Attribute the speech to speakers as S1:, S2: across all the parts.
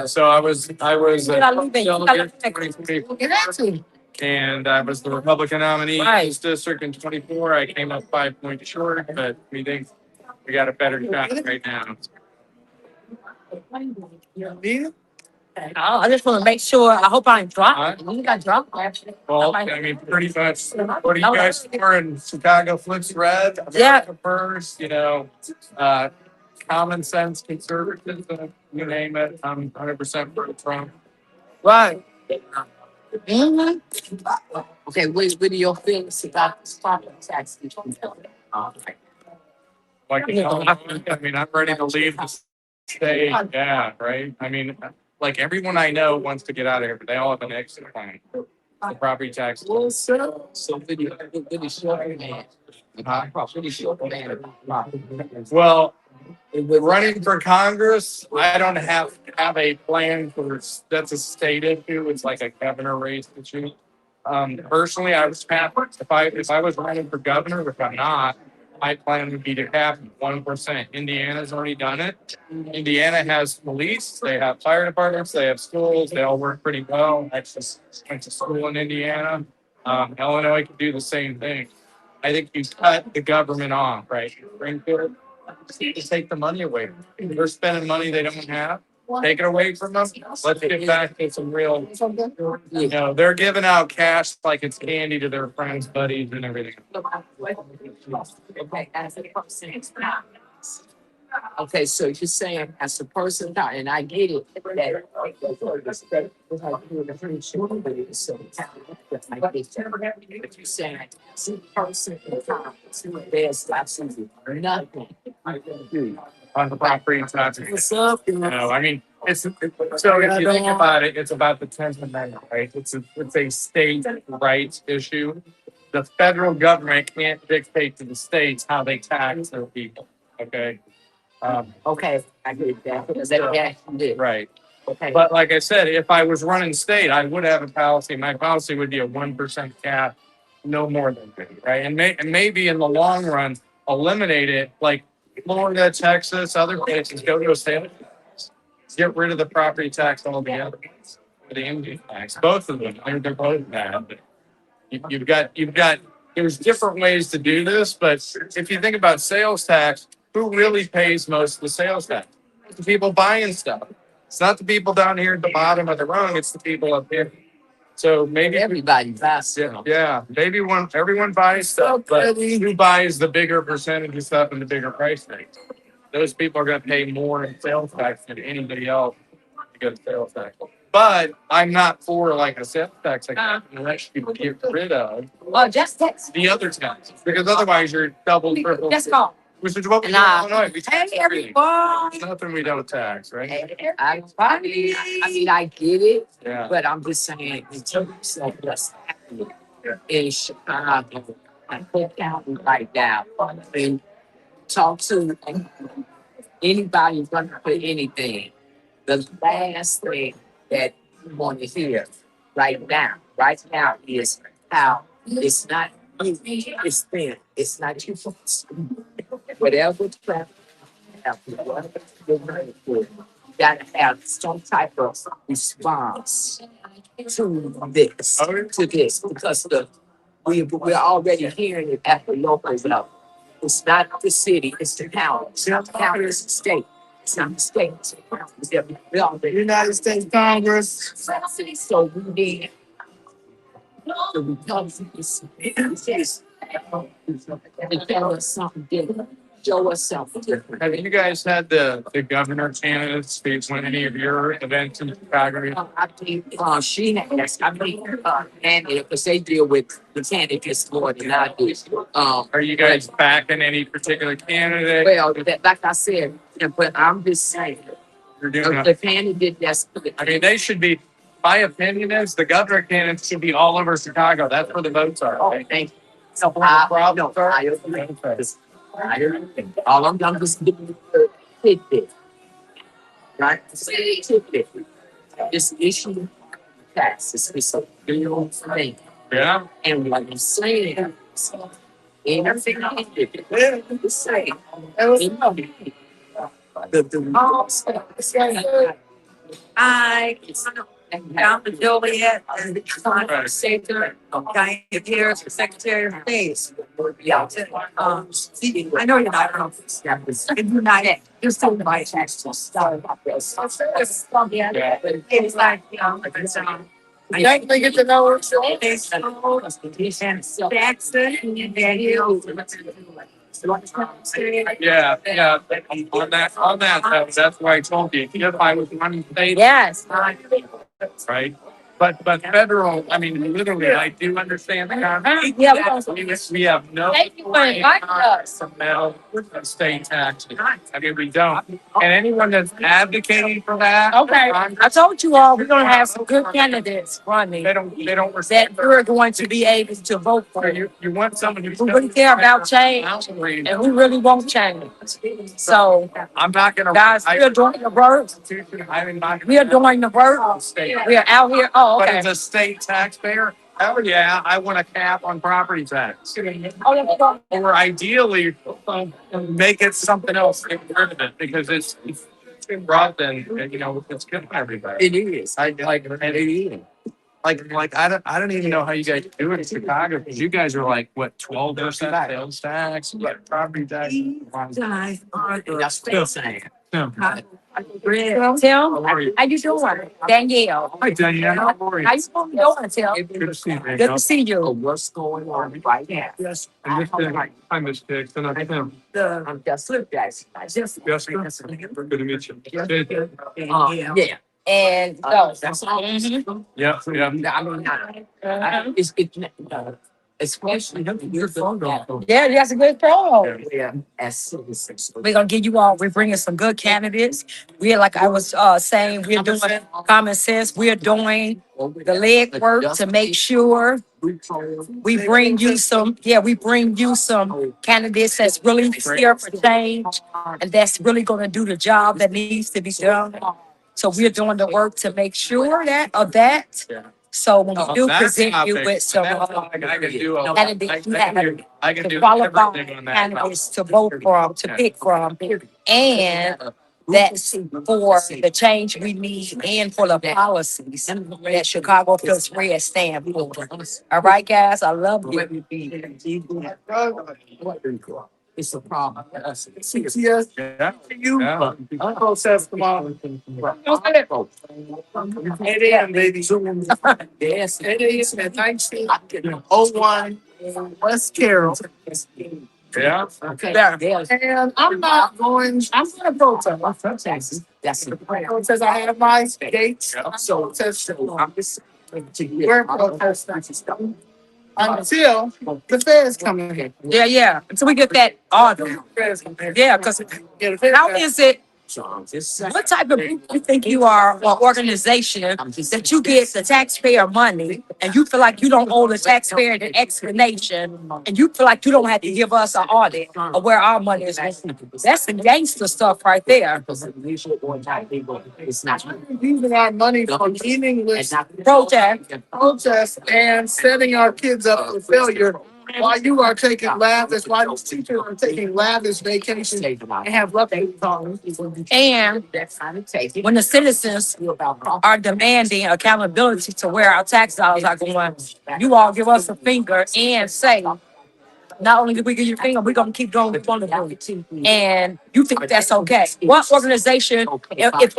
S1: So I was delegate 2024, and I was the Republican nominee in this district in 24. I came up 5 points short, but we think we got a better shot right now.
S2: I just want to make sure. I hope I ain't drunk. You got drunk.
S1: Well, I mean, pretty much. What are you guys for in Chicago? Flips red.
S2: Yeah.
S1: First, common sense conservatism, you name it. I'm 100% for Trump.
S2: Right. Okay, what are your feelings about the property tax?
S1: Like, I mean, I'm ready to leave the state. Yeah, right. I mean, like everyone I know wants to get out of here, but they all have an exit plan. The property tax.
S2: Well, so pretty short man. Pretty short man.
S1: Well, running for Congress, I don't have a plan for that's a state issue. It's like a governor race issue. Personally, I was happy if I was running for governor, which I'm not. My plan would be to have 1%. Indiana's already done it. Indiana has police, they have fire departments, they have schools, they all work pretty well. I just went to school in Indiana. Illinois can do the same thing. I think you cut the government off, right? Springfield, just take the money away. They're spending money they don't have. Take it away from them. Let's get back to some real, they're giving out cash like it's candy to their friends, buddies, and everything.
S2: Okay, so you're saying as a person, and I get it, that but you're saying as a person, there's absolutely nothing
S1: On the property tax.
S2: What's up?
S1: I mean, so if you think about it, it's about the 10th Amendment, right? It's a state rights issue. The federal government can't dictate to the states how they tax their people. Okay.
S2: Okay, I get that because they actually did.
S1: Right.
S2: Okay.
S1: But like I said, if I was running state, I would have a policy. My policy would be a 1% cap, no more than 50, right? And maybe in the long run, eliminate it like Florida, Texas, other places, go to a sales tax. Get rid of the property tax altogether. The Indian tax, both of them. They're both bad. But you've got. There's different ways to do this, but if you think about sales tax, who really pays most of the sales tax? It's the people buying stuff. It's not the people down here at the bottom of the rung. It's the people up here. So maybe
S2: everybody buys.
S1: Yeah, maybe everyone buys stuff, but who buys the bigger percentage of stuff and the bigger price tags? Those people are going to pay more in sales tax than anybody else to get sales tax. But I'm not for like a sales tax unless you get rid of
S2: just text
S1: the other taxes, because otherwise you're double, triple.
S2: Just call.
S1: Which is what we do in Illinois. We
S2: Hey everyone.
S1: There's nothing we don't tax, right?
S2: I mean, I get it,
S1: Yeah.
S2: but I'm just saying in terms of what's happening in Chicago and Cook County right now, and talk to anybody who's going to put anything. The last thing that you want to hear right now is how it's not you, it's them. It's not you folks. Whatever traffic, whatever you're running for, you gotta have some type of response to this, because we're already hearing it at the local level. It's not the city, it's the county. It's not the county, it's the state. It's not the state, it's the county. We're already
S1: United States Congress.
S2: so we need to become this and tell us something different. Show us something different.
S1: Have you guys had the governor candidates speak when any of your events in Chicago?
S2: I think she has. I mean, candidate, because they deal with the candidates more than I do.
S1: Are you guys backing any particular candidate?
S2: Well, like I said, but I'm just saying,
S1: You're doing
S2: the candidate that's.
S1: I mean, they should be. My opinion is the governor candidates should be all over Chicago. That's where the votes are.
S2: Oh, thank you. So I agree. All I'm done is giving you a tidbit. Right? Tidbit. This issue taxes is a real thing.
S1: Yeah.
S2: And what I'm saying is, everything I did, the same. The
S3: I down to Joliet and Fundraiser. Diane Attire, Secretary of State. I know you're not. If you're not, you're still my tax. It's like, I definitely get to know her. And Jackson and Daniel.
S1: Yeah, yeah. On that, that's why I told you, if I was running state.
S2: Yes.
S1: Right? But federal, I mean, literally, I do understand the concept.
S2: Yeah.
S1: We have no.
S2: Thank you for inviting us.
S1: Metal state taxes. I mean, we don't. And anyone that's advocating for that.
S2: Okay, I told you all, we're gonna have some good candidates running
S1: They don't
S2: that
S1: respect.
S2: you're going to be able to vote for.
S1: You want someone who's.
S2: Who really care about change and who really won't change. So,
S1: I'm not gonna.
S2: guys, we are doing the work.
S1: I'm not.
S2: We are doing the work. We are out here. Oh,
S1: But
S2: okay.
S1: as a state taxpayer, hell yeah, I want a cap on property tax.
S2: Oh, let's go.
S1: Or ideally, make it something else, get rid of it, because it's been brought then, you know, it's good for everybody.
S2: It is.
S1: I like, and it is. Like, I don't even know how you guys do it in Chicago, because you guys are like, what, 12% sales tax, what, property tax?
S3: Guys are the
S2: That's what I'm saying.
S1: Tim.
S3: Red.
S2: Tim,
S1: How are you?
S2: how you doing? Danielle.
S1: Hi, Diane, how are you?
S2: How you doing, Tim?
S1: Good to see you.
S2: Good to see you.
S3: What's going on right now?
S1: Yes. And this, I'm Miss Dix, and I'm Tim.
S3: The.
S2: I'm just look guys.
S1: Yes, sir. Good to meet you.
S2: Yeah. And so
S3: That's all.
S1: Yeah, yeah.
S2: I mean, it's especially your phone. Yeah, that's a good promo.
S3: Yeah, as citizens.
S2: We're gonna give you all. We're bringing some good candidates. We're like I was saying, we're doing common sense. We're doing the leg work to make sure we bring you some. Yeah, we bring you some candidates that's really here for change and that's really gonna do the job that needs to be done. So we're doing the work to make sure that. So when we do present you with some
S1: I can do a.
S2: candidates, you have
S1: I can
S2: to
S1: do
S2: qualify
S1: everything on that.
S2: candidates to vote from, to pick from, and that's for the change we need and for the policies that Chicago First Red stand for. All right, guys, I love you.
S3: It's a problem.
S1: Yeah.
S3: You.
S1: Yeah.
S3: Process tomorrow. 8 a.m. baby. Yes, 8 a.m. at 1901 West Carroll.
S1: Yeah.
S3: Okay.
S2: There.
S3: And I'm not going, I'm gonna protest. My protest.
S2: That's it.
S3: It says I have my dates,
S1: Yeah.
S3: so it says, I'm just. We're protesting. Until the feds come in here.
S2: Yeah. Until we get that order. Yeah, because how is it? What type of people you think you are, or organization that you get the taxpayer money and you feel like you don't owe the taxpayer an explanation and you feel like you don't have to give us an audit of where our money is going? That's some gangster stuff right there.
S3: It's not using our money for meaningless protests and setting our kids up for failure while you are taking lavish, while these teachers are taking lavish vacations and have luxury cars.
S2: And when the citizens are demanding accountability to where our tax dollars are going, you all give us a finger and say, not only do we give you a finger, we're gonna keep doing what we want to do. And you think that's okay? What organization, if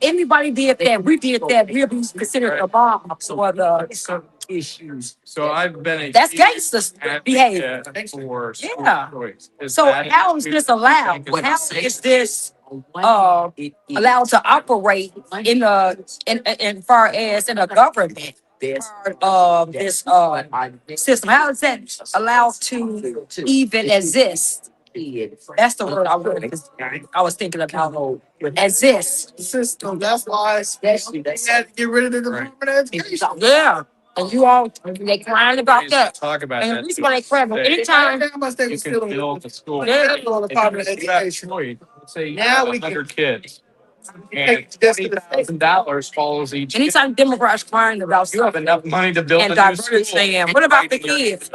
S2: anybody did that, we did that, we'll be considered a mob or the
S3: Issues.
S1: So I've been a.
S2: that's gangster behavior.
S1: For school
S2: Yeah.
S1: choice. Is
S2: So
S1: that-
S2: how is this allowed? How is this allowed to operate in far as in a government part of this system? How is that allowed to even exist? That's the word I was thinking about. Exist.
S3: System, that's why especially they had to get rid of the Department of Education.
S2: Yeah. And you all, they crying about that.
S1: Talk about
S2: And the
S1: that.
S2: reason why they crying, but
S1: Hey.
S2: anytime,
S3: How much they
S1: You
S3: was
S1: can
S3: stealing
S1: build
S3: with
S1: the school.
S3: the federal Department of
S1: If you have
S3: Education.
S1: choice, Say you
S3: Now
S1: have
S3: we can-
S1: 100 kids. And
S3: Take just to the
S1: $20,000 follows each. kid.
S2: anytime Democrats crying about
S1: You have
S2: something
S1: enough money to build a
S2: and
S1: new
S2: diverted
S1: school.
S2: saying, what about the kids?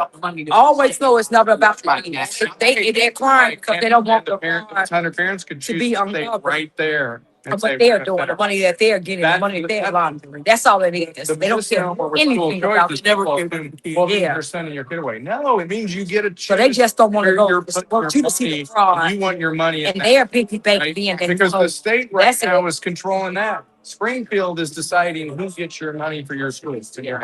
S2: Always know it's never about the kids. They're crying because they don't want the
S1: 100 parents could
S2: to
S1: choose
S2: be
S1: to stay
S2: uncovered.
S1: right there and say,
S2: What they're
S1: we're
S2: doing,
S1: gonna
S2: the money that they're getting, the money that they're laundering. That's all it is.
S1: the
S2: They don't care
S1: misnomer with school
S2: anything about
S1: choice is
S2: it.
S1: well,
S2: Yeah.
S1: you're sending your kid away. No, it means you get a choice.
S2: So they just don't want to
S1: You're-
S2: go.
S1: you're
S2: It's
S1: putting
S2: want
S1: your
S2: you to see
S1: money-
S2: the fraud,
S1: You want your money in
S2: and
S1: that.
S2: they're piggy bank
S1: Right?
S2: being they
S1: Because the state right
S2: That's
S1: now
S2: it.
S1: is controlling that. Springfield is deciding who gets your money for your schools. To your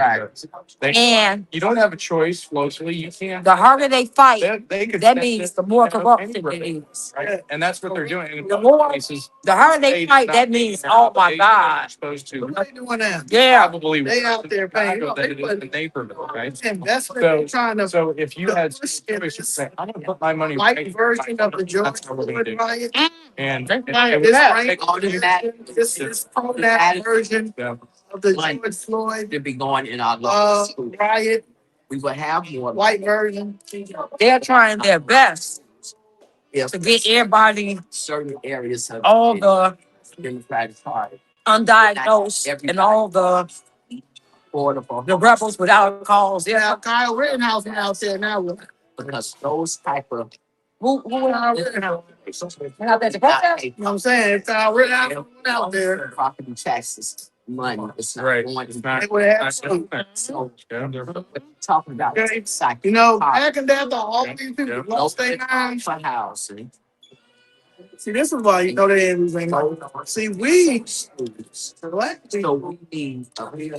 S2: And
S1: you don't have a choice locally. You can't.
S2: the harder they fight,
S1: They could
S2: that
S1: send
S2: means
S1: it,
S2: the more
S1: you know,
S2: corruption
S1: anywhere,
S2: it is.
S1: right? And that's what they're doing. In
S2: The
S1: most
S2: more-
S1: cases,
S2: The harder they
S1: state is
S2: fight,
S1: not
S2: that means,
S1: taking
S2: oh my
S1: obligations they're
S2: God.
S1: Supposed to.
S3: What they doing now?
S2: Yeah.
S1: Probably
S3: They out there paying.
S1: Chicago than it is in Naperville, right?
S3: Investment
S1: So-
S3: they're trying to.
S1: So if you
S3: The
S1: had
S3: push
S1: choice,
S3: is
S1: you say, I'm gonna put my money.
S3: light
S1: right
S3: version of the
S1: That's
S3: George
S1: how we're gonna do.
S3: Floyd riot.
S1: And
S3: Right,
S1: it
S3: this
S1: was-
S3: right, this pro-nat version
S1: Yeah.
S3: of the George Floyd
S2: To be going in our local school.
S3: riot,
S2: We will have more.
S3: white version.
S2: They're trying their best to get everybody, certain areas of all the Democratic Party undiagnosed and all the rebels without a cause.
S3: Now
S2: Yeah,
S3: Kyle Rittenhouse out there now.
S2: because those type of who
S3: Kyle Rittenhouse.
S2: went out there to protest?
S3: You know what I'm saying? If Kyle Rittenhouse went out there,
S2: Property taxes, money. It's not
S1: Right.
S2: going
S1: It's
S2: to.
S1: not-
S3: they would have
S1: not-
S3: some.
S2: So
S1: Yeah, they're-
S2: talking about
S3: Okay.
S2: psych.
S3: You know, back in that, all these people
S1: Yeah.
S3: lost their minds.
S2: For housing.
S3: See, this is why you know they ain't losing money. See, we black
S2: So
S3: people,
S2: we need.
S1: Have you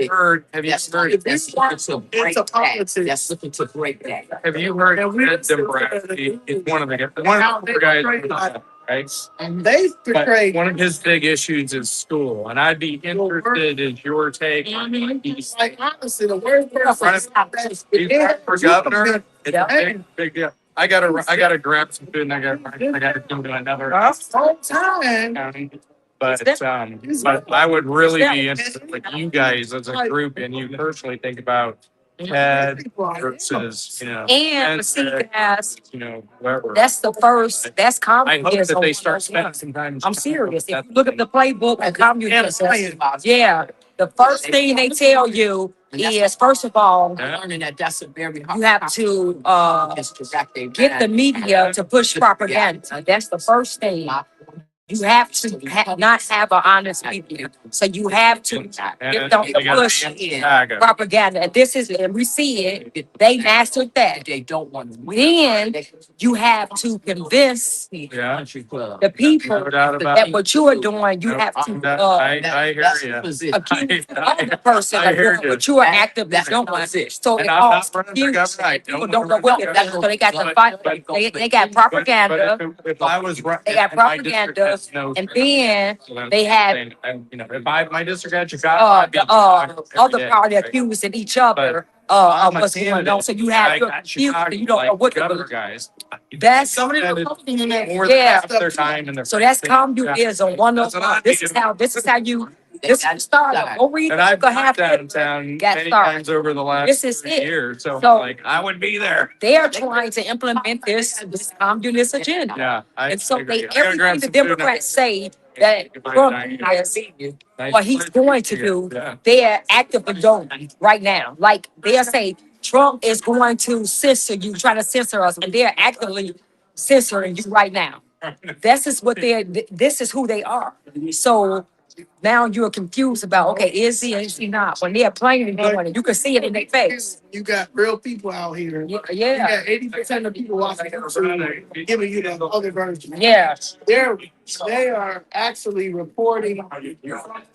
S1: heard? Have you
S2: That's
S1: heard?
S2: that's looking to break
S3: into
S2: that.
S3: politics.
S2: That's looking to break that.
S1: Have you heard?
S3: And we-
S1: Ed Dombrowski is one of the guys, right?
S3: and they
S1: But
S3: portray
S1: one of his big issues is school, and I'd be interested in your take on he's
S3: like honestly the worst person.
S1: running for governor. It's
S3: Yeah.
S1: a big deal. I gotta grab some food and I gotta go to another
S3: Whole time.
S1: county. But I would really be interested, like you guys as a group and you personally think about Ted versus,
S2: And see, guys,
S1: whoever.
S2: that's the first. That's
S1: I hope
S2: communism.
S1: that they start spending some time.
S2: I'm serious. If you look at the playbook of communism,
S3: Yeah.
S2: yeah, the first thing they tell you is, first of all,
S1: Yeah.
S2: learning that that's a very hard. You have to get the media to push propaganda. That's the first thing. You have to not have an honest media. So you have to get them to push propaganda. And this is, and we see it, they mastered that. They don't want to win. Then you have to convince
S1: Yeah.
S2: the people
S1: No doubt about
S2: that
S1: it.
S2: what you are doing, you have to
S1: I hear you.
S2: accuse the other person
S1: I
S2: of
S1: hear
S2: doing
S1: you.
S2: what you are actively doing. So it
S1: And I'm
S2: causes
S1: not running for
S2: confusion.
S1: governor. I
S2: People
S1: don't
S2: don't know what they're doing. So they got to fight. They got propaganda.
S1: But if I was running,
S2: They got propaganda, and then they have
S1: if my district had Chicago, I'd be
S2: other party accusing each other of what's going on. So you have your confusion. You don't know what to
S1: governor
S2: believe.
S1: guys.
S2: That's
S3: Some of them are fucking in that.
S1: More than
S2: Yeah.
S1: half their time in their.
S2: so that's communism 101. This is how this is started. Go read
S1: And
S2: the
S1: I've
S2: book of
S1: been
S2: half.
S1: downtown
S2: Got
S1: many
S2: started.
S1: times over the last
S2: This is
S1: 3
S2: it.
S1: years, so
S2: So-
S1: I would be there.
S2: They are trying to implement this communist agenda.
S1: Yeah.
S2: And so
S1: agree.
S2: they
S1: I gotta grab
S2: everything the
S1: some food now.
S2: Democrats say that
S1: Goodbye,
S2: Trump
S1: Diane.
S2: has
S1: Nice
S2: what he's
S1: to
S2: going
S1: meet
S2: to
S1: you.
S2: do,
S1: Yeah.
S2: they're actively doing right now. Like they'll say Trump is going to censor you, trying to censor us, and they're actively censoring you right now. This is what this is who they are. So now you're confused about, okay, is he or is he not? When they're plainly doing it, you can see it in their face.
S3: You got real people out here.
S2: Yeah,
S3: You
S2: yeah,
S3: got 80% of people watching YouTube giving you the other version.
S2: yeah.
S3: They are actually reporting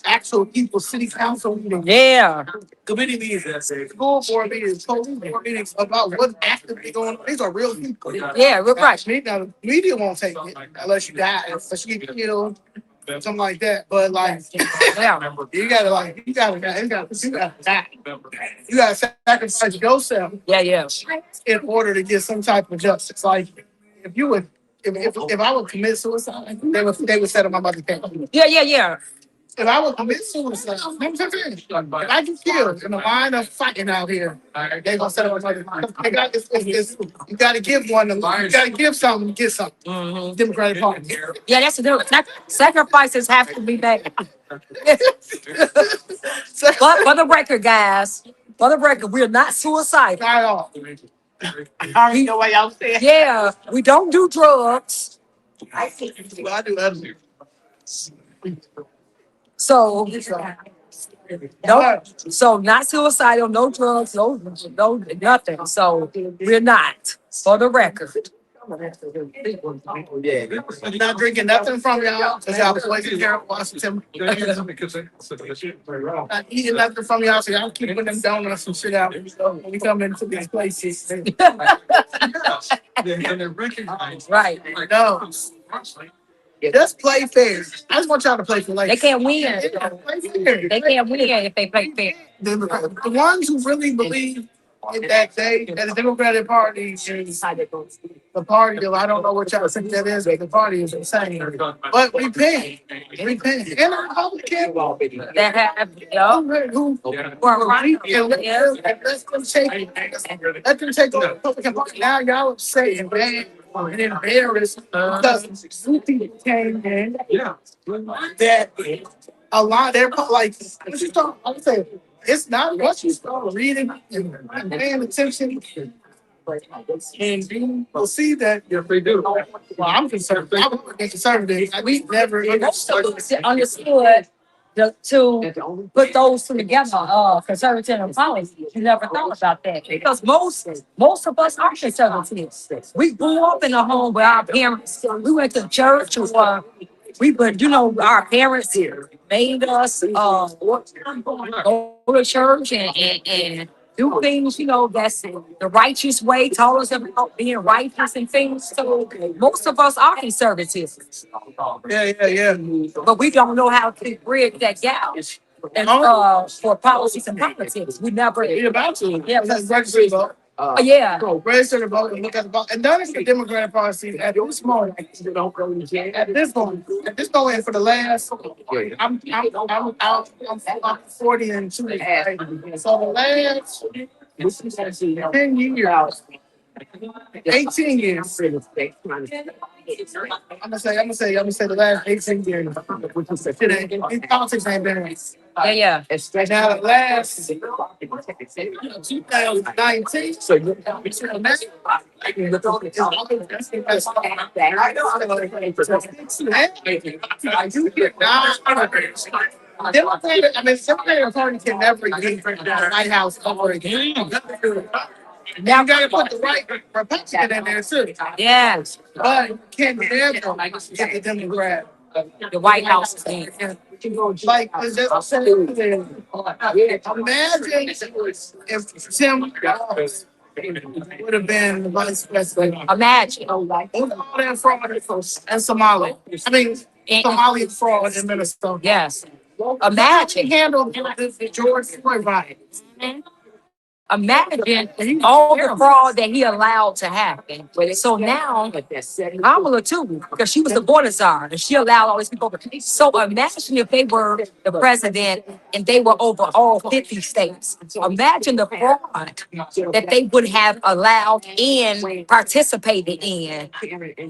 S3: actual people, city council meetings,
S2: Yeah.
S3: committee meetings, school board meetings, police board meetings about what's actively going on. These are real people.
S2: Yeah, we're right.
S3: Now, the media won't take it unless you die, unless you get killed, something like that. But like,
S2: Yeah.
S3: you gotta die. You gotta sacrifice yourself
S2: Yeah, yeah.
S3: in order to get some type of justice. Like, if I would commit suicide, they would set up my mother's case.
S2: Yeah, yeah, yeah.
S3: If I would commit suicide, let me tell you, if I get killed in the line of fighting out here, they gonna set up my mother's case. You gotta give one. You gotta give something, get something.
S2: Mhm.
S3: Democratic Party.
S2: Yeah, that's the difference. Sacrifices have to be made. But for the record, guys, for the record, we're not suicidal.
S3: Not at all.
S2: I already know what y'all saying. Yeah, we don't do drugs.
S3: Well, I do other.
S2: So, no, so not suicidal, no drugs, no, nothing. So we're not, for the record.
S3: I'm not drinking nothing from y'all, cause y'all poison here in Washington. Not eating nothing from y'all, so y'all keep putting them donuts and shit out when we come into these places.
S2: Right.
S3: No, just play fair. I just want y'all to play for
S2: They
S3: like.
S2: can't win.
S3: Yeah, play fair.
S2: They can't win if they play fair.
S3: The ones who really believe in that the Democratic Party is the party of, I don't know what y'all think that is, but the party is insane. But we pay. We pay. And the Republican
S2: That have, yo,
S3: who
S2: were right.
S3: and let them take over the Republican Party. Now y'all upset and bad and embarrassed because new people came in that a lot they're like once you start, I'm saying it's not once you start reading and paying attention and you will see that well, I'm concerned. I'm a conservative. We never
S2: Most of us understood to put those two together, conservative and policy. You never thought about that because most of us are conservatives. We grew up in a home where our parents, we went to church or we, but you know, our parents made us go to church and do things, you know, that's the righteous way, told us about being righteous and things. So most of us are conservatives,
S3: yeah.
S2: but we don't know how to bridge that gap. And for policies and politics, we never.
S3: You're about to.
S2: Yeah,
S3: That's register to vote.
S2: Yeah.
S3: Go register to vote and look at the vote. And that is the Democratic Party at this moment. At this moment for the last. I'm 40 and 2. Right? So the last 10 years, 18 years. I'm gonna say the last 18 years. Politics ain't been right.
S2: Yeah.
S3: Now the last 2019. So Democratic Party can never get the White House over again. Now you gotta put the right Republican in there too.
S2: Yes.
S3: But can never get the Democrat.
S2: The White House is in.
S3: Like, it's just imagine if Tim Walz would have been the vice president.
S2: Imagine.
S3: All that fraud and Somali. I mean, Somali fraud in Minnesota.
S2: Yes.
S3: Imagine
S2: Imagine.
S3: handled the George Floyd riot.
S2: Imagine all the fraud that he allowed to happen. So now, Kamala too, because she was the border czar and she allowed all these people. So imagine if they were the president and they were over all 50 states. Imagine the fraud that they would have allowed and participated in.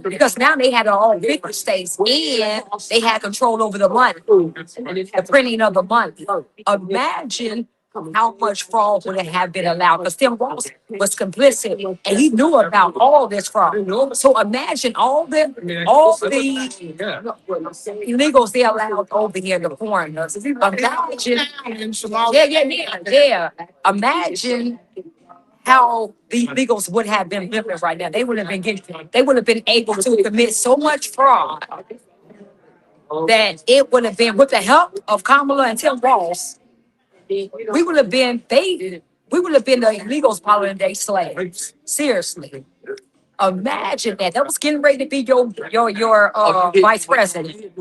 S2: Because now they had all 50 states and they had control over the money, the printing of the money. Imagine how much fraud would have been allowed because Tim Walz was complicit and he knew about all this fraud. So imagine all the illegals they allowed over here, the foreigners. Imagine, yeah. Imagine how the illegals would have been living right now. They would have been able to commit so much fraud that it would have been with the help of Kamala and Tim Walz. We would have been the illegals following their slaves. Seriously. Imagine that. That was getting ready to be your vice president.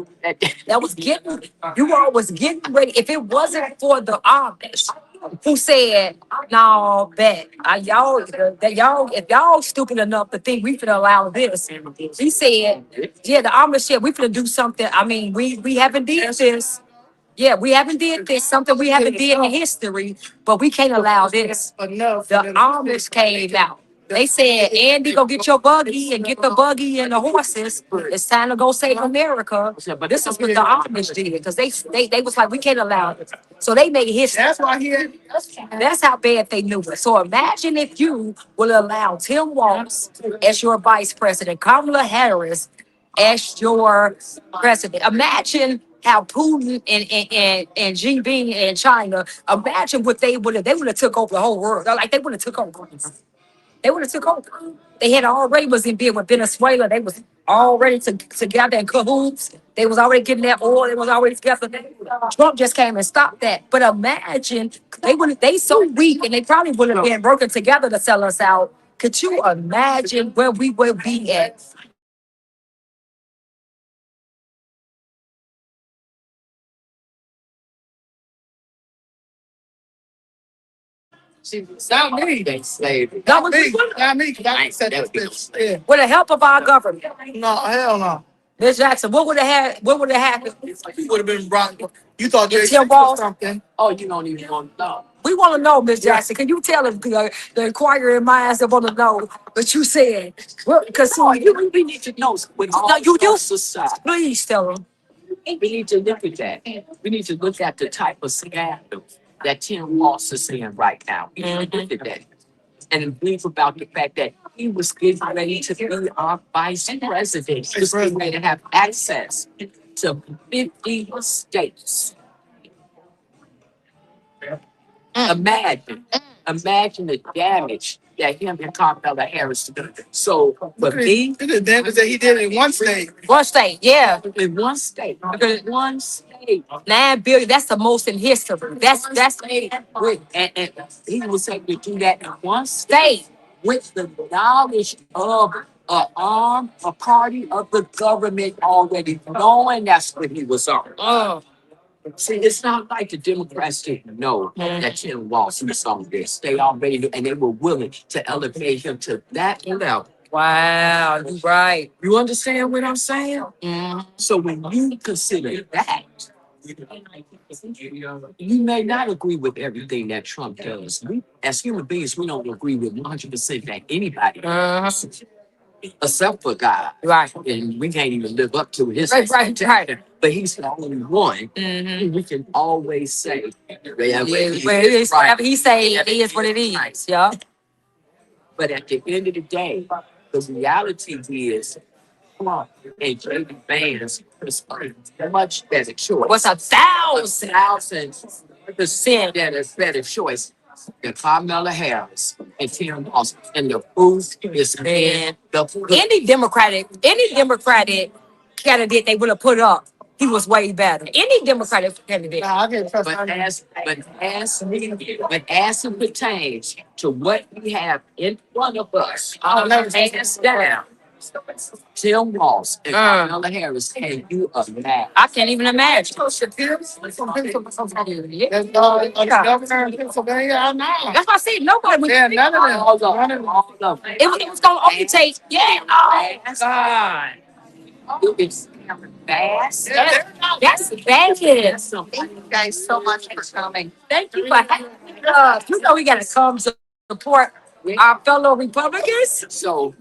S2: That was you all was getting ready. If it wasn't for the Amish who said, no, bet if y'all stupid enough to think we could allow this. He said, yeah, the Amish said we could do something. I mean, we haven't did this. Yeah, we haven't did this, something we haven't did in history, but we can't allow this. The Amish came out. They said, Andy, go get your buggy and get the buggy and the horses. It's time to go save America. This is what the Amish did, because they was like, we can't allow it. So they made history. That's how bad they knew it. So imagine if you would allow Tim Walz as your vice president, Kamala Harris,
S4: as your president. Imagine how Putin and Xi Jinping in China, imagine what they would have took over the whole world. Like they would have took over. They would have took over. They had already was in bed with Venezuela. They was already together in cahoots. They was already getting that oil. They was already together. Trump just came and stopped that. But imagine they so weak and they probably would have been working together to sell us out. Could you imagine where we would be at?
S3: Not me.
S2: They say
S3: Not me. Not me. 'Cause I said this bitch. Yeah.
S4: With the help of our government.
S3: No, hell no.
S4: Ms. Jackson, what would have happened?
S3: You would have been wrong. You thought
S4: Your
S3: Jay
S4: Tim
S3: was
S4: Walls?
S3: something.
S2: oh, you don't even want to know.
S4: We want to know, Miss Jackson. Can you tell the inquiring minds that want to know what you said? Because
S2: No, we need to know with all
S4: No, you do.
S2: society.
S4: please tell them.
S2: We need to look at that. We need to look at the type of scandal that Tim Walz is in right now. We need to look at that. And believe about the fact that he was getting ready to be our vice president. He was getting ready to have access to 50 states. Imagine the damage that him and Kamala Harris did. So for me,
S3: Look at the damage that he did in one state.
S4: One state, yeah.
S2: in one state, one state,
S4: 9 billion. That's the most in history. That's
S2: and he was able to do that in one state with the knowledge of a party of the government already knowing that's what he was on. See, it's not like the Democrats didn't know that Tim Walz was on this. They already knew, and they were willing to elevate him to that level.
S4: wow. You right.
S2: You understand what I'm saying? So when you consider that, you may not agree with everything that Trump does. We, as human beings, we don't agree with 100% that anybody does, except for God.
S4: Right.
S2: And we can't even live up to his
S4: Right.
S2: but he's the only one.
S4: Mm-hmm.
S2: We can always say,
S4: Whatever he say, it is what it is. Yeah.
S2: But at the end of the day, the reality is Trump and JD Vance is a much better choice.
S4: What's 1,000%?
S2: 1,000% that is better choice than Kamala Harris and Tim Walz. And the proof is in the pudding.
S4: Any Democratic candidate they would have put up, he was way better. Any Democratic candidate.
S3: Nah, I can't trust
S2: But
S3: him.
S2: as it pertains to what we have in front of us,
S3: I'll never say
S2: hands down, Tim Walz and Kamala Harris, can you imagine?
S4: I can't even imagine.
S3: That's the
S4: Yeah.
S3: governor in Pennsylvania. I know.
S4: That's why I said nobody.
S3: Yeah, none of them.
S2: All of
S3: None of
S2: them,
S3: them.
S2: all of them.
S4: It was gonna only take. Yeah. Oh God.
S2: It's fast.
S4: That's bad.
S2: Something.
S5: Thank you guys so much for coming.
S4: Thank you for having us. You know we gotta come support our fellow Republicans.
S2: So,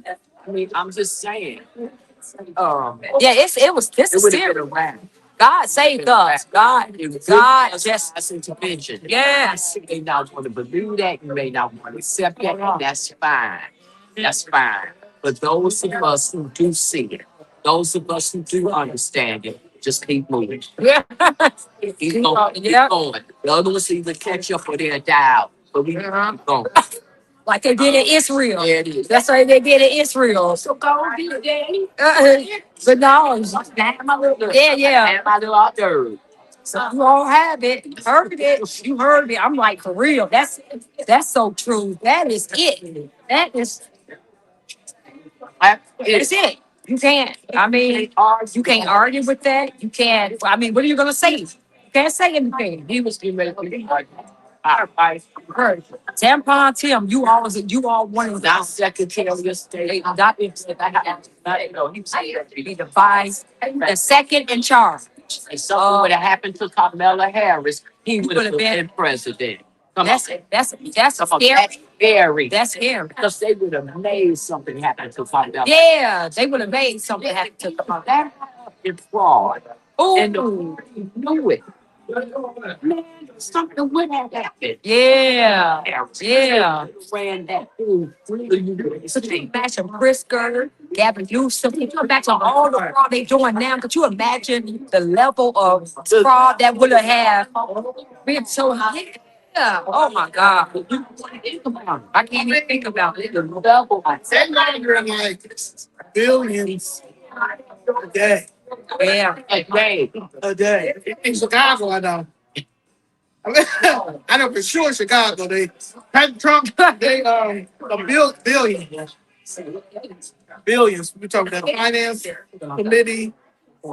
S2: I mean, I'm just saying.
S4: Yeah, this
S2: It
S4: is
S2: would have been
S4: serious.
S2: around.
S4: God saved us. God just
S2: That's intervention.
S4: yes.
S2: You may not want to believe that. You may not want to accept that. That's fine. That's fine. But those of us who do see it, those of us who do understand it, just keep moving.
S4: Yeah.
S2: Keep going. Keep
S4: Yeah.
S2: going. The other ones either catch up or they'll die out. But we keep going.
S4: Like they did in Israel.
S2: There it is.
S4: That's why they did in Israel.
S2: So go be daddy.
S4: But no, yeah.
S2: And my little hors
S4: So you all have it. Heard it. You heard me. I'm like, for real. That's so true. That is it. That's it. You can't. I mean, you can't argue with that. You can't. I mean, what are you gonna say? You can't say anything.
S2: He was getting ready to be like, our vice
S4: Heard. Tampon Tim, you all wanted
S2: now Secretary of State.
S4: not he said be the vice, the second in charge.
S2: If something would have happened to Kamala Harris, he would have
S4: would've
S2: been president. Come
S4: That's
S2: on.
S4: that's
S2: Come on,
S4: scary.
S2: that's scary.
S4: That's scary.
S2: Because they would have made something happen to Kamala.
S4: Yeah, they would have made something happen to them.
S2: That is fraud. And the
S4: Ooh,
S2: you knew it. Man, something would have happened.
S4: yeah,
S2: Harris
S4: yeah.
S2: ran that through the
S4: So
S2: university.
S4: take back some Prisker, Gavin Newsom. Can you imagine all the fraud they doing now? Could you imagine the level of fraud that would have been so high? Yeah. Oh my God. I can't even think about it. The level.
S3: They're laundering like billions a day.
S4: Yeah.
S3: A day. In Chicago, I know. I mean, I know for sure Chicago. President Trump, they billions. Billions. We talking about finance committee,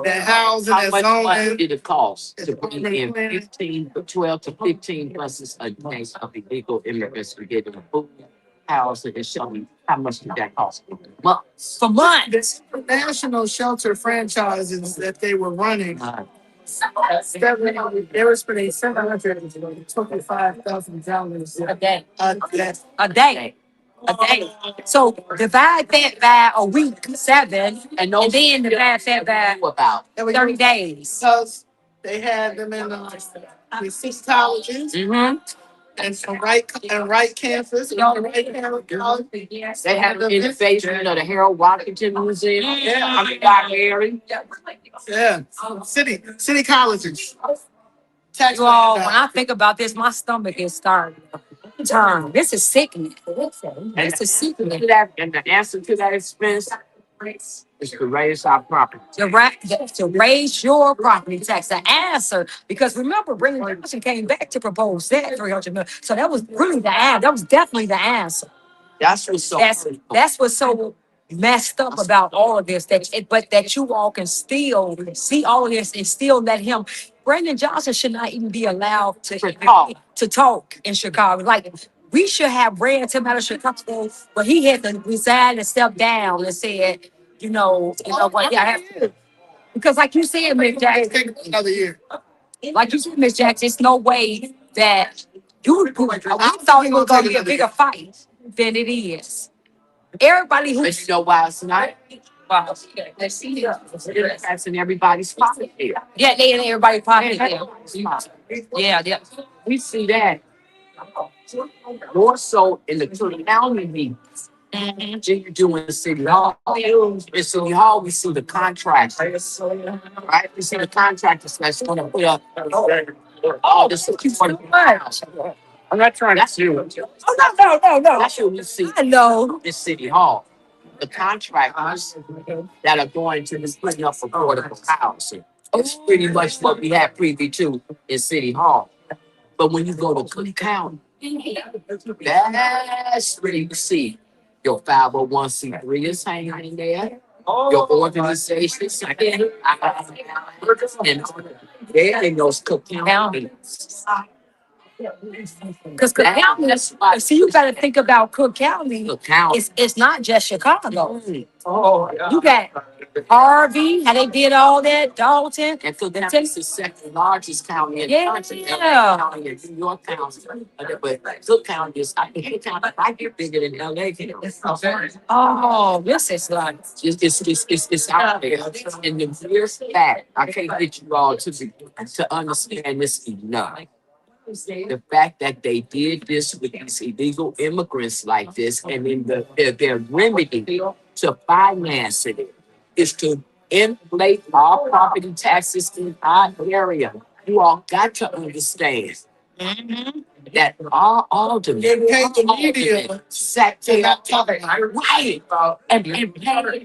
S3: that housing,
S2: How
S3: that
S2: much money
S3: zoning.
S2: did it cost to bring in 12 to 15 buses a day of illegal immigrants to get them food, housing, and shelter? How much did that cost? Months.
S4: For months.
S3: The national shelter franchises that they were running, they were spending $725,000
S4: A day.
S3: a day.
S4: A day. A day. So divide that by a week, 7, and then divide that by
S2: About
S4: 30 days.
S3: Because they had them in 6 colleges
S4: Mm-hmm.
S3: and some right campus, college.
S2: they had an innovation, the Harold Washington Museum.
S3: Yeah.
S2: I mean, Library.
S3: Yeah, city colleges. Tax
S4: Well, when I think about this, my stomach is starting to turn. This is sickening. This is sickening.
S2: And the answer to that expense is to raise our property.
S4: To raise your property tax, the answer, because remember, Brendan Johnson came back to propose that 300 million. So that was really the answer. That was definitely the answer.
S2: That's what's so.
S4: That's what's so messed up about all of this. But that you all can still see all of this and still let him. Brendan Johnson should not even be allowed to talk in Chicago. Like, we should have ran him out of Chicago, but he had to resign and step down and said, you know what? Yeah, I have to. Because, like you said, Miss Jackson,
S3: Another year.
S4: like you said, Miss Jackson, there's no way that we thought it was going to be a bigger fight than it is. Everybody
S2: But you know why it's not? That's in everybody's pocket here.
S4: Yeah, they in everybody's pocket. Yeah.
S2: We see that more so in the county meetings than you do in the city hall. In city hall, we see the contractors, right? We see the contractors that's going to put up this is too much.
S1: I'm not trying to sue.
S4: Oh, no.
S2: That's what we see
S4: I know.
S2: in city hall. The contractors that are going to be putting up affordable housing. It's pretty much what we had preview to in city hall. But when you go to Cook County, that's where you see your 501c3 is hanging in there. Your organization is hanging. And they're in those Cook Counties.
S4: Because Cook County, see, you got to think about Cook County.
S2: Cook County.
S4: It's not just Chicago.
S1: Oh,
S4: You got Harvey, how they did all that, Dalton.
S2: And Cook County is the second largest county in the country.
S4: Yeah.
S2: LA County and New York County. But Cook County is, I think, Cook County might be bigger than LA County.
S4: Oh, this is like,
S2: It's out there. And the mere fact, I can't get you all to understand this enough. The fact that they did this with these illegal immigrants like this, and then their remedy to finance it is to inflate our property taxes in our area. You all got to understand that our aldermen sat there right and paid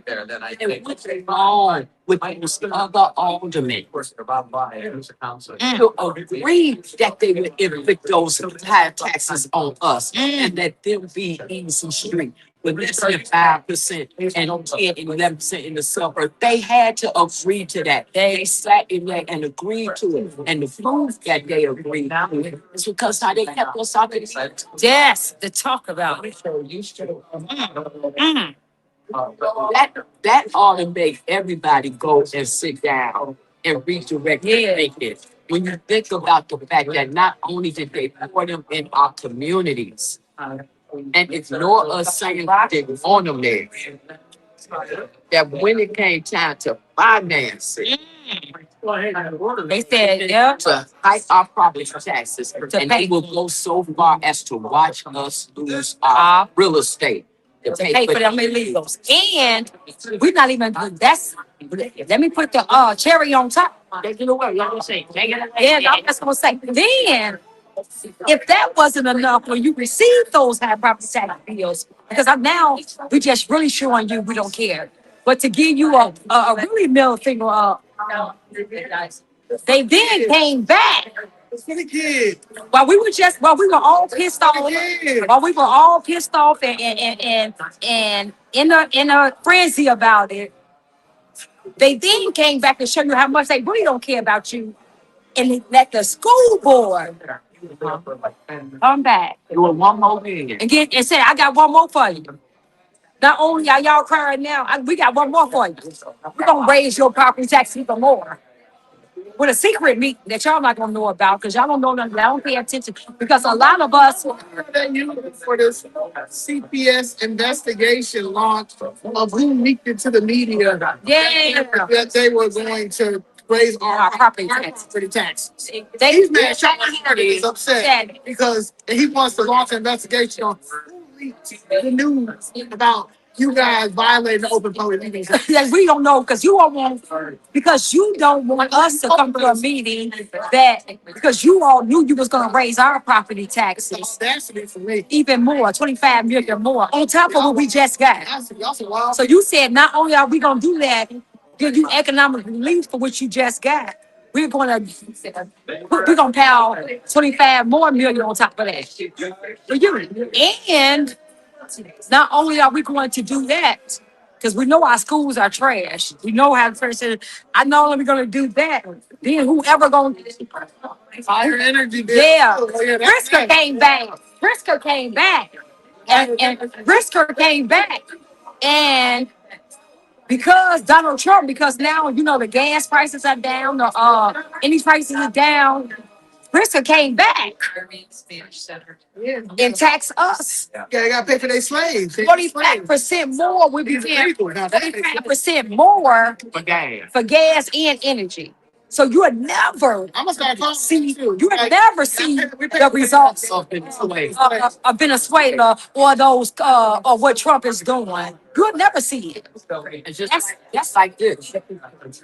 S2: and what's wrong with those other aldermen to agree that they would inflict those high taxes on us and that there would be easy street with less than 5% and 10 and 11% in the suburb. They had to agree to that. They sat in there and agreed to it. And the proof that they agreed to it is because how they kept us out of the
S4: yes, to talk about it.
S2: That ought to make everybody go and sit down and redirect their thinking. When you think about the fact that not only did they pour them in our communities and ignore us saying they want them there, that when it came time to finance it,
S4: They said, yeah.
S2: to hike our property taxes, and they will go so far as to watch us lose our real estate. to
S4: to pay for them illegals. And we're not even, that's, let me put the cherry on top.
S2: You know what? Y'all gonna say, take it.
S4: And I'm just gonna say, then, if that wasn't enough, when you receive those high property tax bills, because I'm now, we just really showing you we don't care. But to give you a really middle finger up, they then came back
S3: For the kid.
S4: while we were all pissed off,
S3: Yeah.
S4: while we were all pissed off and in a frenzy about it, they then came back to show you how much they really don't care about you, and let the school board come back
S2: You want one more million.
S4: and say, I got one more for you. Not only are y'all crying now, we got one more for you. We're gonna raise your property tax even more. With a secret meeting that y'all not gonna know about because y'all don't know nothing. Y'all don't pay attention because a lot of us,
S3: That you for this CPS investigation launch of who leaked it to the media
S4: yeah,
S3: that they were going to raise
S4: our
S3: our
S4: property tax.
S3: property tax.
S4: They
S3: He's mad. Sean Hardy is upset
S4: said,
S3: because he wants to launch an investigation on who leaked the news about you guys violating the open public meetings.
S4: that we don't know because you don't want us to come to a meeting because you all knew you was gonna raise our property taxes
S3: That's me for me.
S4: even more, 25 million more on top of what we just got.
S3: Y'all some wild.
S4: So you said not only are we gonna do that, give you economic relief for what you just got, we're gonna pile 25 more million on top of that for you. And not only are we going to do that, because we know our schools are trash. We know how the person. I not only gonna do that, then whoever gonna
S3: Fire energy. Bill.
S4: yeah,
S3: Oh, yeah, that's
S4: Brisker came back. Brisker came back. And Brisker came back. And because Donald Trump, because now the gas prices are down, the any prices are down. Brisker came back and taxed us.
S3: Yeah, they got to pay for their slaves.
S4: 45% more. We be paying 45% more
S2: For gas.
S4: for gas and energy. So you would never
S3: I'm gonna start talking
S4: see
S3: to you.
S4: you would never see the results
S2: Of Venezuela.
S4: of Venezuela or those or what Trump is doing. You would never see it.
S2: It's just that's like this.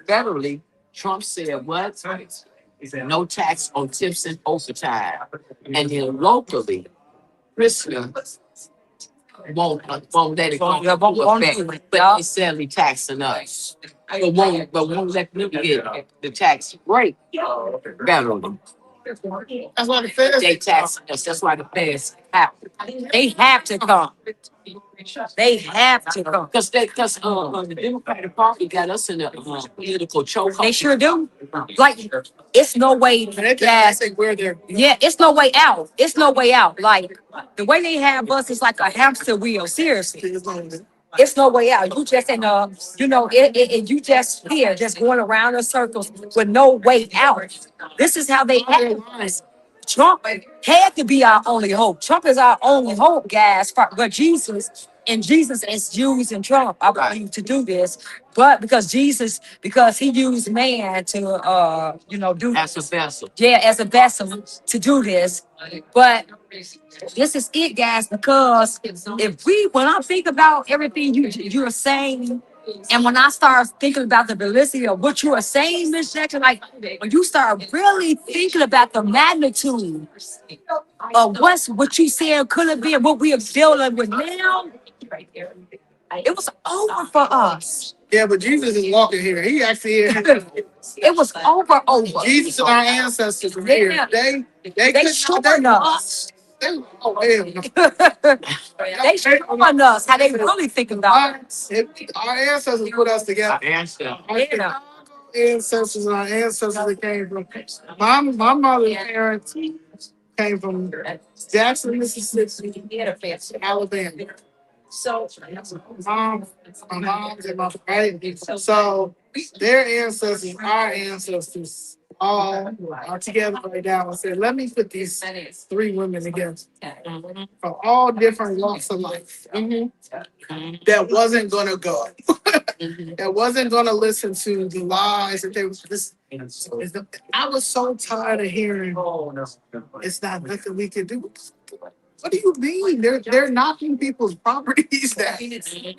S2: Federally, Trump said what? No tax on tips and overtime. And then locally, Christian won't let it go
S4: Yeah, won't
S2: into
S4: do
S2: effect,
S4: it.
S2: but
S4: Yeah.
S2: they sadly taxing us. But won't let them get the tax break federally.
S3: That's why the feds.
S2: They tax us. That's why the feds happen.
S4: They have to come. They have to come.
S2: Because the Democratic Party got us in a political chokehold.
S4: They sure do. Like it's no way, guys.
S3: Where they're
S4: Yeah, it's no way out. It's no way out. Like the way they have us is like a hamster wheel. Seriously, it's no way out. You just in you just here, just going around in circles with no way out. This is how they have us. Trump had to be our only hope. Trump is our only hope, guys. But Jesus is using Trump, I believe, to do this. But because he used man to do
S2: As a vessel.
S4: as a vessel to do this. But this is it, guys, because when I think about everything you're saying, and when I start thinking about the validity of what you are saying, Miss Jackson, like when you start really thinking about the magnitude of what you said could have been, what we are dealing with now, it was over for us.
S3: yeah, but Jesus is walking here. He actually is.
S4: It was over.
S3: Jesus and our ancestors are here.
S4: Yeah.
S3: They
S4: They showing us.
S3: They, oh, hell.
S4: They showing us how they really think about it.
S3: Our ancestors put us together.
S2: Answer.
S3: Our
S4: Yeah.
S3: ancestors and our ancestors that came from my mother's parents came from Jackson, Mississippi, Alabama. My mom's and my right. So their ancestors, our ancestors, all are together right now and said, let me put these three women together from all different walks of life. That wasn't gonna go. That wasn't gonna listen to the lies that they was I was so tired of hearing it's not nothing we can do. What do you mean? They're knocking people's properties down.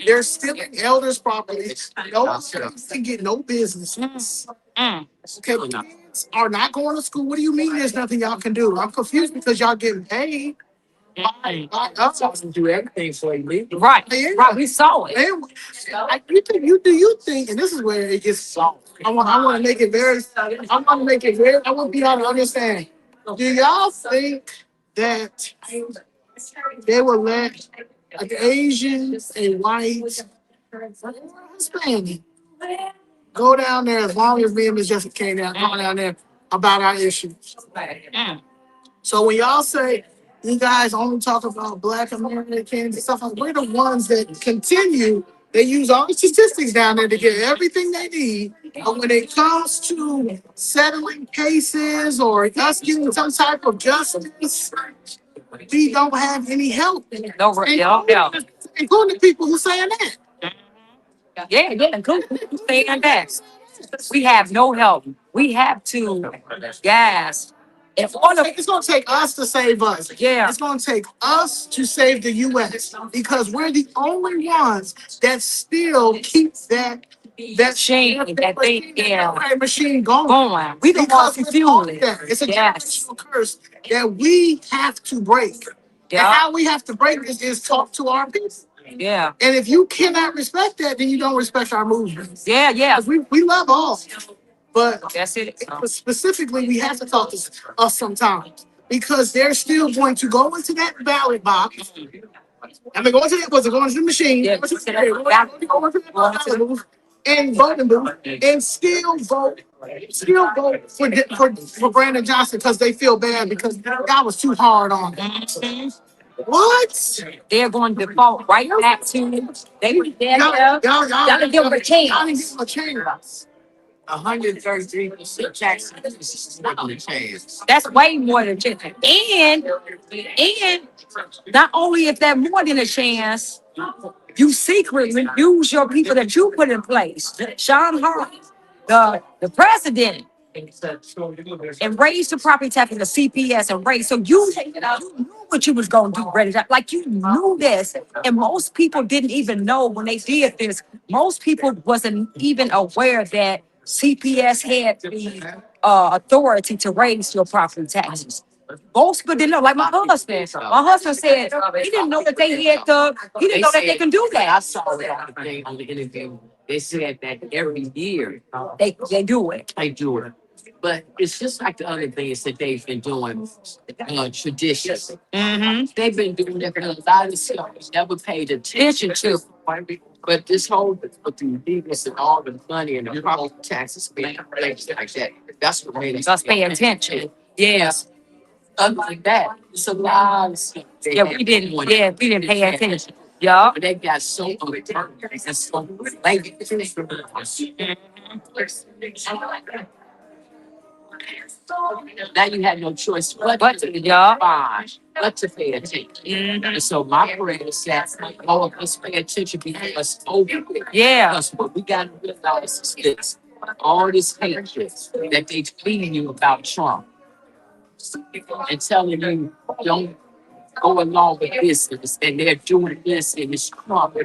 S3: They're stealing elders' properties. No kids can get no business. Okay, kids are not going to school. What do you mean there's nothing y'all can do? I'm confused because y'all getting paid. By us.
S2: Do everything for you.
S4: Right,
S3: Yeah.
S4: right. We saw it.
S3: And you think, and this is where it gets soft. I want to make it very. I want y'all to understand. Do y'all think that they will let like Asians and whites, Hispanic, go down there as long as me and Miss Jessica came down, go down there about our issues? So when y'all say you guys only talk about Black Americans and stuff like, we're the ones that continue. They use all the statistics down there to get everything they need. But when it comes to settling cases or us getting some type of justice, we don't have any help.
S4: No, yeah.
S3: Including the people who saying that.
S4: Yeah, including saying that. We have no help. We have to, guys. If all of
S3: It's going to take us to save us.
S4: Yeah.
S3: It's going to take us to save the U.S. because we're the only ones that still keep that
S4: machine,
S3: machine going.
S4: We the ones who fuel it.
S3: It's a
S4: Yes.
S3: generational curse that we have to break. And
S4: Yeah,
S3: how we have to break this is talk to our people.
S4: yeah,
S3: And if you cannot respect that, then you don't respect our movement.
S4: yeah.
S3: 'Cause we love all. But
S4: That's it.
S3: specifically, we have to talk to us sometimes because they're still going to go into that ballot box. And they're going to the machine,
S4: Yeah,
S3: go into the ballot booth and voting booth, and still vote for Brandon Johnson because they feel bad because God was too hard on them. What?
S4: They're going to default right back to they were there. Y'all didn't give them a
S3: Y'all didn't
S4: chance.
S3: give them a chance.
S2: 133% tax increase is not gonna change.
S4: That's way more than chance. And not only is that more than a chance, you secretly use your people that you put in place. Sean Hart, the president, and raised the property tax and the CPS and raised. So you knew what you was gonna do, Brandon. Like you knew this, and most people didn't even know when they did this. Most people wasn't even aware that CPS had the authority to raise your property taxes. Most people didn't know. Like my husband. My husband said he didn't know that they had the. He didn't know that they can do
S2: I
S4: that.
S2: saw it on the thing on the interview. They said that every year
S4: They do it.
S2: they do it. But it's just like the other things that they've been doing, traditions.
S4: Mm-hmm.
S2: They've been doing that for a lot of stuff we never paid attention to. But this whole with the leaders and all the money and the property taxes being things like that, that's what made us
S4: Just pay attention.
S2: Yes. Other than that, it's a lot of stuff.
S4: Yeah, we didn't. Yeah, we didn't pay attention. Yeah.
S2: But they got so much and so late. Now you had no choice but to but to pay attention. And so my prayer is that all of us pay attention because
S4: Yeah.
S2: because what we got to realize is this: all this hatred that they feeding you about Trump and telling you don't go along with this and they're doing this and it's Trump.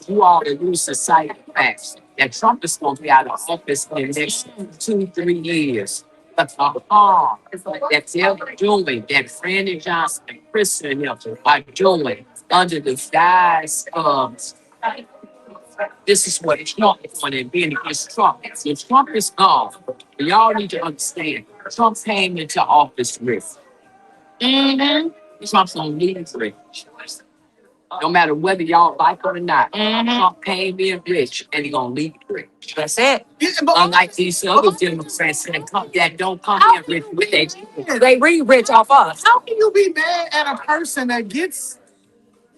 S2: You all to lose society facts that Trump is going to be out of office in the next 2-3 years. But the harm that they're doing, that Brandon Johnson and Chris and them are doing under the guise of this is what Trump is going to be against Trump. So Trump is gone. Y'all need to understand. Trump came into office rich. Trump's gonna leave rich. No matter whether y'all like it or not. Trump came in rich and he's gonna leave rich.
S4: That's it.
S3: Yeah, but
S2: Unlike these other Democrats that don't come in rich with their
S4: They re-rich off us.
S3: how can you be mad at a person that gets?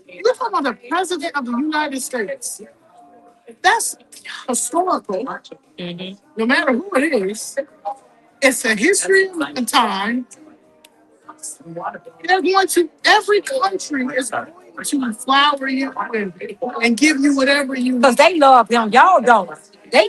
S3: You're talking about the president of the United States. That's historical. No matter who it is, it's a history and time. They're going to every country is going to flower you and give you whatever you
S4: Because they love him. Y'all don't. They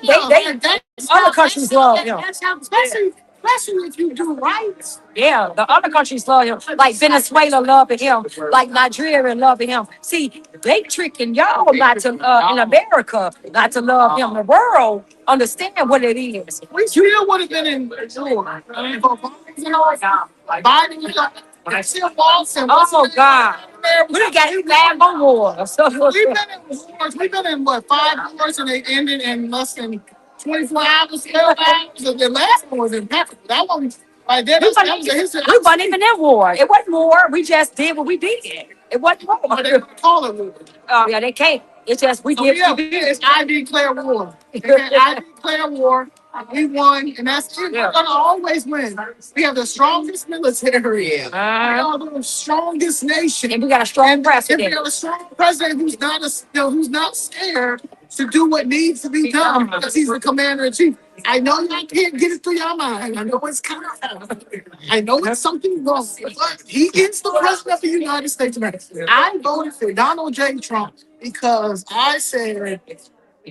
S4: other countries love him.
S3: Especially especially if you do right.
S4: Yeah, the other countries love him. Like Venezuela loving him. Like Nigeria loving him. See, they tricking y'all not to in America not to love him. The world understand what it is.
S3: We still would have been in war. If Biden was like, still lost and
S4: Oh God, we done got bad on war. So
S3: we've been in wars. We've been in what 5 wars and they ended in less than 24 hours, 12 hours. The last one was impeccable. That one, like that was a history.
S4: we wasn't even in war. It wasn't war. We just did what we did. It wasn't war.
S3: But they gonna call it war.
S4: Yeah, they can't. It's just we
S3: So
S4: did.
S3: yeah, it's I declare war. I declare war. We won, and that's it. We're gonna always win. We have the strongest military. We are the strongest nation.
S4: And we got a strong
S3: And we
S4: president.
S3: have a strong president who's not scared to do what needs to be done because he's the commander in chief. I know y'all can't get it through your mind. I know it's kind of, I know it's something wrong, but he is the president of the United States of America. I voted for Donald J. Trump because I said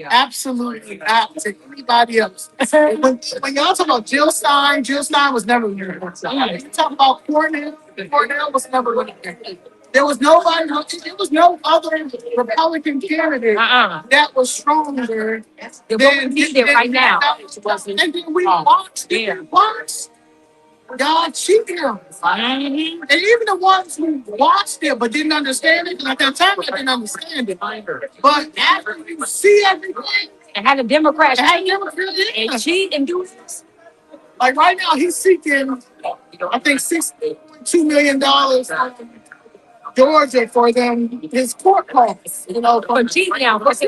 S3: absolutely not to anybody else. When y'all talk about Jill Stein was never there. You talk about Cornell was never there. There was nobody, there was no other Republican candidate that was stronger than
S4: right now.
S3: And then we watched y'all cheat him. And even the ones who watched it but didn't understand it, and at that time I didn't understand it. But after you see everything,
S4: And had the Democrats
S3: and
S4: and cheat and do this.
S3: like right now he's seeking, I think $6.2 million Georgia for them his court costs,
S4: For cheating now. Because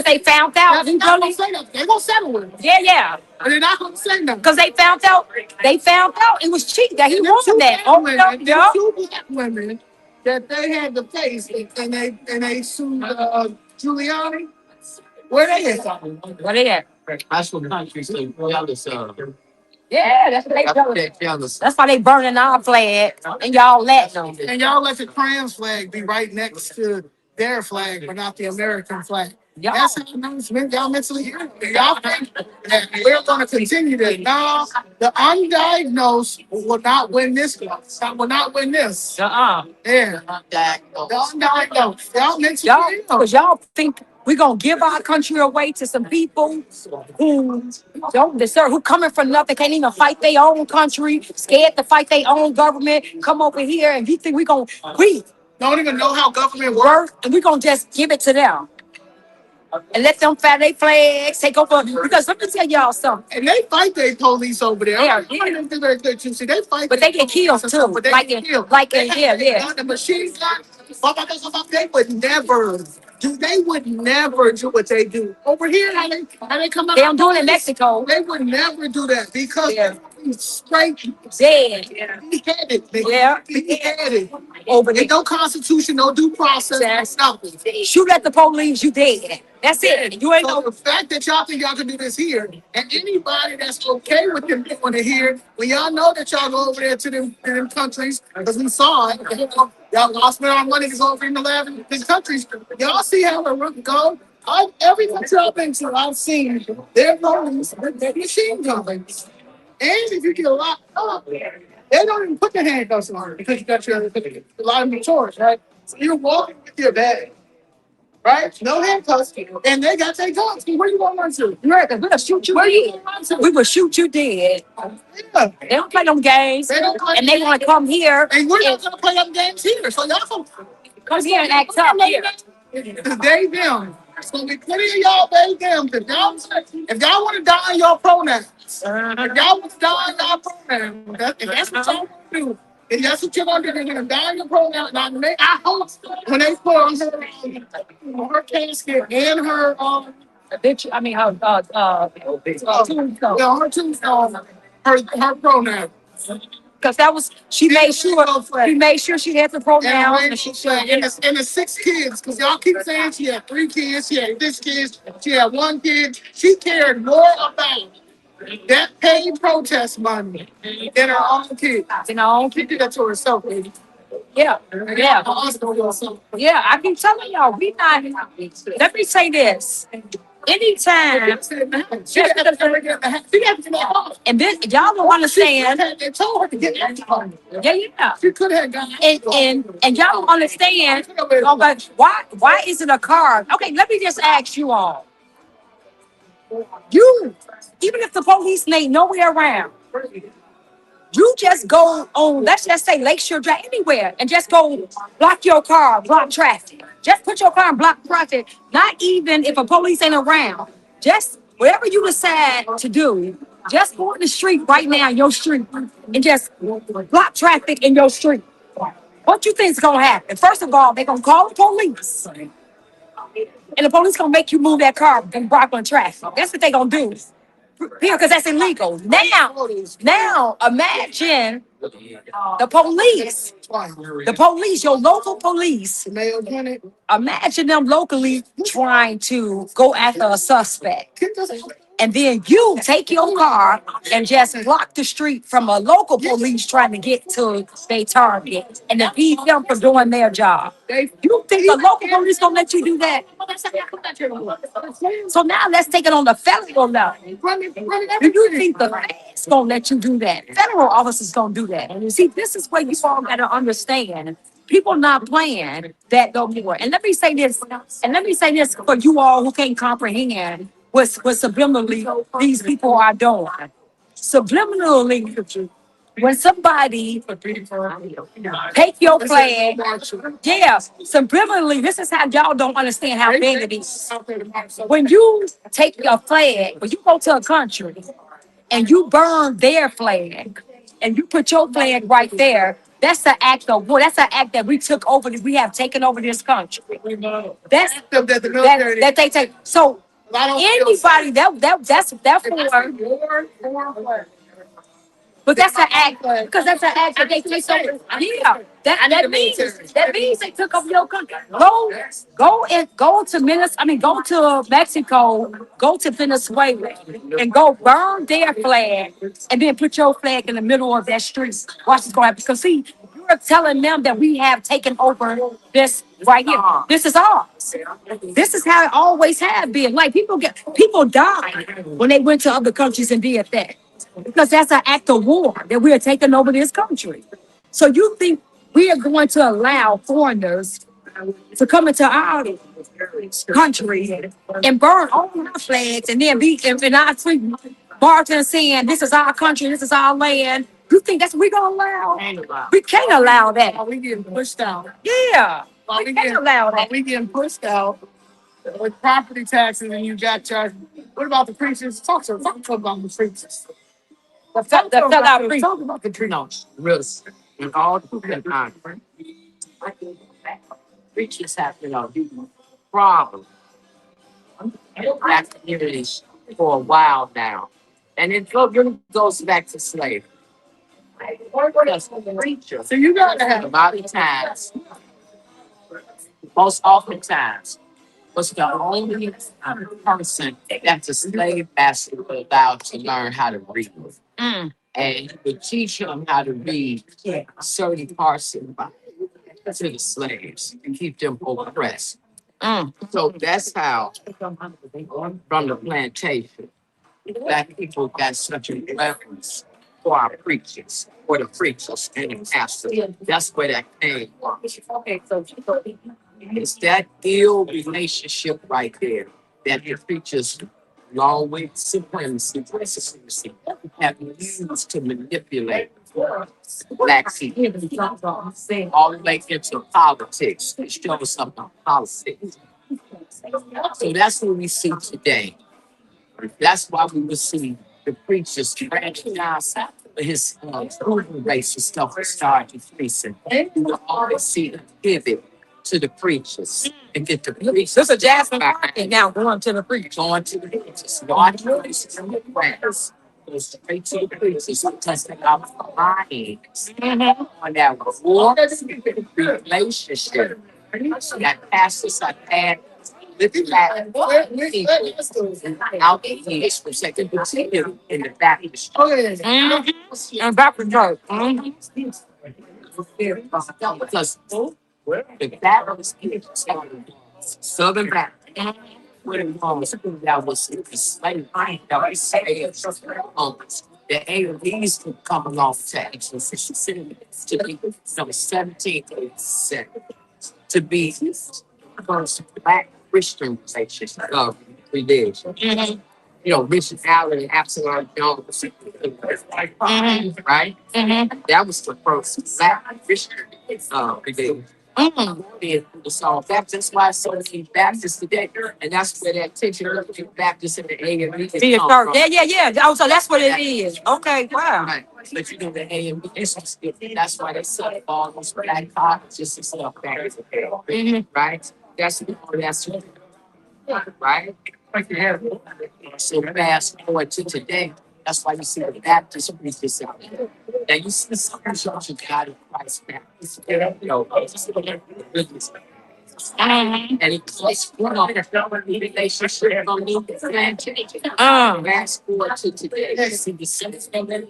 S4: they found out.
S3: They're not gonna say nothing. They're gonna settle with him.
S4: Yeah.
S3: But they're not gonna say nothing.
S4: Because they found out it was cheating that he
S3: And
S4: wanted that. Oh, no,
S3: there's two black women that they had to face, and they sued Giuliani. Where they at?
S4: What they at?
S2: That's what countries say.
S4: Yeah, that's what they doing. That's why they burning our flag and y'all let them.
S3: And y'all let the Kran's flag be right next to their flag, but not the American flag.
S4: Y'all,
S3: That's how y'all mentally ill. Y'all think that we're going to continue that. No, the undiagnosed will not win this. Will not win this. Yeah. The undiagnosed. Y'all mentally
S4: y'all,
S3: ill.
S4: because y'all think we're gonna give our country away to some people who don't deserve, who coming from nothing, can't even fight their own country, scared to fight their own government, come over here and you think we don't
S3: even know how government works.
S4: work and we're gonna just give it to them. And let them fly their flags, take over. Because let me tell y'all something.
S3: And they fight their police over there.
S4: Yeah.
S3: They fight.
S4: But they get killed too.
S3: But they
S4: Like
S3: get
S4: in,
S3: killed.
S4: like in, yeah.
S3: The machine gun. They would never do. They would never do what they do over here. How they come out?
S4: They don't do it in Mexico.
S3: They would never do that because he's straight
S4: Dead.
S3: beheaded.
S4: Yeah.
S3: Beheaded.
S4: Over there.
S3: Ain't no constitution, no due process, nothing.
S4: Shoot at the police, you dead. That's it. You ain't
S3: So
S4: no.
S3: the fact that y'all think y'all can do this here, and anybody that's okay with them doing it here, when y'all know that y'all go over there to them countries, because we saw it, y'all lost our money to go over in the lab in these countries. Y'all see how it go. Every country I've been to, I've seen their police with their machine guns. And if you get locked up, they don't even put the handcuffs on because you got a lot of chores, right? So you're walking with your bag. Right? No handcuffs. And they got their guns. Where you going to run to?
S4: America, we'll shoot you
S3: Where you
S4: dead.
S3: going to run to?
S4: We will shoot you dead.
S3: Yeah.
S4: They don't play them games.
S3: They don't play
S4: And they want to come here
S3: And we're not going to play them games here. So y'all
S4: come here and act tough here.
S3: They them. It's going to be plenty of y'all they them. If y'all want to die on your pronouns, if y'all want to die on your pronouns, if that's what y'all want to do, and that's what you're going to do, they're going to die on your pronouns. I hope when they put on her casket and her
S4: Bitch, I mean, her tombstone.
S3: her tombstone, her pronoun.
S4: Because that was, she made sure she had the pronoun.
S3: And the 6 kids, because y'all keep saying she had 3 kids, she had 6 kids, she had 1 kid. She cared more about that paid protest money than her own kids. She did that to herself, baby.
S4: Yeah. Yeah, I keep telling y'all, we not, let me say this. anytime, and this y'all don't understand.
S3: They told her to get out.
S4: Yeah.
S3: She could have gone.
S4: And y'all don't understand. Okay, why is it a car? Okay, let me just ask you all. You, even if the police ain't nowhere around, you just go on, let's just say Lakeshore Drive, anywhere, and just go block your car, block traffic. Just put your car and block traffic. Not even if a police ain't around. Just whatever you decide to do, just go in the street right now, your street, and just block traffic in your street. What you think is gonna happen? First of all, they're gonna call the police. And the police gonna make you move that car and block on traffic. That's what they gonna do. Here, because that's illegal. Now imagine the police, your local police. Imagine them locally trying to go after a suspect. And then you take your car and just block the street from a local police trying to get to their target and defeat them for doing their job. You think the local police gonna let you do that? So now let's take it on the federal level. Do you think the feds gonna let you do that? Federal officers gonna do that. And you see, this is where you all gotta understand. People not playing that no more. And let me say this for you all who can't comprehend what subliminally these people are doing. Subliminally, when somebody take your flag, yeah, subliminally, this is how y'all don't understand how big it is. When you take your flag, when you go to a country and you burn their flag and you put your flag right there, that's the act of war. That's an act that we took over, that we have taken over this country. That's that they take. So anybody that's for. But that's an act, because that's an act that they take over. Yeah, that means they took over your country. Go to go to Mexico, go to Venezuela, and go burn their flag, and then put your flag in the middle of that street. Watch what's going to happen. Because see, you're telling them that we have taken over this right here. This is ours. This is how it always has been. Like people died when they went to other countries and did that. Because that's an act of war that we are taking over this country. So you think we are going to allow foreigners to come into our country and burn all our flags and then be in our street marching and saying, this is our country, this is our land. You think that's what we're going to allow? We can't allow that.
S3: We getting pushed out.
S4: Yeah, we can't allow that.
S3: We getting pushed out with property taxes, and you got charged. What about the preachers? Talk about the preachers.
S4: Talk about
S3: the preachers.
S2: No, really. And all the time. Preachers have, problem in black communities for a while now. And it goes back to slavery. Because the preacher,
S3: So you gotta have
S2: a lot of times, most oftentimes, was the only person that the slave master was allowed to learn how to read.
S4: Mm.
S2: And he would teach them how to read certain parts of the Bible to the slaves and keep them oppressed.
S4: Mm.
S2: So that's how, from the plantation, black people got such a reverence for our preachers, for the preachers and the pastors. That's where that came from. It's that ill relationship right there that the preachers, along with supremacy, have used to manipulate black people all the way into politics. It shows up in politics. So that's what we see today. That's why we will see the preachers branching out his race and stuff will start decreasing. You will always see the pivot to the preachers and get the preachers.
S4: This is Jasmine Market now going to the preacher.
S2: Going to the preachers, watch the preachers in the class. Go straight to the preachers because they are lying on that war relationship that pastors have had with that people out the years, which they can continue in the Baptist church.
S4: And Baptist church.
S2: Because the Baptist people, Southern Baptist, what it was that was slavery that was saved. The AOBs would come along to actually to be number 1787 to be first black Christian religion. You know, Richard Allen and Absalom Jones, right? That was the first black Christian religion. So that's why so many Baptists today, and that's where that tension between Baptists and the AME is come from.
S4: Yeah. Oh, so that's what it is. Okay, wow.
S2: Right. But you know the AME is that's why they set up all those black colleges and stuff back in the day. Right? That's right. So fast forward to today, that's why you see the Baptist preachers out there. Now you see some church of God in Christ Baptist, you know, goodness. And it comes from the relationship from the plantation. Fast forward to today, you see the same thing in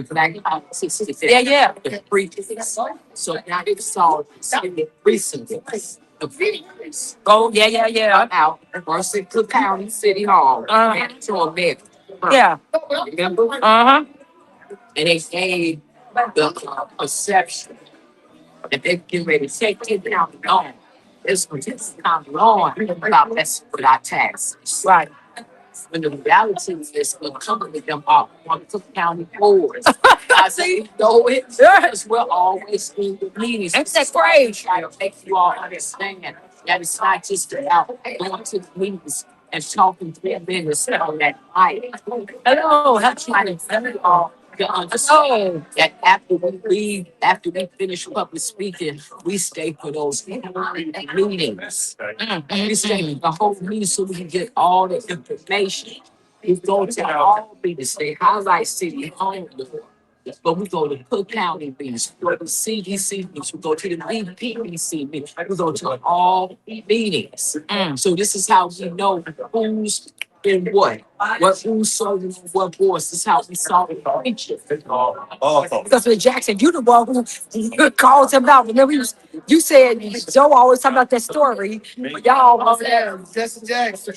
S2: black politics today.
S4: Yeah.
S2: The preachers. So now they saw the recently. The preachers
S4: Oh, yeah.
S2: out versus Cook County City Hall. To a bed.
S4: Yeah.
S2: Remember?
S4: Uh-huh.
S2: And they gave the perception that they're getting ready to take it down the lawn. It's just kind of lawn about messing with our taxes.
S4: Right.
S2: When the reality is we're coming with them off on Cook County boards. I say, no, it's because we're always in the meetings.
S4: That's great.
S2: Try to make you all understand that it's not just about going to the meetings and talking 3 minutes on that night.
S4: Hello.
S2: I'm trying to tell you all to understand that after we leave, after we finish public speaking, we stay for those meetings. We stay for the whole meeting so we can get all the information. We go to all meetings, they highlight city hall, but we go to Cook County meetings, we go to CDC meetings, we go to the BPDC meetings, we go to all meetings. So this is how we know who's in what who's serving what boards. This is how we saw the preacher.
S4: Because with Jackson, you the one who calls him out. Remember, you said Joe always talk about that story. But y'all
S3: Oh, yeah, Jesse Jackson.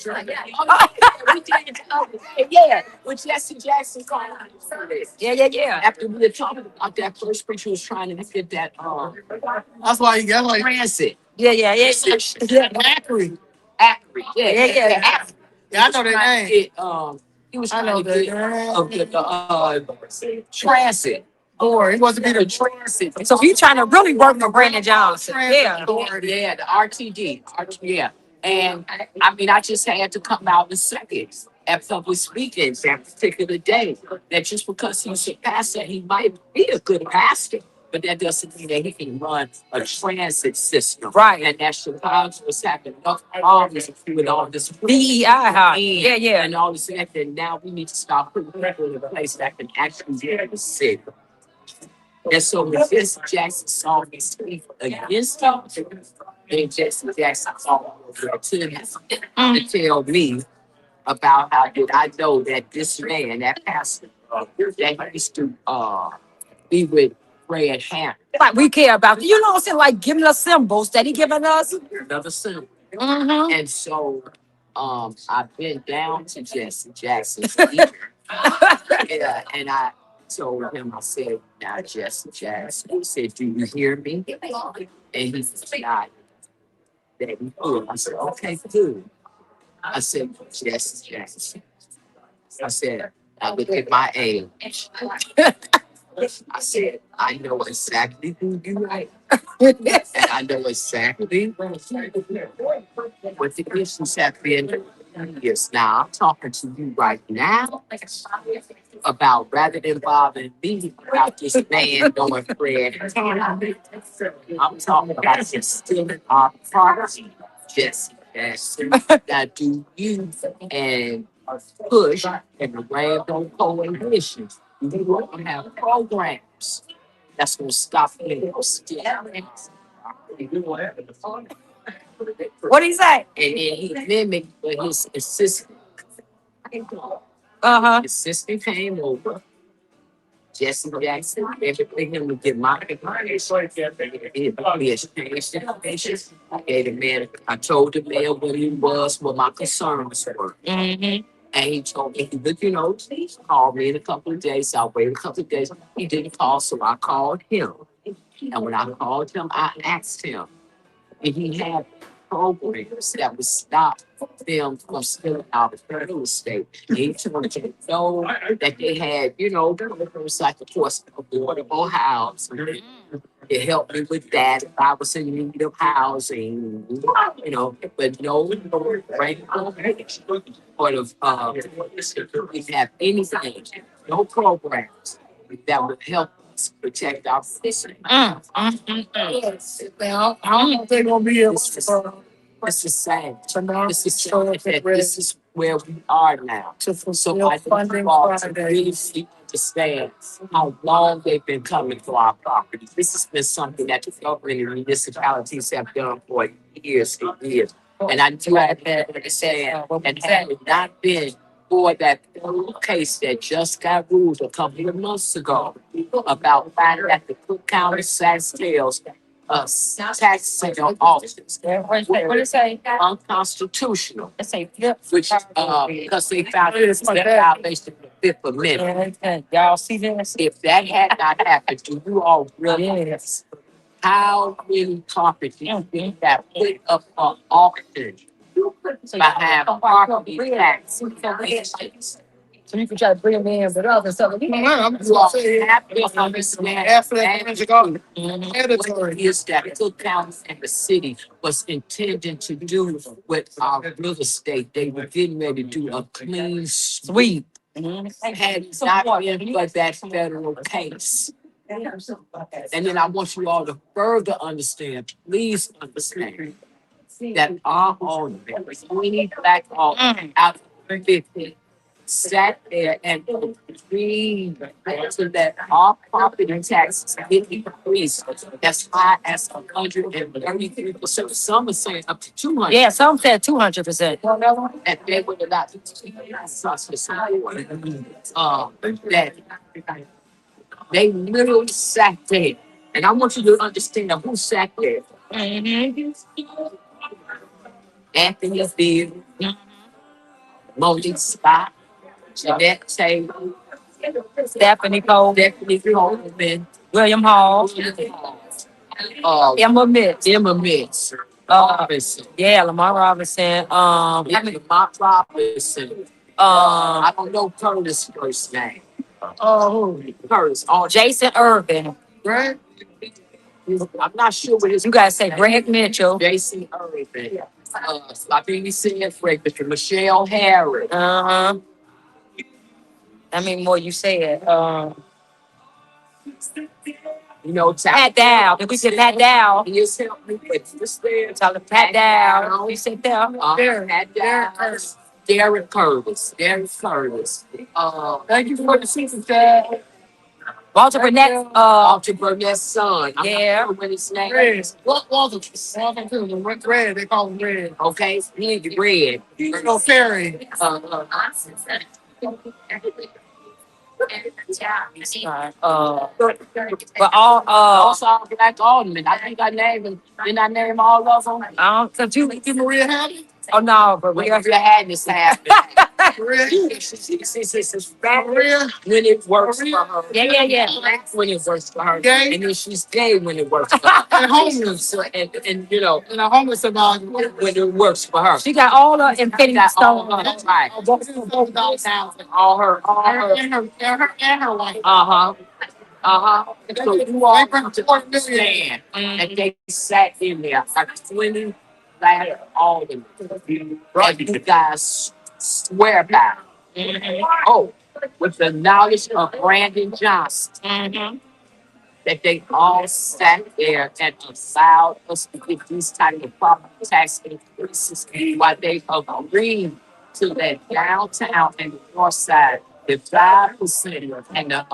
S2: We did it the other day. Yeah, with Jesse Jackson calling out this.
S4: Yeah.
S2: After we were talking about that first preacher was trying to get that
S3: That's why you got like
S2: transit.
S4: Yeah.
S3: Ackery.
S2: Accurate.
S4: Yeah.
S2: Accurate.
S3: Yeah, I know their name.
S2: He was
S3: I
S2: trying
S3: know
S2: to
S3: their
S2: get
S3: name.
S2: the transit.
S3: Or he wants to be
S2: The
S3: the
S2: transit.
S4: So he trying to really work for Brandon Johnson. Yeah.
S2: Yeah, the RTD. Yeah. And I mean, I just had to come out and say it at public speaking that particular day. That just because he's a pastor, he might be a good pastor, but that doesn't mean that he can run a transit system.
S4: Right.
S2: And that Chicago was having enough problems with all this
S4: DEI, huh? Yeah.
S2: and all this and that. Now we need to start putting people in a place that can actually get the city. And so when Jesse Jackson saw me speak against him, then Jesse Jackson saw to tell me about how did I know that this man, that pastor, that used to be with Fred Hammond,
S4: Like we care about, you know what I'm saying? Like giving us symbols that he giving us.
S2: another son.
S4: Mm-hmm.
S2: And so I've been down to Jesse Jackson. And I told him, I said, now Jesse Jackson, he said, do you hear me? And he said, that he could. I said, okay, good. I said, Jesse Jackson. I said, I look at my age. I said, I know exactly who you are. And I know exactly what the issues have been for years now. I'm talking to you right now about rather than bothering me about this man knowing Fred. I'm talking about just stealing our property. Jesse Jackson. Now do you and push and the Rainbow Coalition. We want to have programs that's going to stop him from stealing.
S4: What he say?
S2: And then he mimicked with his assistant.
S4: Uh-huh.
S2: His assistant came over Jesse Jackson, everything him to get my information. He exchanged information. I told the man what he was, what my concerns were. And he told me, look, please call me in a couple of days. I'll wait a couple of days. He didn't call, so I called him. And when I called him, I asked him, and he had programs that would stop them from stealing out of real estate. And he told me to know that they had, programs like, of course, affordable housing. It helped me with that if I was in need of housing, but no right or we have anything, no programs that would help us protect our citizens.
S3: Yes. Now, I don't know if they're gonna be able
S2: This is sad.
S3: to
S2: This is
S3: show
S2: sad
S3: up
S2: that
S3: at
S2: this is where we are now.
S3: to
S2: So
S3: fulfill
S2: I think
S3: funding
S2: you all to
S3: Friday.
S2: really understand how long they've been coming for our property. This has been something that the government and municipalities have done for years and years. And I do have to understand, and had it not been for that case that just got ruled a couple of months ago about finding that the Cook County tax sales, tax sale offices
S4: What did it say?
S2: unconstitutional,
S4: It say flip.
S2: which, because they found it's a violation of the Fifth Amendment.
S4: Y'all see this?
S2: If that had not happened, do you all realize
S4: Yes.
S2: how many properties that put up for auction behind property tax violations?
S4: So you can try to bring them in with us and stuff.
S3: I'm
S2: You all
S3: just saying,
S2: have to understand
S3: after that magic art,
S2: what
S3: mandatory.
S2: it is that Cook County and the city was intending to do with our real estate. They were getting ready to do a clean sweep. Had it not been for that federal case. And then I want you all to further understand, please understand, that our owners, 20 black owners out of 50, sat there and agreed to that our property taxes get increased as high as 133%. Some are saying up to 200.
S4: Yeah, some said 200%.
S2: And they would have not that they literally sat there. And I want you to understand who sat there. Anthony Field, Monique Scott, Juliet Tavern,
S4: Stephanie Cole,
S2: Coleman,
S4: William Hall, Emma Mitz,
S2: Robinson,
S4: Lamar Robinson,
S2: Lamont Robinson. I don't know Curtis' first name. Curtis.
S4: Jason Irvin.
S3: Right?
S2: I'm not sure what his.
S4: You guys say Greg Mitchell.
S2: Jason Irvin. I think he said Greg Mitchell. Michelle Harris.
S4: How many more you said? Pat Dow. Did we say Pat Dow?
S2: He has helped me with this there.
S4: Tell him Pat Dow. You said that?
S2: Pat Dow. Derek Curtis.
S3: Thank you for the season, Dad.
S4: Walter Burnett's,
S2: Walter Burnett's son. I'm
S4: Yeah.
S2: not sure what his name
S3: Red.
S2: is.
S3: Walter too. The Red. They call him Red.
S2: Okay, he need the red.
S3: No Ferry.
S4: but all,
S2: Also, all black aldermen. I think I named them. Didn't I name all of them?
S4: cause you,
S3: Maria Hammond?
S4: oh no, but
S2: We
S4: we
S2: are
S4: are,
S2: had this happen.
S3: Maria?
S2: She's back
S3: Maria?
S2: when it works for her.
S4: yeah.
S2: Black when it works for her.
S3: Gay?
S2: And then she's gay when it works for her.
S3: And homeless.
S2: So, and
S3: And a homeless about
S2: when it works for her.
S4: She got all the infinity
S2: Got all
S4: stones.
S2: her, right. All her.
S3: and her wife.
S2: So you all have to understand that they sat in there like 20 black aldermen. Right. You guys swear by. Oh, with the knowledge of Brandon Johnson. That they all sat there and allowed us to get these type of property tax increases while they agreed to that downtown and the north side, the 5% and the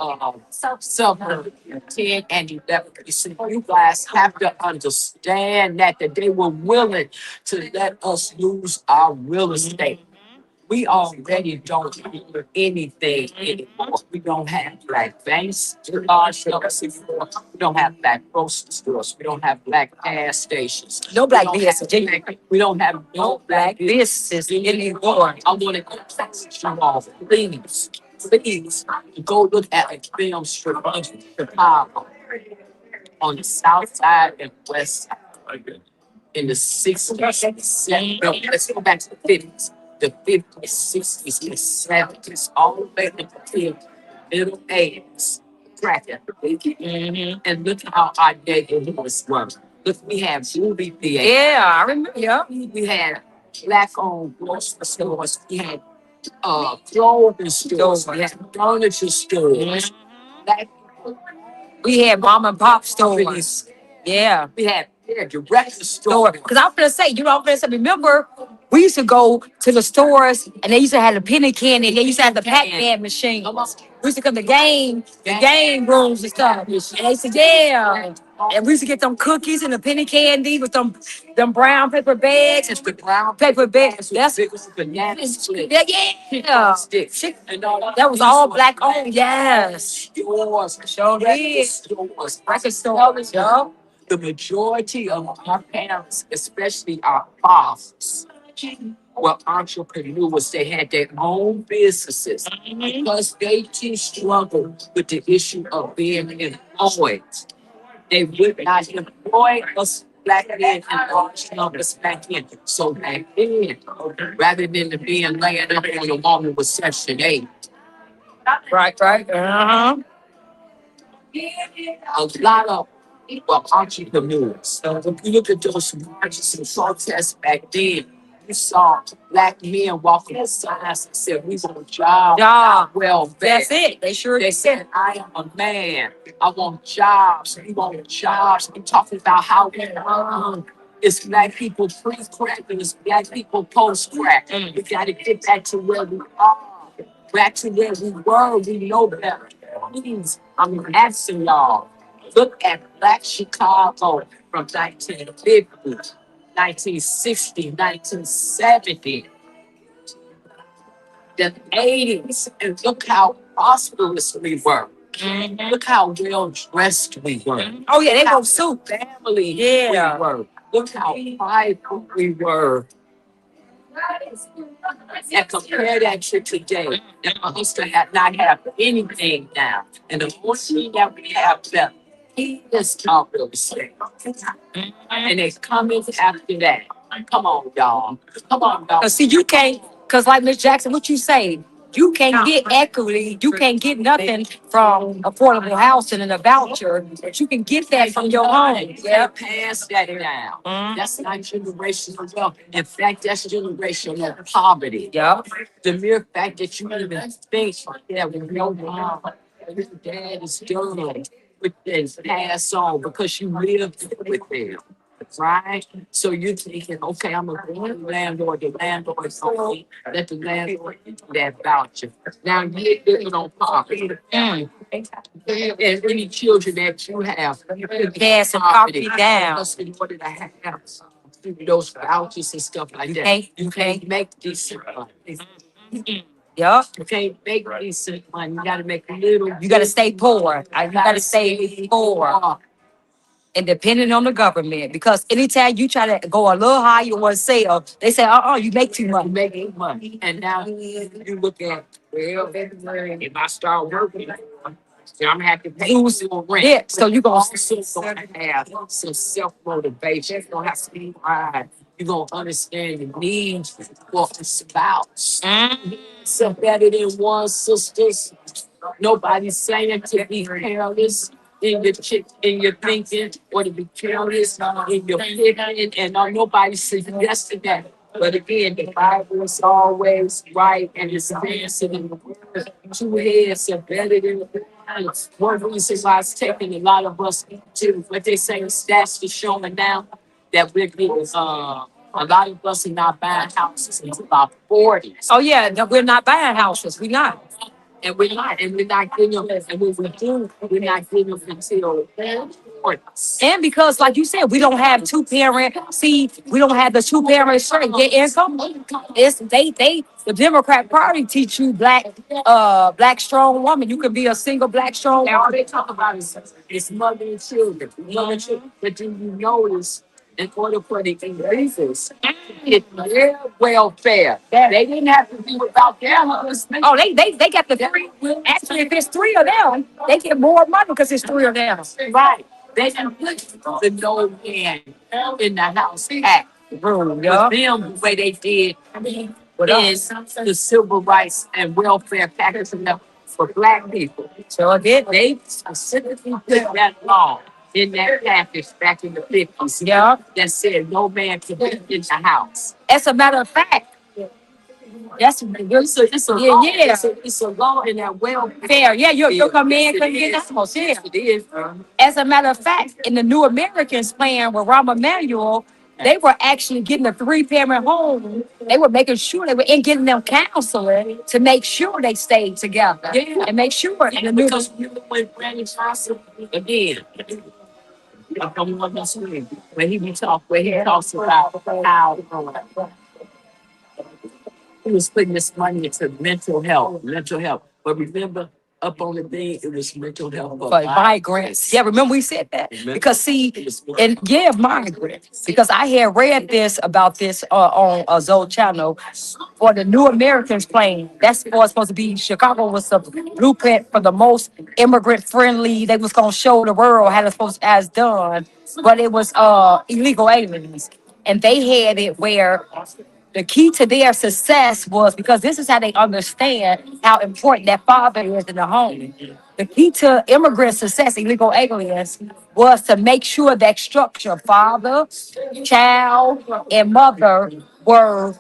S2: suburb, 10 and 11%. You guys have to understand that they were willing to let us lose our real estate. We already don't do anything anymore. We don't have black banks, large stores anymore. We don't have black grocery stores. We don't have black gas stations.
S4: No
S2: We
S4: black
S2: don't have
S4: business.
S2: we don't have no black
S4: Businesses anymore.
S2: I want to go you all, please, go look at a film strip of Chicago on the south side and west side in the 60s. No, let's go back to the 50s. The 50s, 60s, and 70s, all the way to the middle 80s. Cracking. And look how our neighborhoods were. Look, we had movie theaters.
S4: Yeah, I remember. Yeah.
S2: We had black-owned grocery stores. We had clothing stores. We had furniture stores. Black
S4: We had mom and pop stores.
S2: companies.
S4: Yeah.
S2: We had direct
S4: Store.
S2: stores.
S4: Because I'm gonna say, I'm gonna say, remember, we used to go to the stores and they used to have the penny candy, and they used to have the Pac-Man machine. We used to come to game rooms and stuff. And they said, yeah. And we used to get them cookies and the penny candy with them brown paper bags and
S2: The brown
S4: paper bags. That's
S2: big banana split.
S4: yeah. That was all black owned. Yes.
S2: Stores.
S4: Sure did.
S2: Stores.
S4: Record stores. Yeah.
S2: The majority of our parents, especially our fathers, were entrepreneurs. They had their own businesses because they too struggled with the issue of being employed. They would not employ us black men and large numbers back in. So back then, rather than being laying up on a woman with Section 8,
S4: Right. Uh-huh.
S2: a lot of well, entrepreneurs. So if you look at those marches and protests back then, you saw black men walking the signs and said, "We want jobs,
S4: Yeah.
S2: not welfare."
S4: That's it. They sure
S2: They
S4: did.
S2: said, "I am a man. I want jobs. We want jobs." We're talking about how we run. It's black people pre-crack and it's black people post-crack. We got to get back to where we are, back to where we were. We know better. Please, I'm asking y'all. Look at Black Chicago from 1950, 1960, 1970, the 80s, and look how prosperous we were. Look how well dressed we were.
S4: Oh yeah, they
S2: Look how
S4: go soup.
S2: family
S4: Yeah.
S2: we were. Look how prideful we were. And compare that to today. And us to not have anything now. And the only thing that we have left is our real estate. And it's coming after that. Come on, y'all. Come on, y'all.
S4: Cause see, you can't. Cause like Miss Jackson, what you say? You can't get equity. You can't get nothing from affordable housing and a voucher, but you can get that from your home.
S2: Yeah, pass that down. That's not generational wealth. In fact, that's generational poverty.
S4: Yep.
S2: The mere fact that you even think that when your mom or your dad is done with this, pass on because you lived with them. Right? So you're thinking, okay, I'm gonna go to the landlord. The landlord's okay. Let the landlord give you that voucher. Now you're living on poverty. And any children that you have,
S4: Pass some poverty down.
S2: because in order to have those vouchers and stuff like that,
S4: Okay.
S2: you can't make decent money.
S4: Yup.
S2: You can't make decent money. You gotta make little.
S4: You gotta stay poor. You gotta stay poor. And depending on the government, because anytime you try to go a little higher or sell, they say, you make too much.
S2: You make money. And now you look at, well, if I start working, I'm gonna have to pay some rent.
S4: Yeah, so you gonna
S2: Also gonna have some self-motivation. You're gonna have to be pride. You're gonna understand the needs for a spouse. So better than one, sisters. Nobody's saying to be careless in your thinking or to be careless in your thinking, and nobody's suggesting that. But again, the Bible is always right and it's advancing in the word. Two heads are better than one. One reason why it's taking a lot of us to what they say stats is showing now that we're getting a lot of us are not buying houses until our 40s.
S4: Oh yeah, no, we're not buying houses. We not.
S2: And we're not getting them, and when we do, we're not getting them until fourth.
S4: And because, like you said, we don't have two parent. See, we don't have the two parents straight get income. It's the Democrat Party teach you black strong woman. You can be a single black strong
S2: And all
S4: woman.
S2: they talk about is mother and children, mother and children. But then you notice, in order for the increases, it's their welfare. They didn't have to be without their husband.
S4: Oh, they got the three. Actually, if it's three of them, they get more money because it's three of them.
S2: Right. They didn't put the no man in the house act room.
S4: Yeah.
S2: With them, the way they did is the civil rights and welfare package for black people.
S4: So again,
S2: They specifically put that law in that package back in the 50s.
S4: yeah.
S2: That said no man can be in the house.
S4: As a matter of fact, that's
S2: It's a law. It's a law in that welfare.
S4: fair. Yeah, your command couldn't get that much. Yeah.
S2: It is.
S4: As a matter of fact, in the New Americans plan with Rahm Emanuel, they were actually getting a three-parent home. They were making sure they were in getting them counseling to make sure they stayed together.
S2: Yeah.
S4: And make sure in the new
S2: Because when Brandon Johnson again, I'm on the screen when he talks about how he was putting this money into mental health. But remember, up on the thing, it was mental health for
S4: for migrants. Yeah, remember we said that? Because see, and yeah, migrants. Because I had read this about this on a Zoe channel for the New Americans plane. That's what's supposed to be. Chicago was the blueprint for the most immigrant friendly. They was gonna show the world how it's supposed to as done, but it was illegal aliens, and they had it where the key to their success was because this is how they understand how important that father is in the home. The key to immigrant success, illegal aliens, was to make sure that structure, father, child, and mother were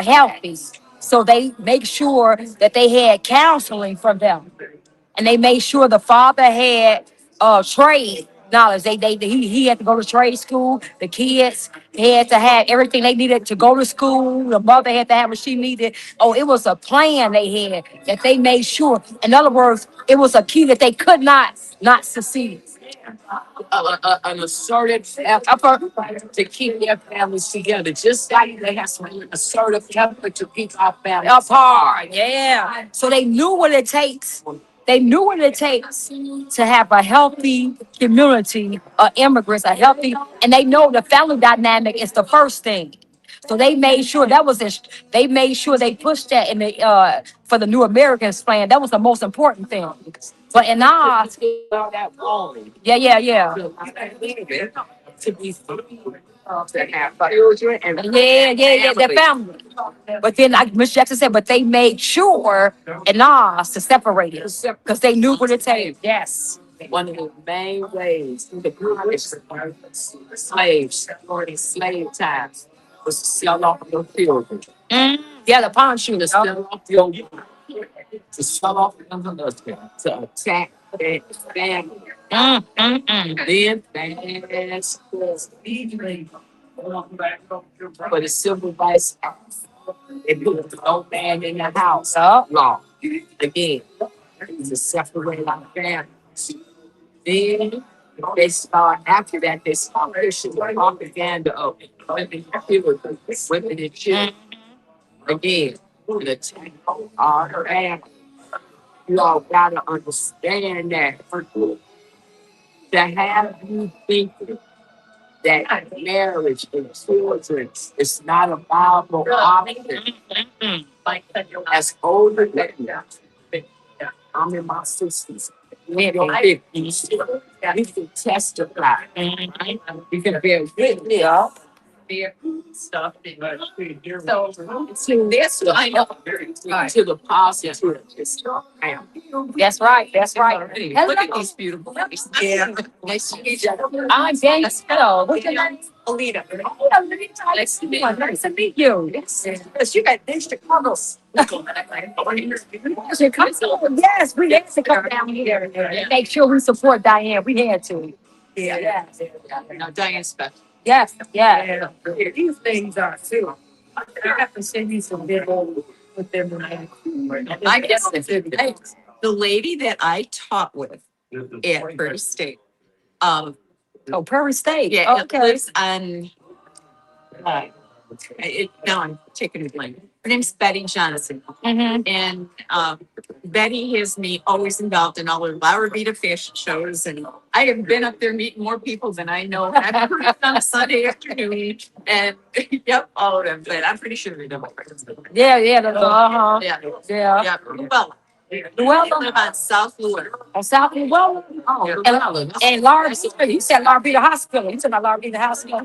S4: healthy. So they make sure that they had counseling for them, and they made sure the father had trade knowledge. He had to go to trade school. The kids had to have everything they needed to go to school. The mother had to have what she needed. Oh, it was a plan they had that they made sure. In other words, it was a key that they could not succeed.
S2: an assertive effort to keep their families together, just like they have some assertive effort to keep our families
S4: Apart, yeah. So they knew what it takes. They knew what it takes to have a healthy community of immigrants, and they know the family dynamic is the first thing. So they made sure they made sure they pushed that in the for the New Americans plan. That was the most important thing. But in ours,
S2: that wrong.
S4: yeah.
S2: To be free, to have children and
S4: Yeah, their family. But then, like Miss Jackson said, but they made sure and us to separate it because they knew what it takes. Yes.
S2: One of the main ways to punish slaves during slave times was to sell off your children,
S4: Yeah, the pawn
S2: to
S4: shooters.
S2: sell off your to sell off your husband, to attack their family. Then fast for the civil rights act. They put the no man in the house law. Again, to separate our families. Then they start after that, they start pushing the propaganda of women and children. Again, an attack on our family. You all gotta understand that to have you thinking that marriage and children is not a viable option. As older than I'm in my 60s. In your 50s, you can testify. You can bear witness. Stuff. So this line up to the positive.
S4: That's right. That's right.
S5: Look at these beautiful faces.
S2: Yeah. Nice to meet you.
S4: I'm Daniel. Hello. What's your name?
S5: Alita.
S4: Nice to meet you. Nice to meet you.
S5: Yes, you got things to cover.
S4: Yes, we had to come down here and make sure we support Diane. We had to.
S5: Yeah. Now Diane's special.
S4: Yes, yeah.
S3: Yeah, these things are too. I have to send you some big old
S5: I guess the lady that I taught with at Prairie State,
S4: Oh, Prairie State.
S5: yeah, it
S4: Okay.
S5: lives on, now I'm taking a blank. Her name's Betty Johnson.
S4: Mm-hmm.
S5: And Betty has me always involved in all her La Rabida fashion shows. And I have been up there meeting more people than I know ever on a Sunday afternoon. And yep, all of them. But I'm pretty sure they're double.
S4: Yeah, yeah. Uh-huh.
S5: Yeah.
S4: Yeah.
S5: Yeah. Well,
S4: Well,
S5: live on South Llewellyn.
S4: on South Well. And Laura, you said Laura Beta Hospital. You said about Laura Beta Hospital.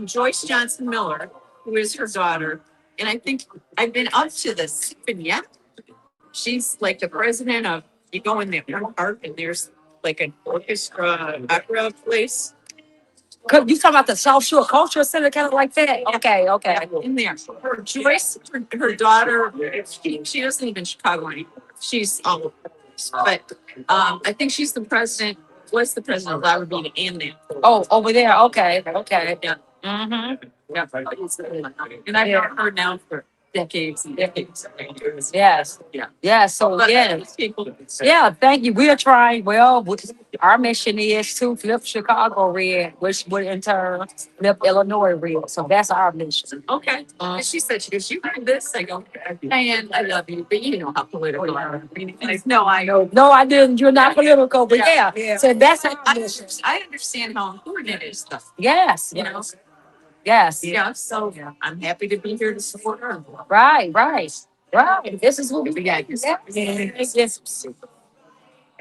S5: Joyce Johnson Miller, who is her daughter. And I think I've been up to the Symphony. She's like the president of, you go in there one park and there's like an orchestra opera place.
S4: You talking about the South Shore Cultural Center, kind of like that? Okay, okay.
S5: In there. Her Joyce, her daughter, she doesn't live in Chicago anymore. She's all over. But I think she's the president, was the president of La Rabida and there.
S4: Oh, over there. Okay, okay.
S5: Yeah.
S4: Mm-hmm.
S5: Yeah. And I've known her now for decades and decades.
S4: Yes.
S5: Yeah.
S4: Yeah. So
S5: But
S4: yeah.
S5: these people,
S4: Yeah, thank you. We are trying. Well, our mission is to flip Chicago red, which would in turn flip Illinois red. So that's our mission.
S5: okay. And she said, she goes, you heard this? I go, Diane, I love you, but you know how political I am. No, I know.
S4: No, I didn't. You're not political, but yeah. So that's our mission.
S5: I understand how important it is, stuff.
S4: Yes.
S5: You know?
S4: Yes.
S5: Yeah, so I'm happy to be here to support her.
S4: Right. This is what we got.
S5: Yes.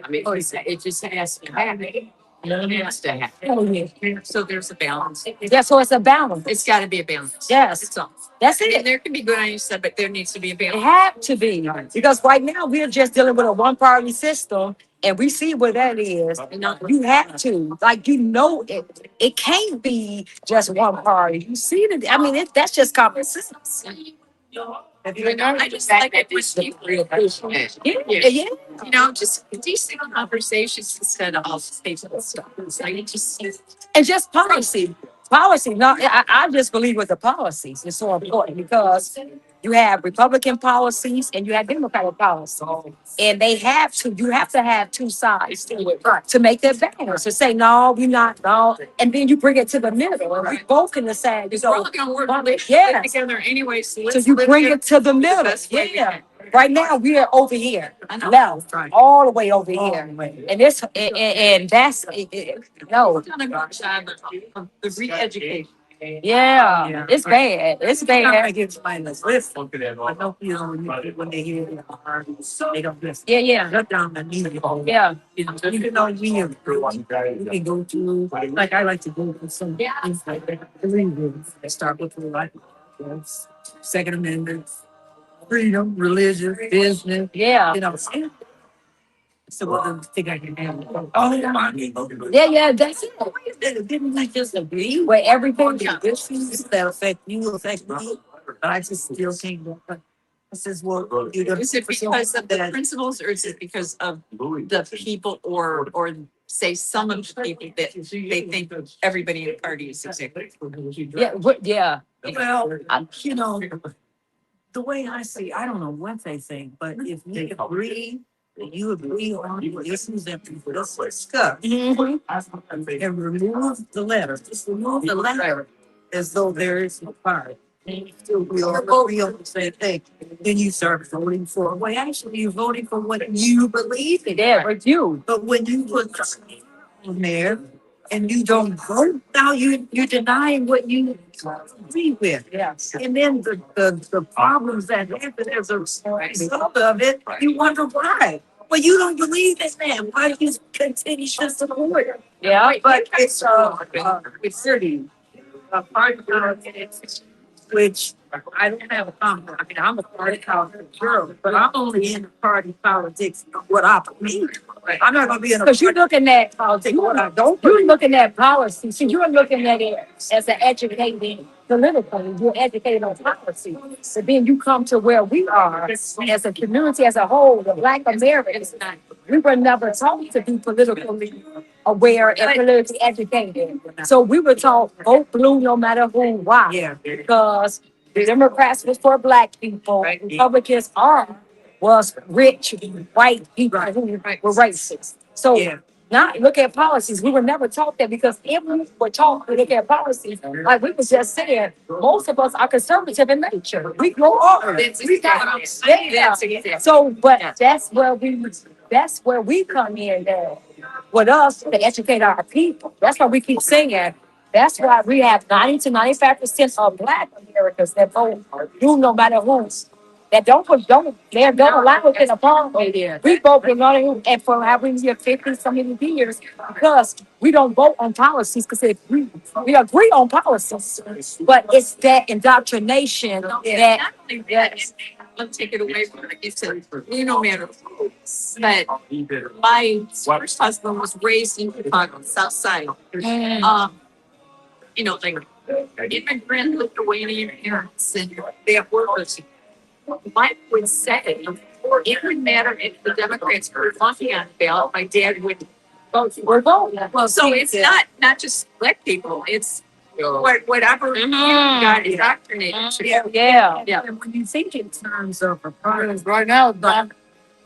S5: I mean, it just has to happen. It has to happen. So there's a balance.
S4: Yeah, so it's a balance.
S5: It's got to be a balance.
S4: Yes.
S5: It's all.
S4: That's
S5: And
S4: it.
S5: there can be good on your side, but there needs to be a
S4: It
S5: balance.
S4: had to be because right now we're just dealing with a one-party system, and we see what that is. You have to, like, it. It can't be just one party. You see it. I mean, that's just common sense.
S5: I just like it when people
S4: Yeah.
S5: you know, just decent conversations instead of all fateful stuff. It's like it just
S4: And just policy. No, I just believe with the policies is so important because you have Republican policies and you have Democratic policies. And you have to have two sides to make that balance. To say, no, we're not, no. And then you bring it to the middle. And we both can decide.
S5: we're all gonna work
S4: Yes.
S5: together anyway. So
S4: So you bring it to the middle.
S5: best way we
S4: Yeah.
S5: can.
S4: Right now we are over here,
S5: I know.
S4: left,
S5: Right.
S4: all the way over here, and this and that's no.
S5: We've done a good job of the re-education.
S4: Yeah, it's bad. It's bad.
S3: get my list. I know when they hear they don't listen.
S4: Yeah.
S3: Shut down the media.
S4: Yeah.
S3: You know, you can go to, like I like to go to some things like that. I start with the like Second Amendment, freedom, religion, business.
S4: Yeah.
S3: You know, so what do you think I can handle? Oh my God.
S4: Yeah, that's it.
S3: Didn't we just agree?
S4: Where everything
S3: This is that affect you, affect me, but I just still can't go. This is what you don't.
S5: Is it because of the principles or is it because of the people or say some of the people that they think everybody in the party is exactly?
S4: Yeah.
S3: Well, you know, the way I see, I don't know what they think, but if we agree, and you agree on the issues that we discuss,
S4: Mhm.
S3: and remove the letter, just remove the letter as though there is no party. We all agree on the same thing. Then you start voting for, well, actually, you're voting for what you believe in.
S4: Yeah, with you.
S3: But when you put on there and you don't vote, now you're denying what you agree with.
S4: Yes.
S3: And then the problems that happen as a result of it, you wonder why. Well, you don't believe in that. Why do you continue to support it?
S4: Yeah.
S3: But it's city, party politics, which I don't have a problem. I mean, I'm a party politics girl, but I'm only in the party politics of what I believe. I'm not gonna be in a
S4: Because you're looking at
S3: politics what I don't
S4: you're
S3: believe.
S4: looking at policy. See, you're looking at it as an educated politically. You're educated on policy. So then you come to where we are as a community as a whole, the Black Americans. We were never taught to be politically aware and politically educated. So we were taught vote blue no matter who, why.
S3: Yeah.
S4: Because The Democrats was for black people.
S5: Right.
S4: Republicans was rich white people who were racist. So
S5: Yeah.
S4: not look at policies. We were never taught that because if we were taught to look at policies, like we was just saying, most of us are conservative in nature. We grow up.
S5: That's
S4: We got,
S5: exactly what I'm saying.
S4: yeah.
S5: That's exactly.
S4: So, but that's where we come in there with us to educate our people. That's why we keep saying. That's why we have 90 to 95% of Black Americans that vote do no matter who. That don't allow it in a parliament. We vote for none who, and for having here 50 so many years because we don't vote on policies because we agree on policies, but it's that indoctrination that
S5: Not only that, I'll take it away from like you said, no matter who. But my first husband was raised in Chicago, South Side. Like immigrant Lithuanian parents and their workers. Mike would say, it wouldn't matter if the Democrats were funky on the ballot, my dad would vote.
S4: we're voting.
S5: Well, so it's not just black people, it's whatever you got indoctrinated to.
S4: Yeah.
S3: And when you think in terms of a problem, right now,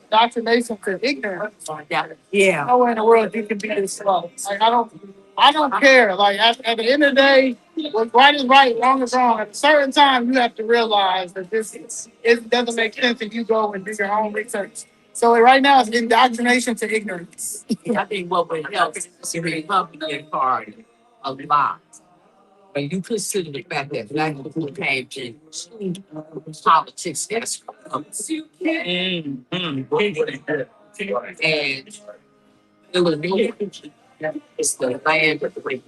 S3: indoctrination to ignorance.
S5: Yeah.
S3: Nowhere in the world you can be this slow. Like I don't care. Like at the end of the day, what's right is right, wrong is wrong. At a certain time, you have to realize that it doesn't make sense if you go and do your own research. So right now, it's indoctrination to ignorance.
S2: I think what would help is the Republican Party a lot. When you consider the fact that black people came to politics as and Illinois is the land of the free.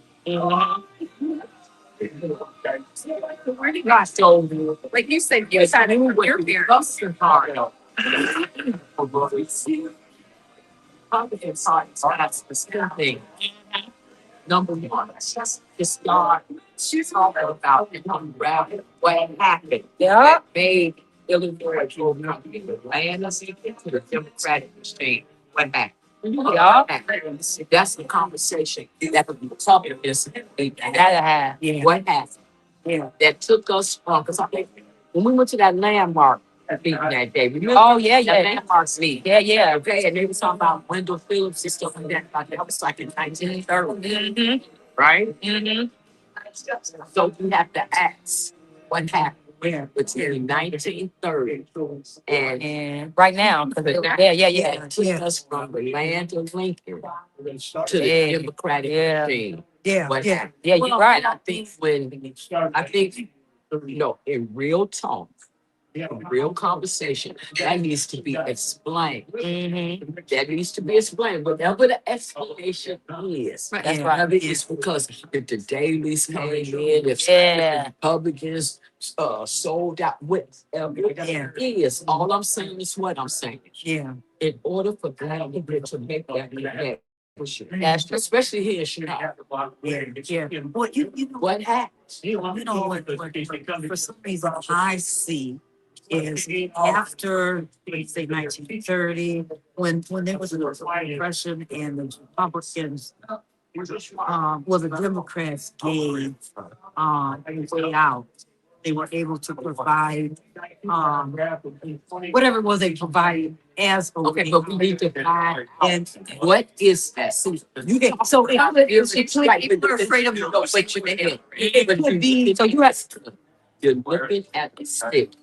S2: God told me,
S5: Like you said, you said your parents.
S2: Republican Party has the same thing. Number one, it's not. She's all about unraveling what happened.
S4: Yeah.
S2: That made Illinois go from the land of to the Democratic exchange. What happened?
S4: Yeah.
S2: That's the conversation that the Republicans
S4: Gotta have.
S2: what happened? That took us from, because I think when we went to that landmark meeting that day, remember?
S4: Oh, yeah.
S2: That landmarks meeting.
S4: Yeah.
S2: Okay, and they were talking about Wendell Phillips and stuff like that. That was like in 1930,
S4: Mm-hmm.
S2: right?
S4: Mm-hmm.
S2: So you have to ask what happened between 1930
S4: And right now, yeah.
S2: it took us from the land of Lincoln to the
S4: Yeah.
S2: Democratic
S4: Yeah.
S2: regime.
S5: Yeah.
S2: What happened?
S4: Yeah, you're right.
S2: And I think in real talk, real conversation, that needs to be explained.
S4: Mm-hmm.
S2: That needs to be explained. Whatever the explanation is,
S5: Right.
S4: That's
S2: none
S4: right.
S2: of it is because if the dailies came in, if
S4: Yeah.
S2: Republicans sold out, whatever it is. All I'm saying is what I'm saying.
S5: Yeah.
S2: In order for black people to make that connection,
S4: That's true.
S2: especially here in Chicago,
S5: Yeah. Well, you know,
S2: what happens?
S5: what for some reason I see is after, let's say 1930, when there was a depression and the Republicans, the Democrats gave way out. They were able to provide whatever it was they provided as a
S2: Okay,
S5: way.
S2: but we need to find
S5: And
S2: what is that? See, you
S5: okay,
S2: can
S5: so
S2: people
S5: are afraid of
S2: no, but you can.
S5: It could be, so you have
S2: You're looking at the state,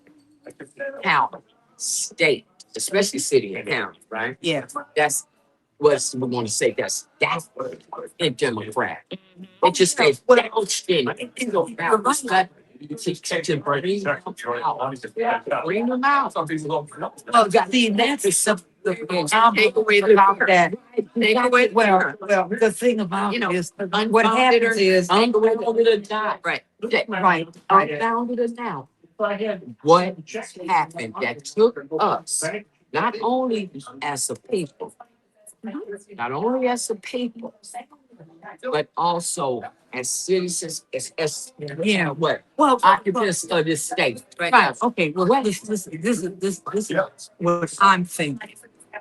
S2: county, state, especially city and county, right?
S5: yeah.
S2: That's what we want to say. That's in Democrat. It just says ouched in. It don't matter. It's got to bring them out. Bring them out.
S5: Well, see, that's the
S2: Take away the
S5: that.
S2: Take away the
S5: Well, the thing about
S2: You know,
S5: is what
S2: unfounded
S5: happens
S2: or-
S5: is
S2: unfounded or not.
S5: right.
S2: Right. Unfounded or now. What happened that took us, not only as a people, but also as citizens, as
S5: Yeah.
S2: what?
S5: Well,
S2: Occupants of this state.
S5: right. Okay. Well, this is what I'm thinking.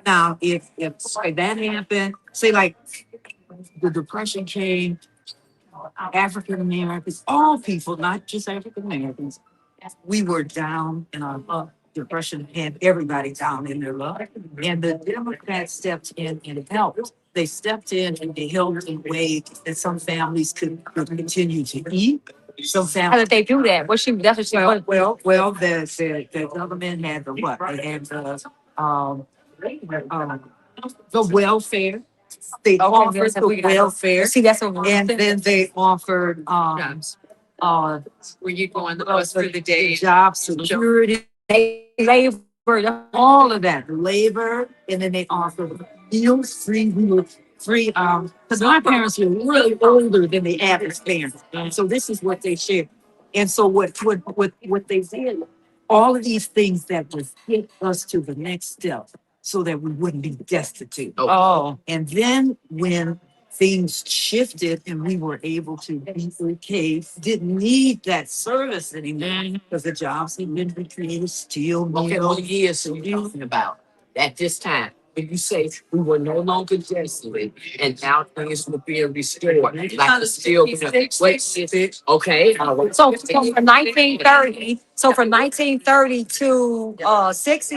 S5: Now, if say that happened, say like the Depression came, African Americans, all people, not just African Americans,
S6: we were down in our luck. Depression had everybody down in their luck. And the Democrats stepped in and helped. They stepped in and they helped in ways that some families could continue to eat. Some
S4: How
S6: families.
S4: did they do that? That's what she
S6: The government had the what? They had the welfare. They offered the welfare.
S4: See, that's what
S6: And then they offered,
S5: Where you go on the bus for the day.
S6: job security,
S4: labor.
S6: all of that, labor, and then they offered meals free, because my parents were really older than the average parent. And so this is what they shared. And so what they did, all of these things that would get us to the next step so that we wouldn't be destitute.
S4: Oh,
S6: And then when things shifted and we were able to be okay, didn't need that service anymore because the jobs had been created, steel
S2: Okay,
S6: mills.
S2: what years are you talking about at this time? When you say we were no longer desolate and now things were being restored, like the steel. Wait, okay.
S4: so from 1930, from 1930 to 60,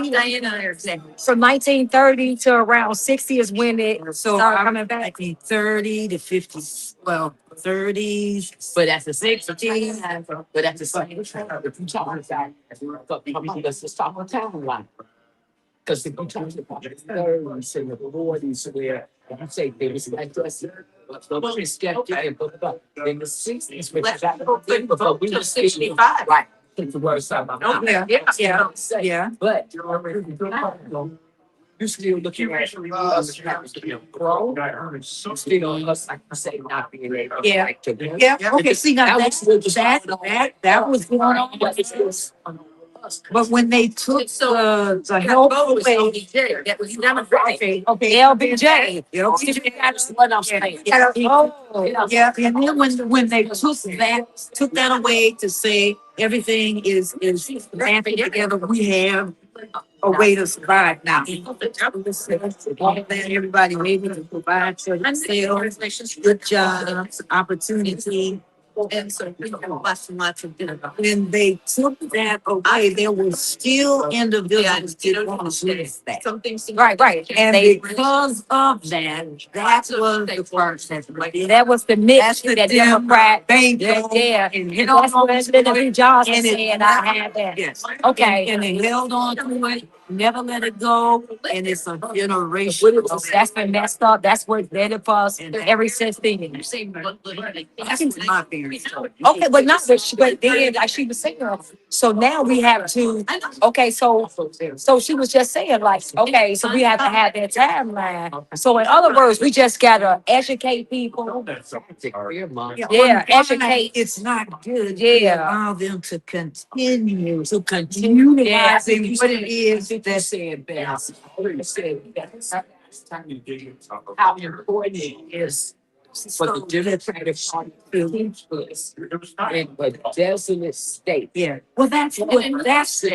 S4: from 1930 to around 60 is when it
S6: So
S4: started
S6: I'm
S4: coming back.
S6: like 30 to 50, well, 30s.
S2: But at the same time, but at the same time, if you talk about, let's just talk about timeline. Because if you talk about the 30s and the 40s where you say there was like this, but we stepped in, but in the 60s, which is but we were 65. Right. Take the words out of my mouth.
S6: Yeah.
S2: But you still looking at us having to grow. Still us, like you say, not being able to.
S6: Yeah.
S2: like, to-
S6: Yeah, okay, see, now
S2: That was what was
S6: that was going on. But when they took the help away.
S2: That was demographic.
S6: Okay.
S4: LBJ.
S2: That's what I'm saying.
S4: Oh,
S6: Yeah, and then when they took that away to say everything is ramping together, we have a way to survive now. Everybody able to provide for themselves, good jobs, opportunity.
S5: And so we have lots and lots of dinner.
S6: When they took that away, there were still individuals that didn't want to lose that.
S5: Some things.
S4: right.
S6: And
S4: They,
S6: because of that, that was the part that
S4: that was the mix
S6: That's the
S4: that
S6: Dem-
S4: Democrat.
S6: bingo.
S4: Yeah.
S6: And
S4: And that's what Lyndon Johnson
S6: And it-
S4: said. I had that.
S6: Yes.
S4: Okay.
S6: And they held on to it, never let it go, and it's a generation.
S4: That's been messed up. That's what led it for us ever since then.
S6: That's my parents.
S4: Okay, but not but then like she was saying. So now we have to. Okay, so she was just saying like, okay, so we have to have that timeline. So in other words, we just gotta educate people. Yeah, educate.
S6: It's not good. to
S4: Yeah.
S6: Allow them to continue
S2: Utilizing
S6: what it is
S2: that
S6: that's
S2: said best. You said best. How important it is for the Democratic Party to teach us in a desolate state.
S6: yeah. Well, that's
S2: It's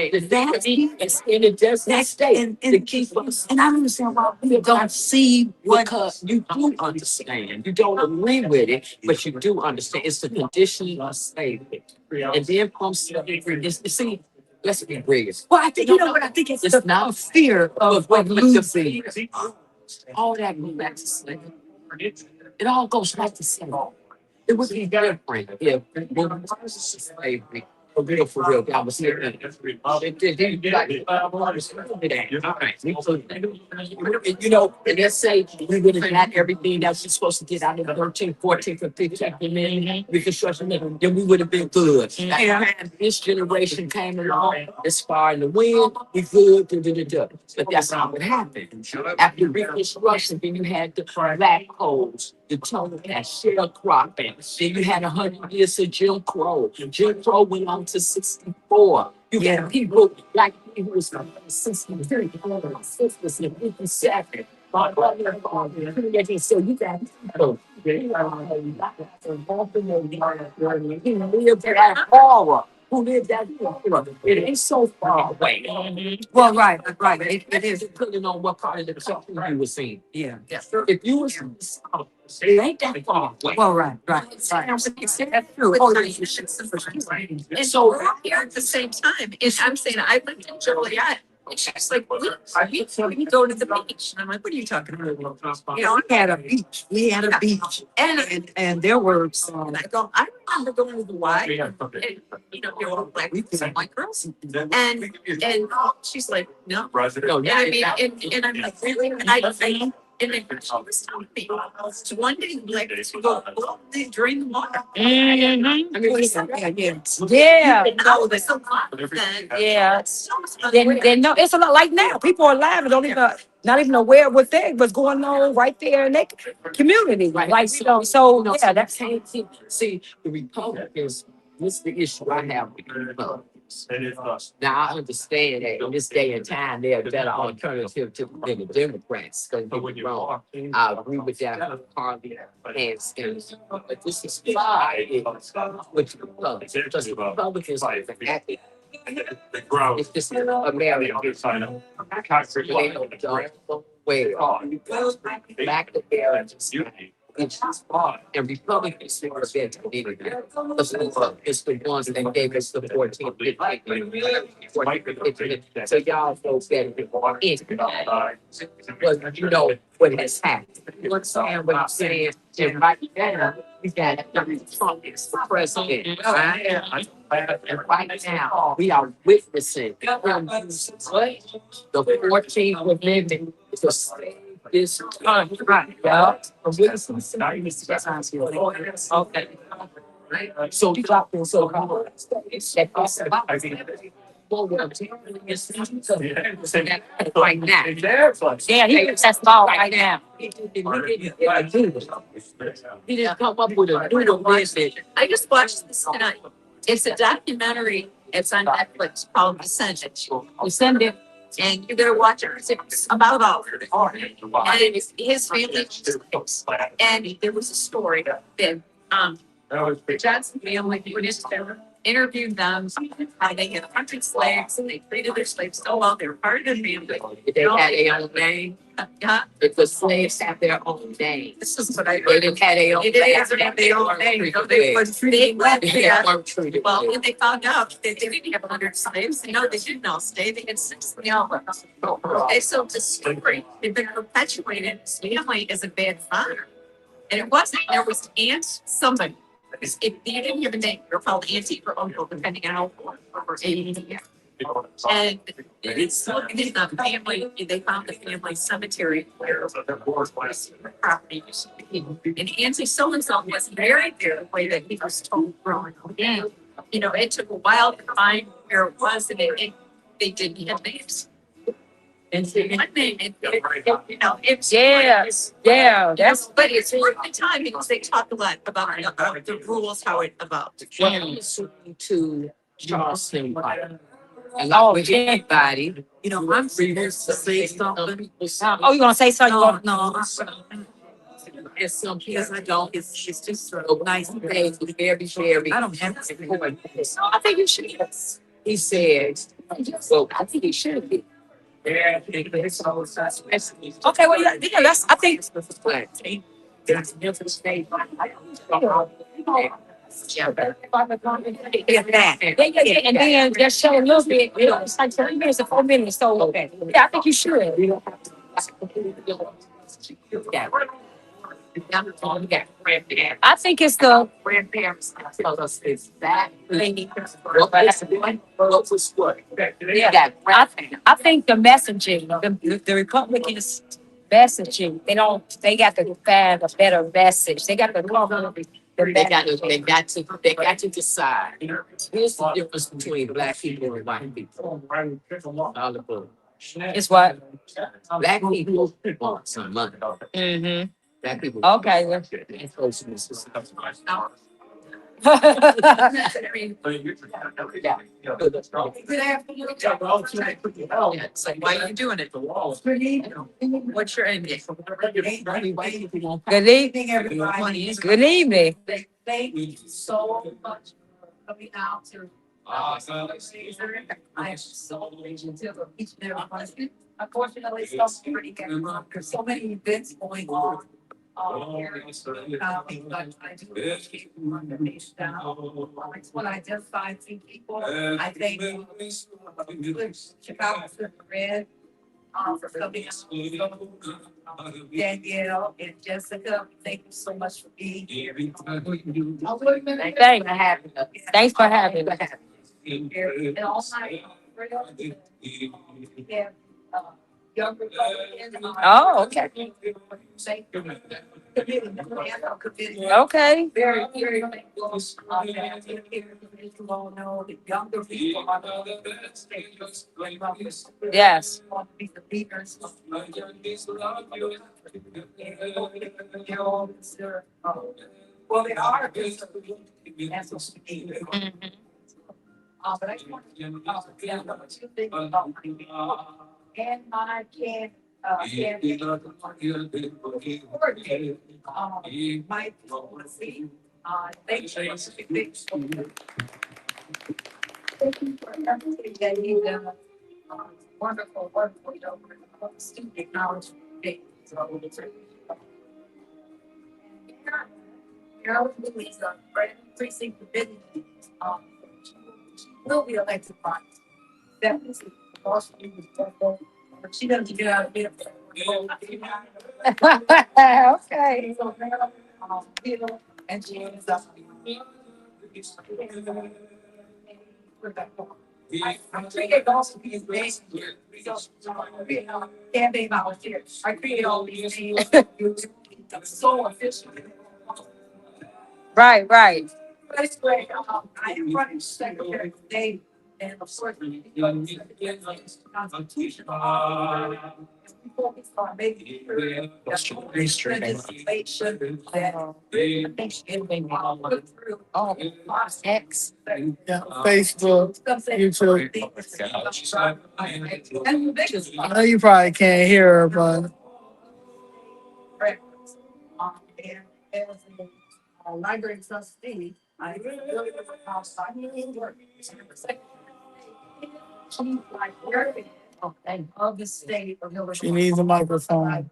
S2: in a desolate state to keep us.
S6: and I understand why we don't see what
S2: Because you do understand, you don't agree with it, but you do understand. It's the condition of slavery. And then comes slavery. See, let's be real.
S6: well, I think you know what I think it's
S2: It's
S6: the
S2: not
S6: fear of losing.
S2: All that goes back to slavery. It all goes back to slavery. It would be different if when we was slavery, for real, I was here. You know, and let's say we would have got everything that we're supposed to get out of the 13th, 14th, and 15th minute Reconstruction, then we would have been good. And this generation came along, it's far in the wind, we good, But that's not what happened. After Reconstruction, then you had the black codes, the total that sharecropping. Then you had 100 years of Jim Crow. Jim Crow went on to 64. You got people like me who was 63, 67. So you got people. He lived that horror. who live down here. It ain't so far away.
S6: Well, right, it is.
S2: Depending on what part of the country you were seeing.
S6: Yeah.
S2: If you was in the south, it ain't that far away.
S6: Well, right.
S2: That's true. Oh, yeah, you should.
S5: And so we're here at the same time. And I'm saying, I lived in Joliet. And she's like, we go to the beach. And I'm like, what are you talking about? You know,
S6: We had a beach. We had a beach. And there were some.
S5: and I go, I remember going to the Y. And, you know, there were black girls. And she's like, no.
S2: No,
S5: And I mean, and I'm like, really? And and then she was telling me, so one day, like, to go, well, they drain the water.
S4: Mhm.
S5: I mean,
S4: Yeah.
S5: and I was a lot then.
S4: Yeah.
S5: So
S4: Then no, it's a lot like now. People are laughing, don't even not even aware what what's going on right there in their community.
S2: Right.
S4: Like so
S2: No,
S4: yeah, that's
S2: see, the Republicans, this is the issue I have with the Republicans. Now, I understand that in this day and time, they're a better alternative than the Democrats. Don't get me wrong. I agree with that partly and skills. But this is why with the Republicans. Because the Republicans are acting. It's just American. Way back to parents. And Republicans were there to be there. It's the ones that gave us the 14, 15. So y'all folks that but you know what has happened. You understand what I'm saying? And right now, we got Trump is the president. Right? And right now, we are witnessing him use the 14th Amendment to save this country. Right. Yeah. Okay. So you got this so hard. Right now.
S4: yeah, he was that small right now.
S2: He didn't come up with a new message.
S5: I just watched this tonight. It's a documentary. It's on Netflix called Ascendant.
S4: We send it.
S5: And you better watch it. It's about all of it. And his family, and there was a story that the Johnson family interviewed them, how they had 100 slaves and they treated their slaves so well. They were part of the family.
S2: They had their own name. If the slaves have their own name.
S5: This is what I
S2: They didn't have their own
S5: They didn't have their own name. You know, they weren't treated well.
S2: They weren't treated
S5: Well,
S2: well.
S5: when they found out that they didn't have 100 slaves, they know they didn't all stay. They had 6 in the islands. Okay, so the story had been perpetuated. His family as a bad father. And it wasn't. There was aunt somebody. If you didn't have a name, you're called auntie or uncle, depending on how old or age. And it's looking in the family, they found the family cemetery where the property used to be. And Auntie so-and-so was married there the way that he was told growing up. You know, it took a while to find where it was, and they didn't have names. And so one name, you know, it's
S4: Yeah, that's
S5: but it's worth the time because they talk a lot about the rules, how it evolved.
S2: To Charleston. And like with everybody,
S6: You know, I'm supposed to say something.
S4: oh, you gonna say something?
S6: No.
S2: and some
S6: Because
S2: people
S6: I don't, it's just so
S2: nice
S6: nice.
S2: things, very, very.
S6: I don't have to.
S2: important. I think you should. He said, well, I think he should be.
S4: Okay, well, yeah, that's I think.
S2: Yeah.
S4: Yeah, and then just show a little bit, you know, it's like 3 minutes or 4 minutes. So yeah, I think you should. I think it's the
S2: Grandparents tell us it's that. What was what?
S4: yeah. I think the messaging, the Republicans messaging, they got to find a better message. They got to come up with the message.
S2: They got to decide. Here's the difference between black people and white people. All the book.
S4: It's what?
S2: Black people want some money.
S4: Mm-hmm.
S2: Black people.
S4: Okay.
S2: And closeness is-
S5: Yeah, it's like, why are you doing it? What's your end game?
S4: Good evening,
S6: everybody.
S4: Good evening.
S5: Thank you so much for coming out to
S2: I am so appreciative of each and every one. Unfortunately, it's pretty there's so many events going on. Here, but I do appreciate the recommendation down. It's when I just find two people, I think Chicago Red, for coming out. Danielle and Jessica, thank you so much for being here.
S4: Thanks for having us. Thanks for having us.
S2: And all my, yeah, younger Republicans.
S4: Oh, okay. Okay.
S2: Very, very thankful. That you all know the younger people are the states.
S4: Yes.
S2: Want to be the leaders. They're all considered, well, they are. That's what we need.
S4: Mhm.
S2: But I just want to, yeah, two things about my, and my can, my policy, thank you. Thank you for everything that you done. Wonderful, wonderful, student acknowledgement. So, Carol Louise, brand precinct division, will be elected by. That was she doesn't get out of bed.
S4: Okay.
S2: And she is I created also these names. So, campaign volunteers. I created all these names. So efficient.
S4: Right, right.
S2: But it's great. I am running secretary today, and of course, constitution. We focus on making sure that legislation that Thanksgiving look through.
S4: Oh, X.
S3: Yeah, Facebook, YouTube.
S2: And the biggest
S3: I know you probably can't hear her, but
S2: and as a library trustee, I really was a house. I mean, work. Chief librarian of the state of Illinois.
S3: she needs a microphone.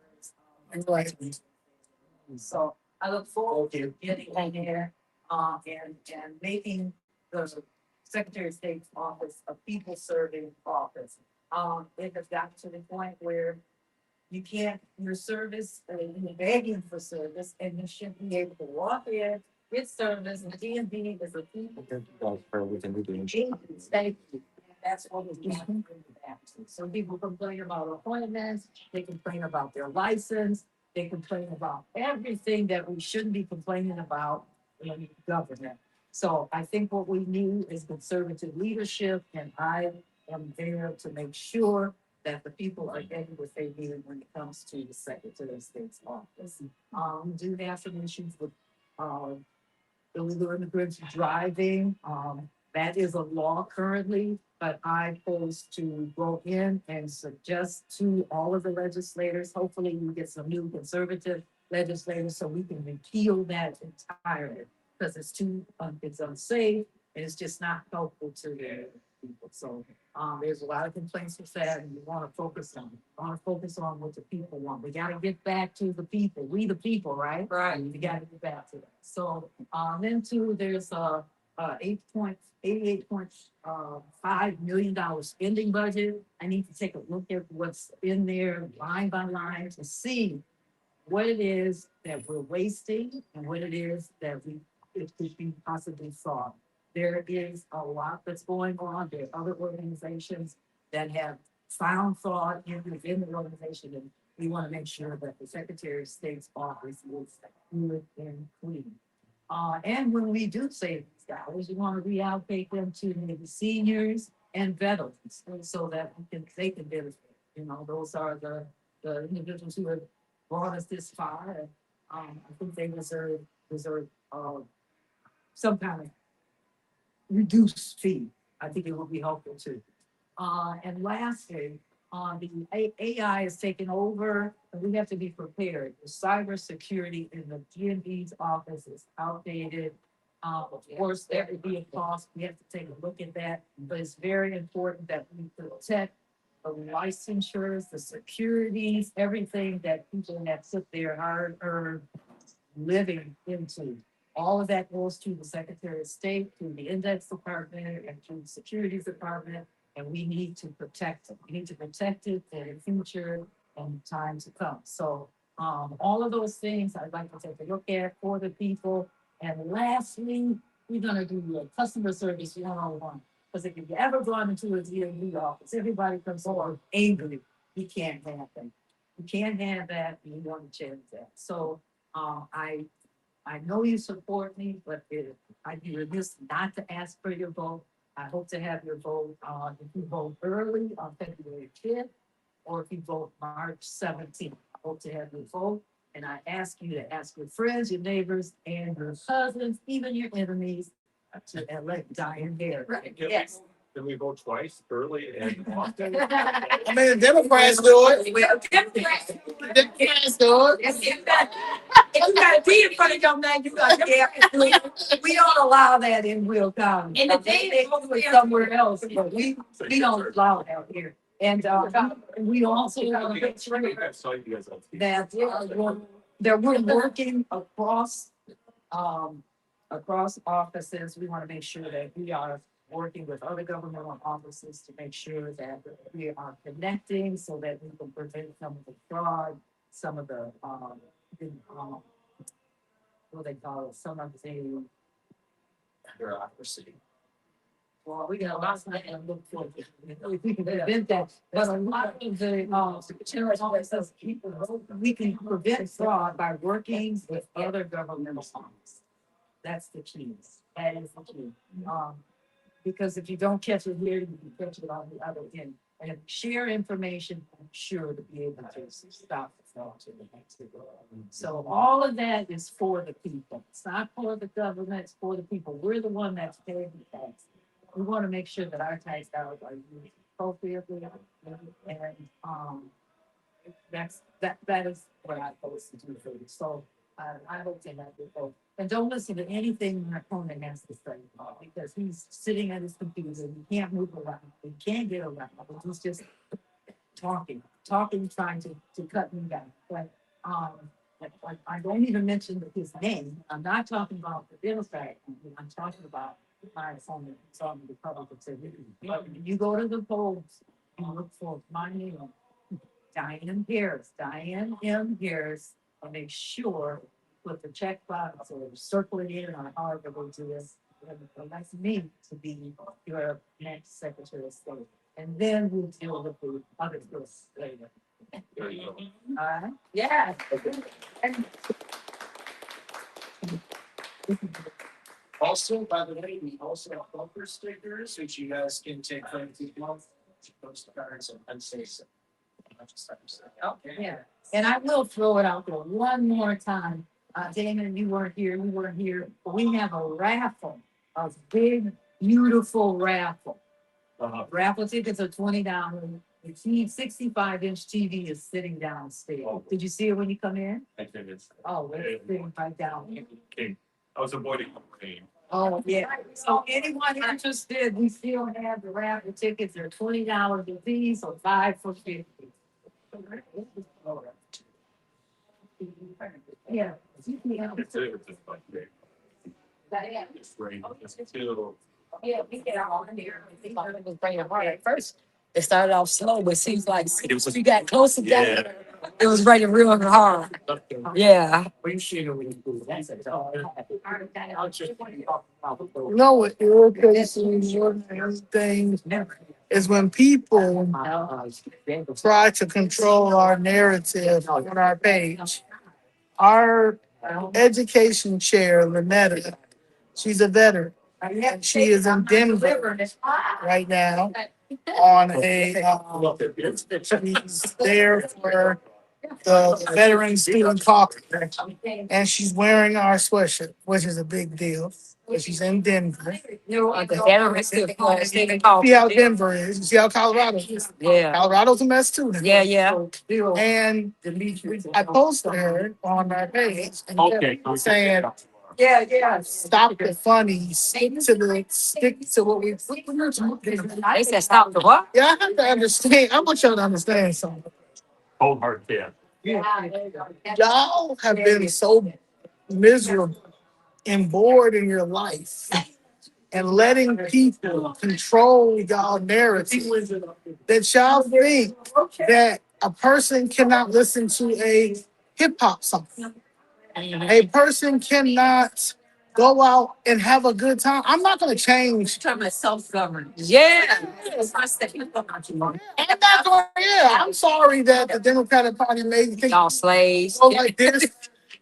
S2: So I look forward to getting in there, and making the Secretary of State's office a people serving office. It has gotten to the point where you can't, your service, you're begging for service, and you should be able to walk in, get service, and DMV is a people. Thank you. That's what was being. Some people complain about appointments, they complain about their license, they complain about everything that we shouldn't be complaining about in government. So I think what we need is conservative leadership, and I am there to make sure that the people are getting what they need when it comes to the Secretary of State's office. We do have some issues with, illegal immigrants driving. That is a law currently, but I pose to go in and suggest to all of the legislators, hopefully we get some new conservative legislators so we can repeal that entirely. Because it's too, it's unsafe and it's just not helpful to the people. So, there's a lot of complaints with that and we want to focus on, what the people want. We got to get back to the people, we the people, right?
S5: Right.
S2: We got to get back to that. So, then too, there's a $88.5 million spending budget. I need to take a look at what's in there line by line to see what it is that we're wasting and what it is that it could be possibly solved. There is a lot that's going on. There are other organizations that have found thought within the organization, and we want to make sure that the Secretary of State's office is good and clean. And when we do save these dollars, we want to reallocate them to maybe seniors and veterans so that they can benefit. You know, those are the individuals who have brought us this far. And, I think they deserve some kind of reduced fee. I think it will be helpful too. And lastly, the AI is taking over, and we have to be prepared. The cybersecurity in the DMV's office is outdated.
S6: Of course, there would be a cost. We have to take a look at that, but it's very important that we protect the licensures, the securities, everything that people have put their hard-earned living into. All of that goes to the Secretary of State, to the Index Department, and to the Securities Department, and we need to protect it. We need to protect it for the future and time to come. So, all of those things I'd like to take a look at for the people. And lastly, we're gonna do a customer service 101. Because if you've ever gone into a DMV office, everybody comes over angry. You can't have that. You can't have that, and you want to change that. So, I know you support me, but I'd be remiss not to ask for your vote. I hope to have your vote if you vote early on February 5th, or if you vote March 17th. I hope to have your vote, and I ask you to ask your friends, your neighbors, and your cousins, even your enemies, to elect Diane Gare. Yes.
S7: Can we vote twice, early and often?
S3: I mean, the Democrats do it.
S2: Well, Democrats,
S3: Democrats do it.
S2: if you got a D in front of your name, you got Democrats.
S6: We don't allow that in Will County.
S2: And the
S6: They
S2: day
S6: do it somewhere else, but we don't allow it out here. And we also have a big trade
S7: I saw you guys on TV.
S6: that we're working across offices. We want to make sure that we are working with other governmental offices to make sure that we are connecting so that we can prevent some of the fraud, some of the, what they call it, some of the
S7: Bureaucracy.
S6: well, we got lots of that and look for it. If we can prevent that, but a lot of the, we can prevent fraud by working with other governmental offices. That's the key. That is the key. Because if you don't catch it here, you can catch it on the other end. And if you share information, I'm sure to be able to stop the fraud to the next level. So all of that is for the people. It's not for the government, it's for the people. We're the one that's paying the tax. We want to make sure that our tax dollars are used appropriately. And that is what I'm supposed to do for you. So I hope they have your vote. And don't listen to anything my opponent has to say, because he's sitting at his computer, he can't move around, he can't get around, he's just talking, trying to cut me down. But I don't even mention his name. I'm not talking about the Democrat, I'm talking about my opponent, it's on the Republican side. But when you go to the polls, you look for my name, Diane Diane M. Harris, and make sure put the checkbox or circle it in or however we do this. Elect me to be your next Secretary of State. And then we'll deal with the other bills later.
S7: There you go.
S6: All right? Yeah. And
S1: Also, by the way, we also have bumper stickers, which you guys can take from people, postcards and say so.
S2: Okay.
S6: yeah, and I will throw it out there one more time. Damon, you weren't here, but we have a raffle, a big, beautiful raffle. Raffle tickets are $20. The 65-inch TV is sitting downstairs. Did you see it when you come in?
S7: I think it's.
S6: Oh, it's sitting right down here.
S7: Okay. I was avoiding the pain.
S6: Oh, yeah. So anyone interested, we still have the raffle tickets. They're $20 a piece, or 5 for 50. Yeah.
S7: It's just like, it's great. It's too.
S2: Yeah, we get all in there. It was raining hard at first. It started off slow, but it seems like we got closer down. It was raining real hard. Yeah.
S3: You know what irritates me more than anything is when people try to control our narrative on our page. Our education chair, Lynetta, she's a veteran. And she is in Denver right now on she's there for the veteran student caucus. And she's wearing our sweatshirt, which is a big deal. But she's in Denver. See how Denver is. You see how Colorado is.
S2: Yeah.
S3: Colorado's a mess too.
S2: Yeah.
S3: And I posted her on our page and
S7: Okay.
S3: saying,
S4: Yeah.
S3: Stop the funny. Stick to what we.
S4: They said stop the what?
S3: Yeah, I have to understand. I want y'all to understand something.
S7: Cold hard yeah.
S3: Y'all have been so miserable and bored in your life and letting people control y'all narrative that y'all think that a person cannot listen to a hip hop song. A person cannot go out and have a good time. I'm not gonna change.
S5: Talking about self-governed.
S4: Yeah.
S3: I'm not gonna. Yeah, I'm sorry that the Democratic Party made you think
S4: Y'all slaves.
S3: go like this.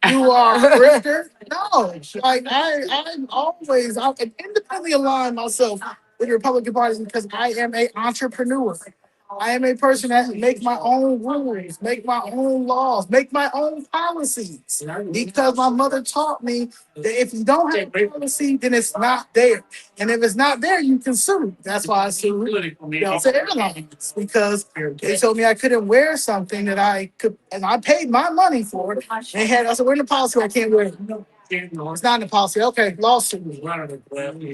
S3: You are a grifter. No, like I'm always I can independently align myself with the Republican Party because I am an entrepreneur. I am a person that make my own rules, make my own laws, make my own policies. Because my mother taught me that if you don't have a policy, then it's not there. And if it's not there, you can sue. That's why I sued Delta Airlines because they told me I couldn't wear something that I could, and I paid my money for it. They had, I said, we're in the policy, I can't wear it. It's not in the policy. Okay, lawsuit.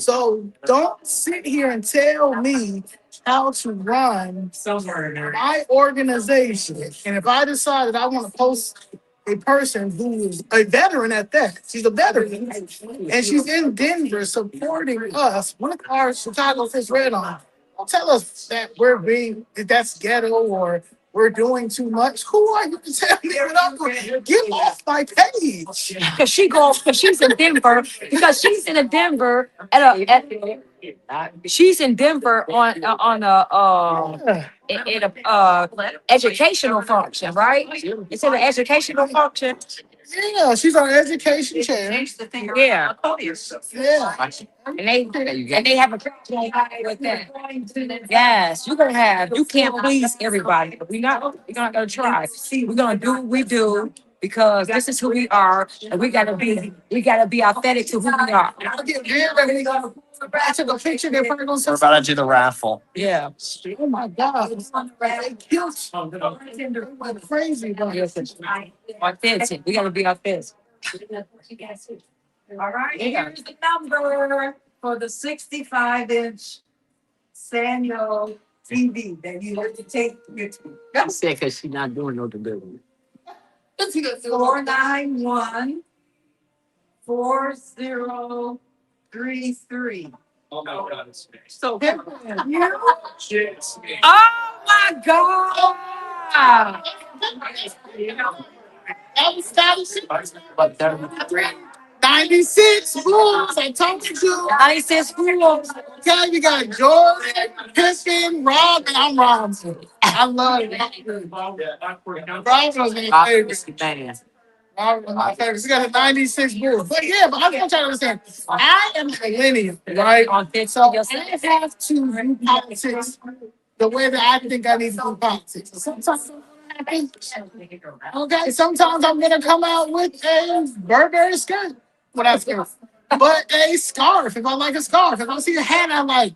S3: So don't sit here and tell me how to run my organization. And if I decide that I want to post a person who is a veteran at that, she's a veteran, and she's in Denver supporting us with our Chicago Fish Red on. Don't tell us that that's ghetto or we're doing too much. Who are you to tell me what I'm doing? Get off my page.
S4: Because she's in Denver. Because she's in Denver she's in Denver on in a educational function, right? It's in an educational function.
S3: Yeah, she's on education chair.
S5: Change the thing.
S4: Yeah.
S3: Yeah.
S4: And they have a problem with that. Yes, you can't please everybody. But we're not gonna try. We're gonna do what we do because this is who we are, and we gotta be authentic to who we are.
S3: I'll get everybody. I took a picture. They're probably gonna say,
S1: We're about to do the raffle.
S4: Yeah.
S3: "Oh my God, they killed you." They went crazy about it.
S4: Authentic. We gotta be authentic.
S6: All right, here's the number for the 65-inch Sanyo TV that you have to take with you.
S2: I said, because she's not doing no delivery.
S6: 491 4033.
S7: Oh my God.
S5: So
S4: Oh my God.
S2: But they're
S3: 96 Bulls. I told you.
S4: I said school.
S3: Okay, you got Jordan, Piston, Rob, and I'm Robinson. I love it. Robinson was my favorite.
S2: man.
S3: Robinson was my favorite. She got a 96 Bulls. But yeah, but I'm trying to understand. I am a millennial, right? So I have to do politics the way that I think I need to do politics. Sometimes okay, sometimes I'm gonna come out with a Burberry skirt. What I skirt. But a scarf, if I like a scarf. If I see a hat I like,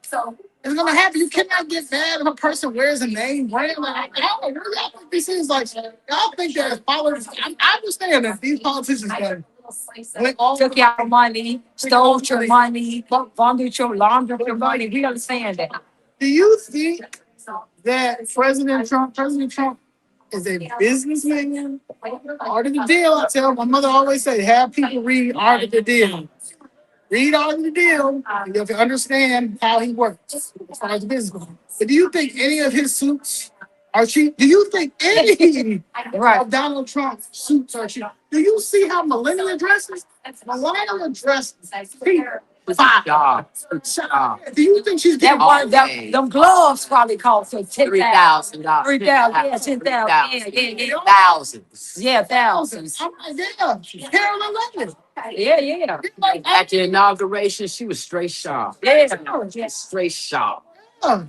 S3: it's gonna happen. You cannot get mad if a person wears a name brand. Like, I don't really I think this is like y'all think that politics. I understand that these politicians went all
S4: Took your money, stole your money, laundered your money. We understand that.
S3: Do you think that President Trump is a businessman? Art of the Deal. I tell my mother always say, have people read Art of the Deal. Read Art of the Deal, and you'll understand how he works as far as businessman. But do you think any of his suits are cheap? Do you think any of Donald Trump's suits are cheap? Do you see how Melania dresses? Melania dresses cheap.
S2: Job.
S3: Do you think she's
S4: That
S3: getting
S4: one, them gloves probably cost for $10,000.
S2: $3,000.
S4: $3,000, yeah, $10,000. Yeah.
S2: Thousands.
S4: Yeah, thousands.
S3: I'm like, yeah, Carolyn Leonard.
S4: Yeah.
S2: At the inauguration, she was straight sharp.
S4: Yeah.
S2: Straight sharp.
S3: Yeah.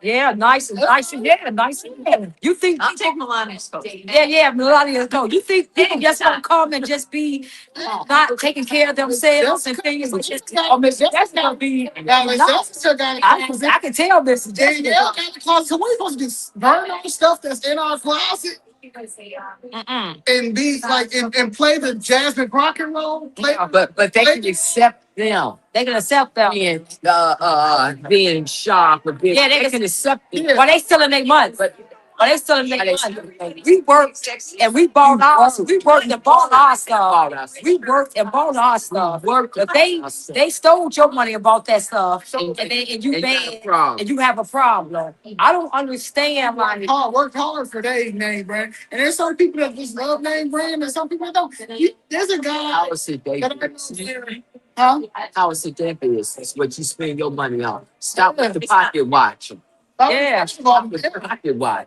S4: Yeah, nice. You think
S5: I'll take Melania's coat.
S4: Yeah, Melania, no. You think people just gonna come and just be not taking care of themselves and things? That's gonna be.
S3: Now, Miss Jessica got
S4: I can tell Miss
S3: Danielle
S4: Jessica.
S3: got the closet. So we're supposed to just burn all the stuff that's in our closet.
S4: Mm-mm.
S3: and be like and play the Jasmine Crockett role.
S2: Yeah, but they can accept them
S4: They can accept them.
S2: being sharp or being,
S4: Yeah,
S2: they can accept it.
S3: Yeah.
S4: Well, they still in their money. Well, they still in their money. We worked and we bought ours. We worked and bought our stuff. We worked and bought our stuff. But they stole your money and bought that stuff, and you bad and you have a problem. I don't understand. Like,
S3: Work hard for their name brand. And there's some people that just love name brand and some people that don't. There's a guy
S2: How is it they
S3: that huh?
S2: How is it their business? What you spend your money on? Stop with the pocket watch.
S4: yeah,
S2: Stop with the pocket watch.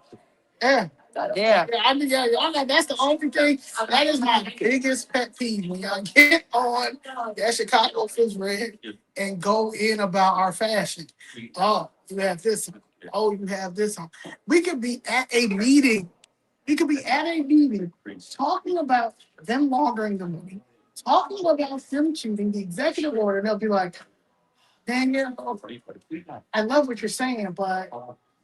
S3: Yeah.
S4: yeah.
S3: I mean, y'all know that's the only thing. That is my biggest pet peeve when y'all get on that Chicago Fizz Red and go in about our fashion. Oh, you have this on. Oh, you have this on. We could be at a meeting. We could be at a meeting talking about them laundering the money, talking about them choosing the executive order, and they'll be like, Daniel, I love what you're saying, but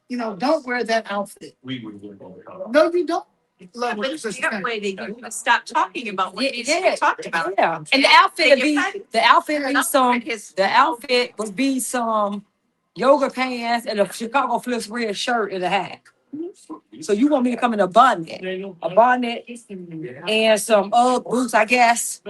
S3: don't wear that outfit. No, you don't. Love what you're
S5: But the
S3: saying.
S5: way they do it, stop talking about what needs to
S4: Yeah,
S5: be talked about.
S4: yeah. And the outfit would be some yoga pants and a Chicago Flips red shirt and a hat. So you want me to come in a bonnet and some boots, I guess,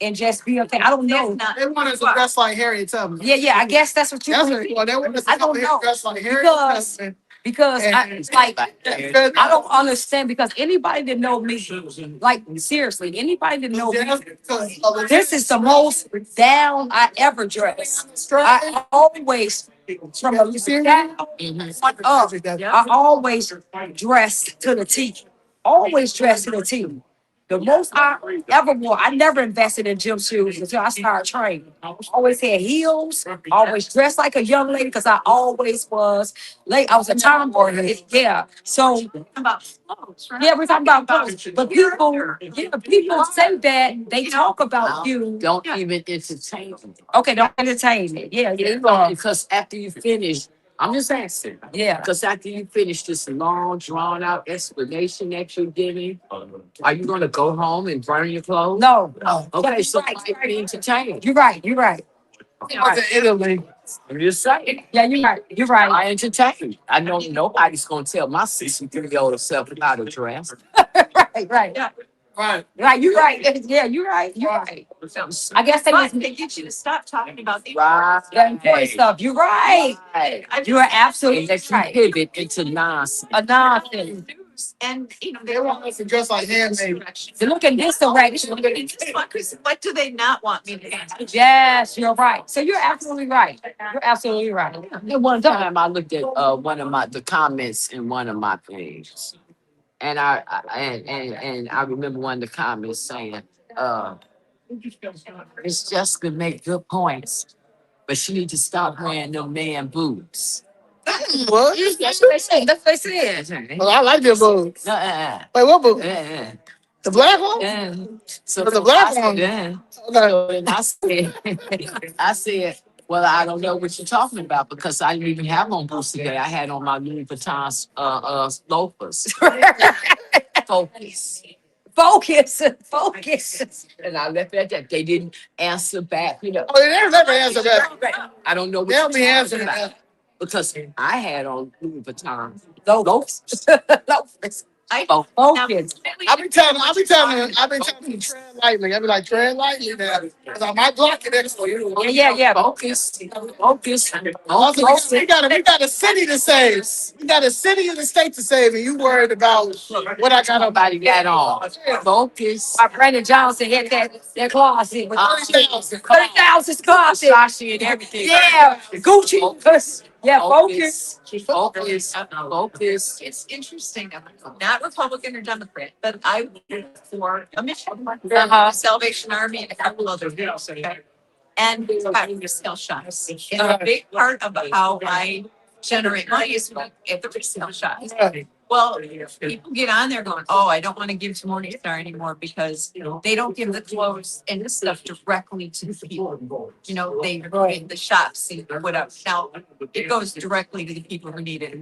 S4: and just be okay. I don't know.
S3: They want us to dress like Harriet Tubman.
S4: Yeah, I guess that's what you
S3: That's
S4: want.
S3: what they want us to
S4: I don't know.
S3: dress like Harriet Tubman.
S4: Because I don't understand, because anybody that know me, like seriously, anybody that know me, this is the most down I ever dressed. I always from a down up, I always dress to the T. Always dress to the T. The most I ever wore, I never invested in gym shoes until I started training. Always had heels, always dressed like a young lady because I always was late. I was a tomboy. Yeah. So
S5: About clothes, right?
S4: yeah, we're talking about clothes. But people say that they talk about you.
S2: Don't even entertain them.
S4: Okay, don't entertain it. Yeah,
S2: Because after you finish, I'm just asking.
S4: yeah.
S2: Because after you finish this long, drawn out explanation that you're giving, are you going to go home and burn your clothes?
S4: No.
S2: Okay, so
S4: Right,
S2: I be entertained.
S4: You're right.
S3: Italy.
S2: I'm just saying.
S4: Yeah, you're right.
S2: I entertain. I know nobody's going to tell my 63-year-old self how to dress.
S4: Right.
S5: Yeah.
S3: Right.
S4: Right, you're right. Yeah, you're right. I guess they
S5: But
S4: just
S5: they get you to stop talking about the
S2: Right.
S4: that important stuff. You're right. You are absolutely
S2: And let you
S4: right.
S2: pivot into nonsense.
S4: A nonsense.
S5: news, and
S3: They want us to dress like handmade.
S4: To look in this direction.
S5: What do they not want me to do?
S4: Yes, you're right. So you're absolutely right. You're absolutely right.
S2: And one time I looked at one of the comments in one of my pages. And I remember one of the comments saying, Miss Jessica make good points, but she need to stop wearing them man boots.
S3: What?
S4: That's what they say. That's what they say.
S3: Well, I like their boots. Wait, what boots? The black one?
S2: So
S3: The black one?
S2: Yeah.
S3: Okay.
S2: So and I said, well, I don't know what you're talking about because I didn't even have on boots today. I had on my Louis Vuitton loafers. Focus. And I left it at that. They didn't answer back.
S3: Oh, they never answer that.
S2: I don't know what
S3: They'll
S2: you're
S3: be
S2: talking
S3: answering
S2: about.
S3: that.
S2: Because I had on Louis Vuitton
S4: Loafers.
S2: loafers.
S4: Focus.
S3: I've been telling them to tread lightly. I be like, tread lightly now. Because I might block it next for you.
S4: Yeah.
S2: Focus.
S3: Also, we got a city to save. We got a city and a state to save, and you worried about what I got on.
S2: Nobody got on. Focus.
S4: My Brandon Johnson had that closet with
S3: 30,000.
S4: 30,000 closet.
S2: Sashi and everything.
S4: Yeah, Gucci. Yeah, focus.
S2: Focus.
S5: It's interesting. I'm not Republican or Democrat, but I work for a mission, Salvation Army, and a couple other groups. Okay? And we've got resale shops. And a big part of how I generate money is at the resale shops. Well, people get on there going, oh, I don't want to give to Morningstar anymore because they don't give the clothes and the stuff directly to the people. They in the shops and whatever. Now, it goes directly to the people who need it.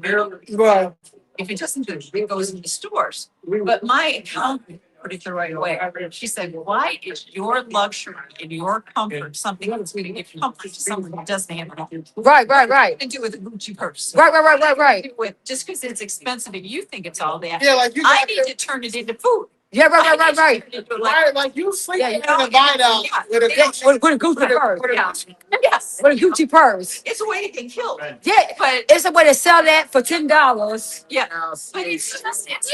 S3: Right.
S5: If it doesn't do it, it goes in the stores. But my accountant put it the right way. She said, why is your luxury and your comfort something that's going to give comfort to someone who doesn't have it?
S4: Right.
S5: To do with a Gucci purse.
S4: Right.
S5: Just because it's expensive and you think it's all that.
S3: Yeah, like you
S5: I
S3: got
S5: need to turn it into food.
S4: Yeah, right.
S3: right, like you sleeping in
S5: Yeah,
S3: a night out with a
S4: With a Gucci purse.
S5: Yeah. Yes.
S4: With a Gucci purse.
S5: It's a way to get killed.
S4: Yeah,
S5: But
S4: it's a way to sell that for $10.
S5: yeah, but it's just, it's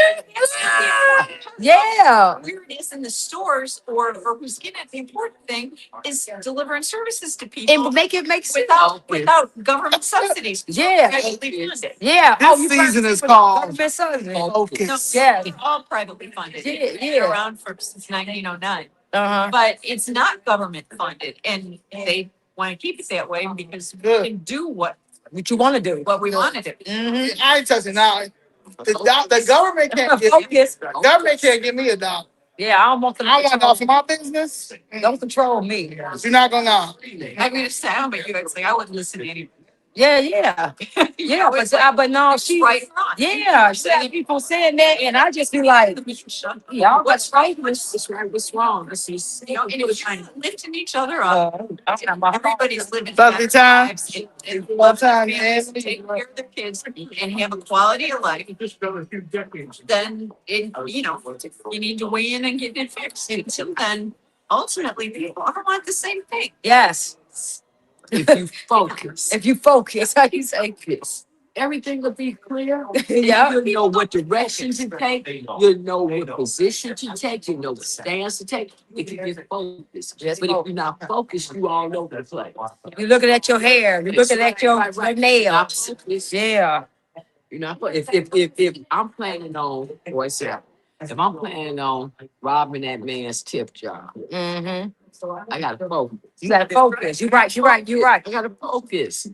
S4: Yeah.
S5: where it is in the stores or who's getting it. The important thing is delivering services to people
S4: And make it make sense.
S5: without government subsidies.
S4: Yeah.
S5: Privately funded.
S4: Yeah.
S3: This season is called
S4: Focus.
S3: Focus.
S4: Yeah.
S5: It's all privately funded.
S4: Yeah,
S5: It's been
S4: yeah.
S5: around since 1909,
S4: Uh-huh.
S5: but it's not government funded, and they want to keep it that way because we
S3: Good.
S5: can do what
S4: What you want to do.
S5: we want to do.
S4: Mm-hmm.
S3: I ain't touching now. The government can't get
S4: Focus.
S3: government can't give me a dollar.
S4: Yeah, I don't want them.
S3: I want off of my business.
S4: Don't control me.
S3: You're not gonna know.
S5: I mean, it's sad, but you it's like I wouldn't listen to anyone.
S4: Yeah.
S5: You
S4: Yeah,
S5: know, it's like,
S4: but no,
S5: it's
S4: she.
S5: right or wrong.
S4: Yeah, she had people saying that, and I just be like, y'all, what's right? What's right? What's wrong? This is.
S5: You know, and it was trying to lifting each other up. Everybody's living
S3: Lovely
S5: better
S3: time.
S5: lives and
S3: One
S5: love their
S3: time,
S5: families,
S3: Anthony.
S5: take care of their kids, and have a quality of life. Then you need to weigh in and get it fixed. Until then, ultimately, people all want the same thing.
S4: Yes.
S2: If you focus,
S4: If you focus, how you say?
S2: focus, everything will be clear.
S4: Yeah.
S2: You'll know what direction to take. You'll know what position to take. You know what stance to take. If you get focused.
S4: Just
S2: But if you're not focused, you all over the place.
S4: You're looking at your hair. You're looking at your nails. Yeah.
S2: You know, if I'm planning on, if I'm planning on robbing that man's tip jar,
S4: Mm-hmm.
S2: I gotta focus.
S4: You gotta focus. You're right.
S2: I gotta focus.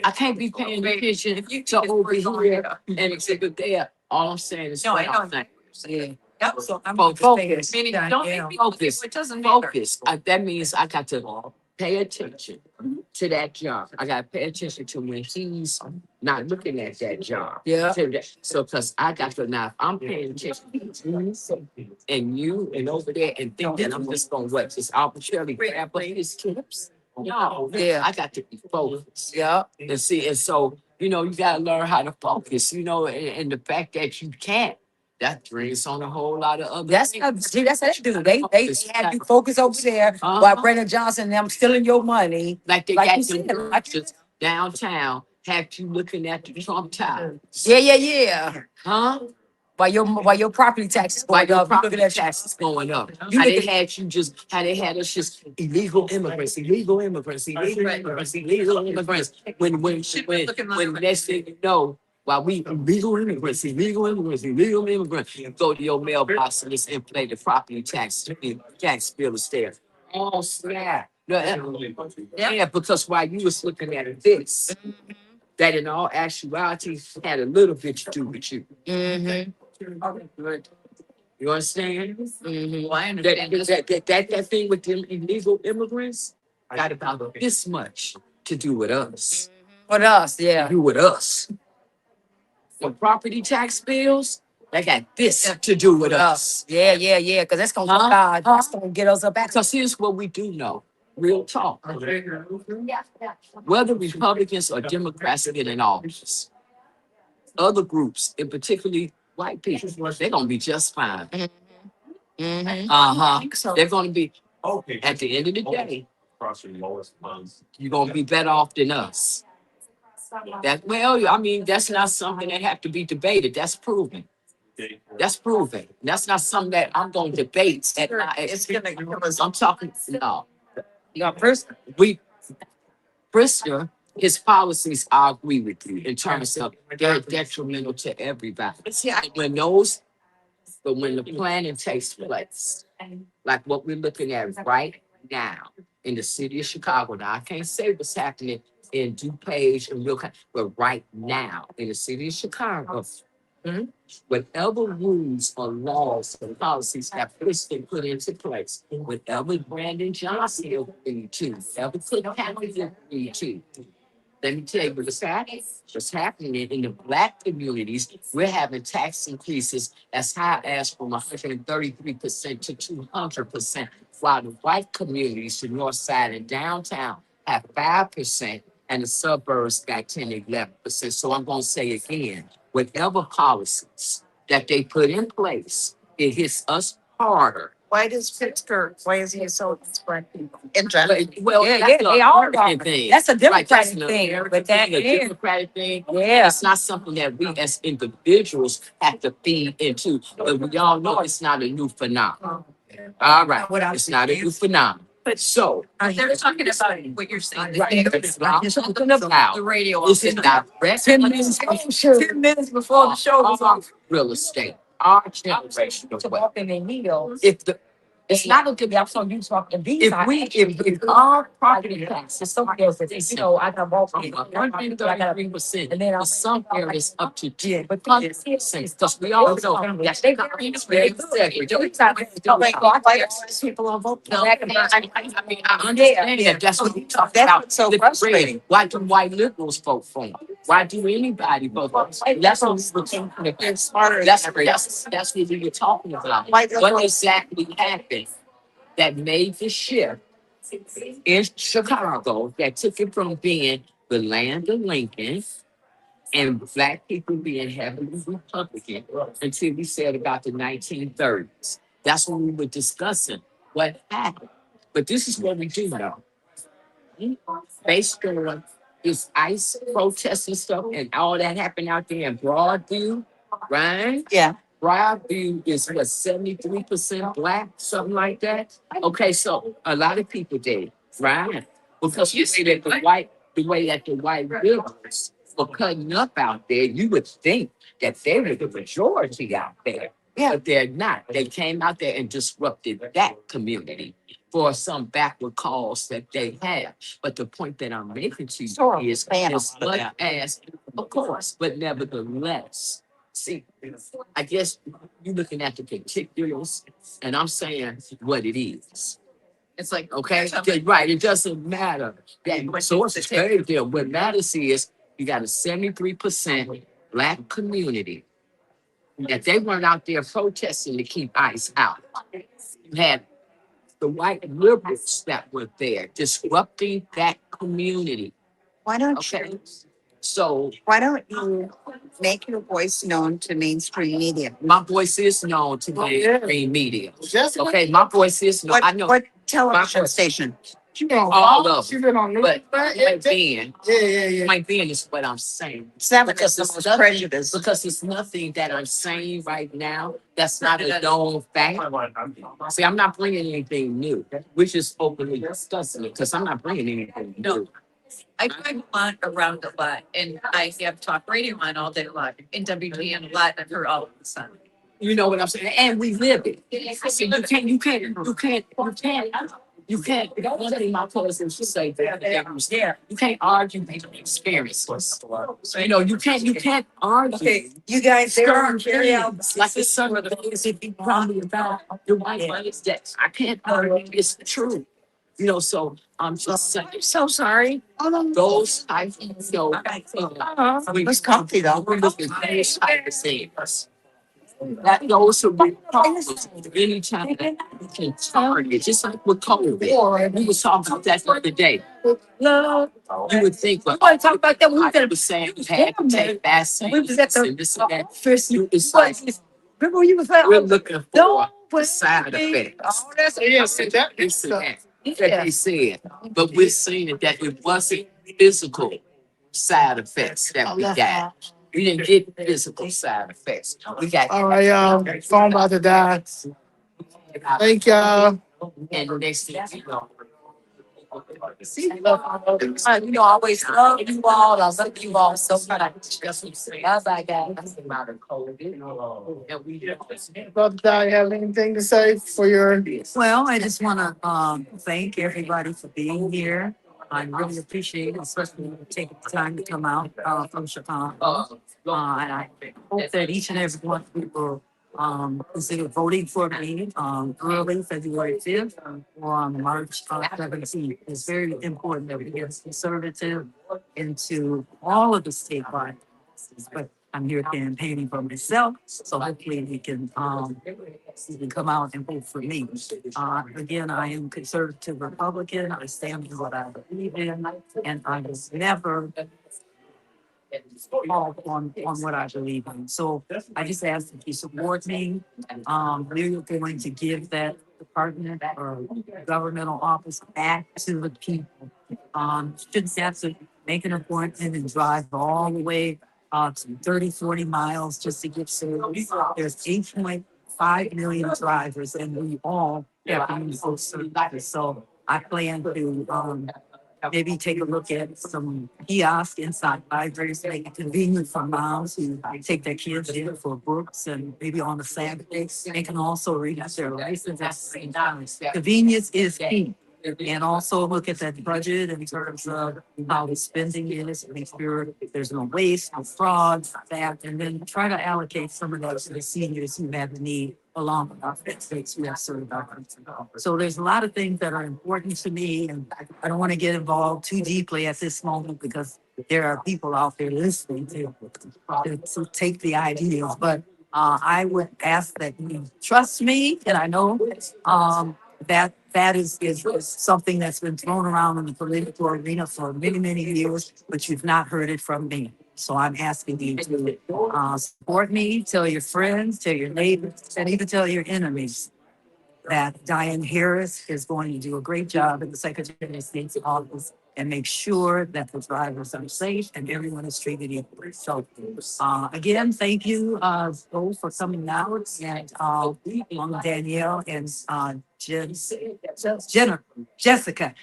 S2: I can't be paying attention to over here and exhibit there. All I'm saying is
S5: No, I
S2: what
S5: know.
S2: I'm saying.
S4: Yeah.
S5: Yep. So I'm
S2: Focus.
S5: meaning don't
S4: Yeah.
S5: make people think
S2: Focus.
S5: it doesn't matter.
S2: Focus. That means I got to pay attention to that job. I got to pay attention to when he's not looking at that job.
S4: Yeah.
S2: So, because I got to now, if I'm paying attention to you and you and over there and think that I'm just going to just arbitrarily grab up his tips. No,
S4: Yeah.
S2: I got to be focused.
S4: Yeah.
S2: And see, and so, you got to learn how to focus, and the fact that you can't, that brings on a whole lot of other
S4: That's
S2: things.
S4: see, that's what they do. They have you focus over there while Brandon Johnson and them stealing your money.
S2: Like they
S4: Like
S2: got
S4: you
S2: them
S4: said, like-
S2: pictures downtown, have you looking at the Trump Tower.
S4: Yeah.
S2: Huh?
S4: While your property taxes
S2: Why
S4: going
S2: your
S4: up, you looking
S2: property
S4: at
S2: taxes going up?
S4: You
S2: How they
S4: look
S2: had us just illegal immigrants. When next thing you know, while we illegal immigrants, you go to your mailbox and play the property tax bill is there. Oh snap. Yeah, because while you was looking at this, that in all actuality had a little bit to do with you.
S4: Mm-hmm.
S2: You understand?
S4: Mm-hmm.
S5: Well, I understand this.
S2: That thing with them illegal immigrants got about this much to do with us.
S4: With us, yeah.
S2: Do with us. The property tax bills, they got this to do with us.
S4: Yeah. Because that's gonna that's gonna get us up back.
S2: Because here's what we do know. Real talk. Whether Republicans or Democrats get in office, other groups, and particularly white people, they're gonna be just fine.
S4: Mm-hmm.
S2: They're gonna be at the end of the day, you're gonna be better off than us. That's not something that have to be debated. That's proven. That's not something that I'm gonna debate. I'm talking
S4: First,
S2: Brisker, his policies, I agree with you in terms of they're detrimental to everybody. But when the planning takes place, like what we're looking at right now in the city of Chicago. Now, I can't say what's happening in DuPage and but right now in the city of Chicago, whatever rules or laws or policies have been put into place, whatever Brandon Johnson agreed to, whatever Cook County agreed to, Let me tell you what's happening in the black communities. We're having tax increases as high as from 133% to 200%, while the white communities, the north side and downtown, have 5%, and the suburbs got 10 and 11%. So I'm going to say again, whatever policies that they put in place, it hits us harder.
S5: Why does Pittsburgh, why is he so black people? In general.
S2: Well,
S4: Yeah,
S2: that's
S4: they
S2: a
S4: all
S2: American
S4: are.
S2: thing.
S4: That's a
S2: Right, that's
S4: Democratic
S2: an
S4: thing,
S2: American
S4: but that
S2: thing, a
S4: is,
S2: Democratic thing.
S4: yeah.
S2: It's not something that we as individuals have to feed into. But we all know it's not a new phenomenon. All right, it's not a new phenomenon.
S5: But
S2: So,
S5: they're talking about what you're saying.
S2: right, it's not talking about
S5: The radio.
S2: this is direct
S4: 10 minutes, 10 minutes before the show was on.
S2: real estate. Our generation of
S4: To
S2: wealth.
S4: walk in their heels.
S2: If the it's not a
S4: Yeah, so you talking these
S2: if
S4: are
S2: we
S4: actually-
S2: if our property taxes
S4: It's so different. You know, I got walk in.
S2: 133%,
S4: And then
S2: for some areas up to
S4: Yeah, but
S2: 200%, because we all know that's the Congress very
S5: People on vote.
S2: I mean, I understand that. That's what we talk
S5: That's
S2: about.
S5: what's so
S2: The
S5: frustrating.
S2: grid. Why do white liberals vote for them? Why do anybody vote for them? That's what we were talking about.
S5: Smarter.
S2: That's what we were talking about. What exactly happened that made the shift in Chicago that took it from being the land of Lincoln and black people being heavily Republican until we said about the 1930s. That's when we were discussing what happened. But this is what we do know. Based on this ICE protests and stuff and all that happened out there in Broadview, right?
S5: Yeah.
S2: Broadview is what, 73% black, something like that? Okay, so a lot of people did, right? Because the way that the white liberals were cutting up out there, you would think that they were the majority out there.
S5: Yeah.
S2: But they're not. They came out there and disrupted that community for some backward cause that they have. But the point that I'm making to you is as much as, of course, but nevertheless, see, I guess you're looking at the particulars, and I'm saying what it is.
S5: It's like,
S2: Okay, right. It doesn't matter. That source is very there. What matters is you got a 73% black community that they weren't out there protesting to keep ICE out. You had the white liberals that were there disrupting that community.
S5: why don't
S2: Okay,
S5: you,
S2: so
S5: why don't you make your voice known to mainstream media?
S2: my voice is known to mainstream media.
S3: Jessica,
S2: Okay, my voice is known. I know
S5: What television
S2: My-
S5: station?
S3: she been on
S2: all
S3: Fox,
S2: of
S3: she been on
S2: but
S3: Newsmax. Yeah.
S2: my being is what I'm saying.
S5: Seven is
S2: Because
S5: the
S2: it's
S5: most
S2: nothing-
S5: prejudice.
S2: Because it's nothing that I'm saying right now that's not a known fact. See, I'm not bringing anything new. We're just openly discussing it because I'm not bringing anything new.
S5: I drive a lot around a lot and I have talk radio on all day long in WGN a lot and I've heard all of the time.
S2: You know what I'm saying? And we live it. See, you can't, one thing my cousin used to say that, you can't argue people's experiences. You know, you can't argue.
S5: Okay, you guys, there are very out.
S2: Like it's some of the things that people probably about the white man's that I can't argue it's true. You know, so I'm just saying,
S5: I'm so sorry.
S2: those types, you know,
S5: It was comfy though.
S2: we look at these type of things. That those who be problems anytime you can target, just like with COVID. We was talking about that the other day. You would think, well,
S4: want to talk about that? We was
S2: I
S4: at
S2: was saying you had to take vaccines.
S4: We was at the-
S2: and this and that. It's like
S4: Remember when you was like,
S2: we're looking for
S4: don't
S2: the side effects.
S3: Oh, that's it.
S2: This and that they said, but we're seeing that it wasn't physical side effects that we got. We didn't get physical side effects. We got.
S3: All right, y'all. Phone about to die. Thank y'all.
S2: And the next thing you know.
S4: you know, I always love you all. I love you all so much. Bye, guys.
S2: And we
S3: Brother Di, you have anything to say for your?
S6: Well, I just want to thank everybody for being here. I really appreciate it, especially when you taking the time to come out from Chicago. And I hope that each and every one of you will consider voting for me, early February 5th or on March 17th. It's very important that we get conservative into all of the statewide. But I'm here campaigning for myself, so hopefully we can come out and vote for me. Again, I am conservative Republican. I stand for what I believe in, and I was never off on what I believe in. So I just ask that you support me. We're going to give that department or governmental office back to the people. Shouldn't have to make an appointment and drive all the way to 30, 40 miles just to get service. There's 8.5 million drivers and we all have to use those services. So I plan to maybe take a look at some kiosks inside libraries, make it convenient for moms who take their kids in for books and maybe on a Saturday. They can also read their license at the same time. Convenience is key. And also look at that budget in terms of how the spending is, make sure there's no waste, no fraud, that, and then try to allocate some of those to the seniors who have the need along with our states who have served our country. So there's a lot of things that are important to me, and I don't want to get involved too deeply at this moment because there are people out there listening to take the ideas. But I would ask that you trust me, and I know that is something that's been thrown around in the political arena for many, many years, but you've not heard it from me. So I'm asking you to support me, tell your friends, tell your neighbors, and even tell your enemies that Diane Harris is going to do a great job in the Secretary of State's office and make sure that the drivers are safe and everyone is treated equally. So again, thank you both for coming out, and Danielle and Jessica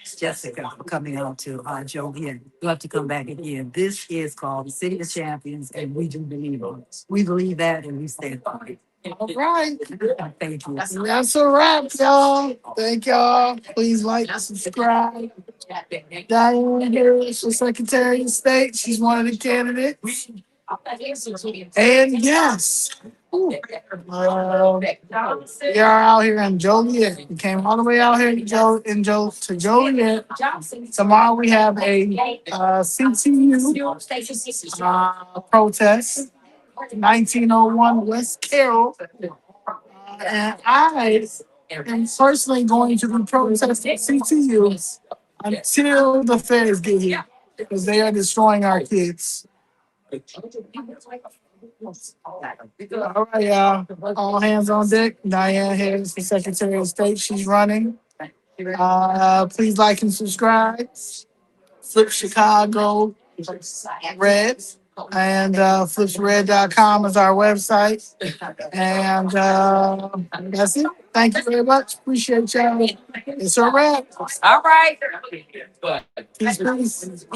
S6: for coming out to Joliet. You'll have to come back again. This is called the City of Champions, and we do believe on it. We believe that, and we stand by it.
S3: All right.
S6: Thank you.
S3: That's a wrap, y'all. Thank y'all. Please like and subscribe. Diane Harris for Secretary of State. She's one of the candidates. And yes, we are out here in Joliet. We came all the way out here to Joliet. Tomorrow we have a CTU protest, 1901 West Carroll. And I am personally going to be protesting CTU until the feds get here because they are destroying our kids. All right, y'all. All hands on deck. Diane Harris, the Secretary of State. She's running. Please like and subscribe. Flip Chicago Red. And flipsred.com is our website. And that's it. Thank you very much. Appreciate y'all. It's a wrap.
S4: All right.
S3: Peace, peace.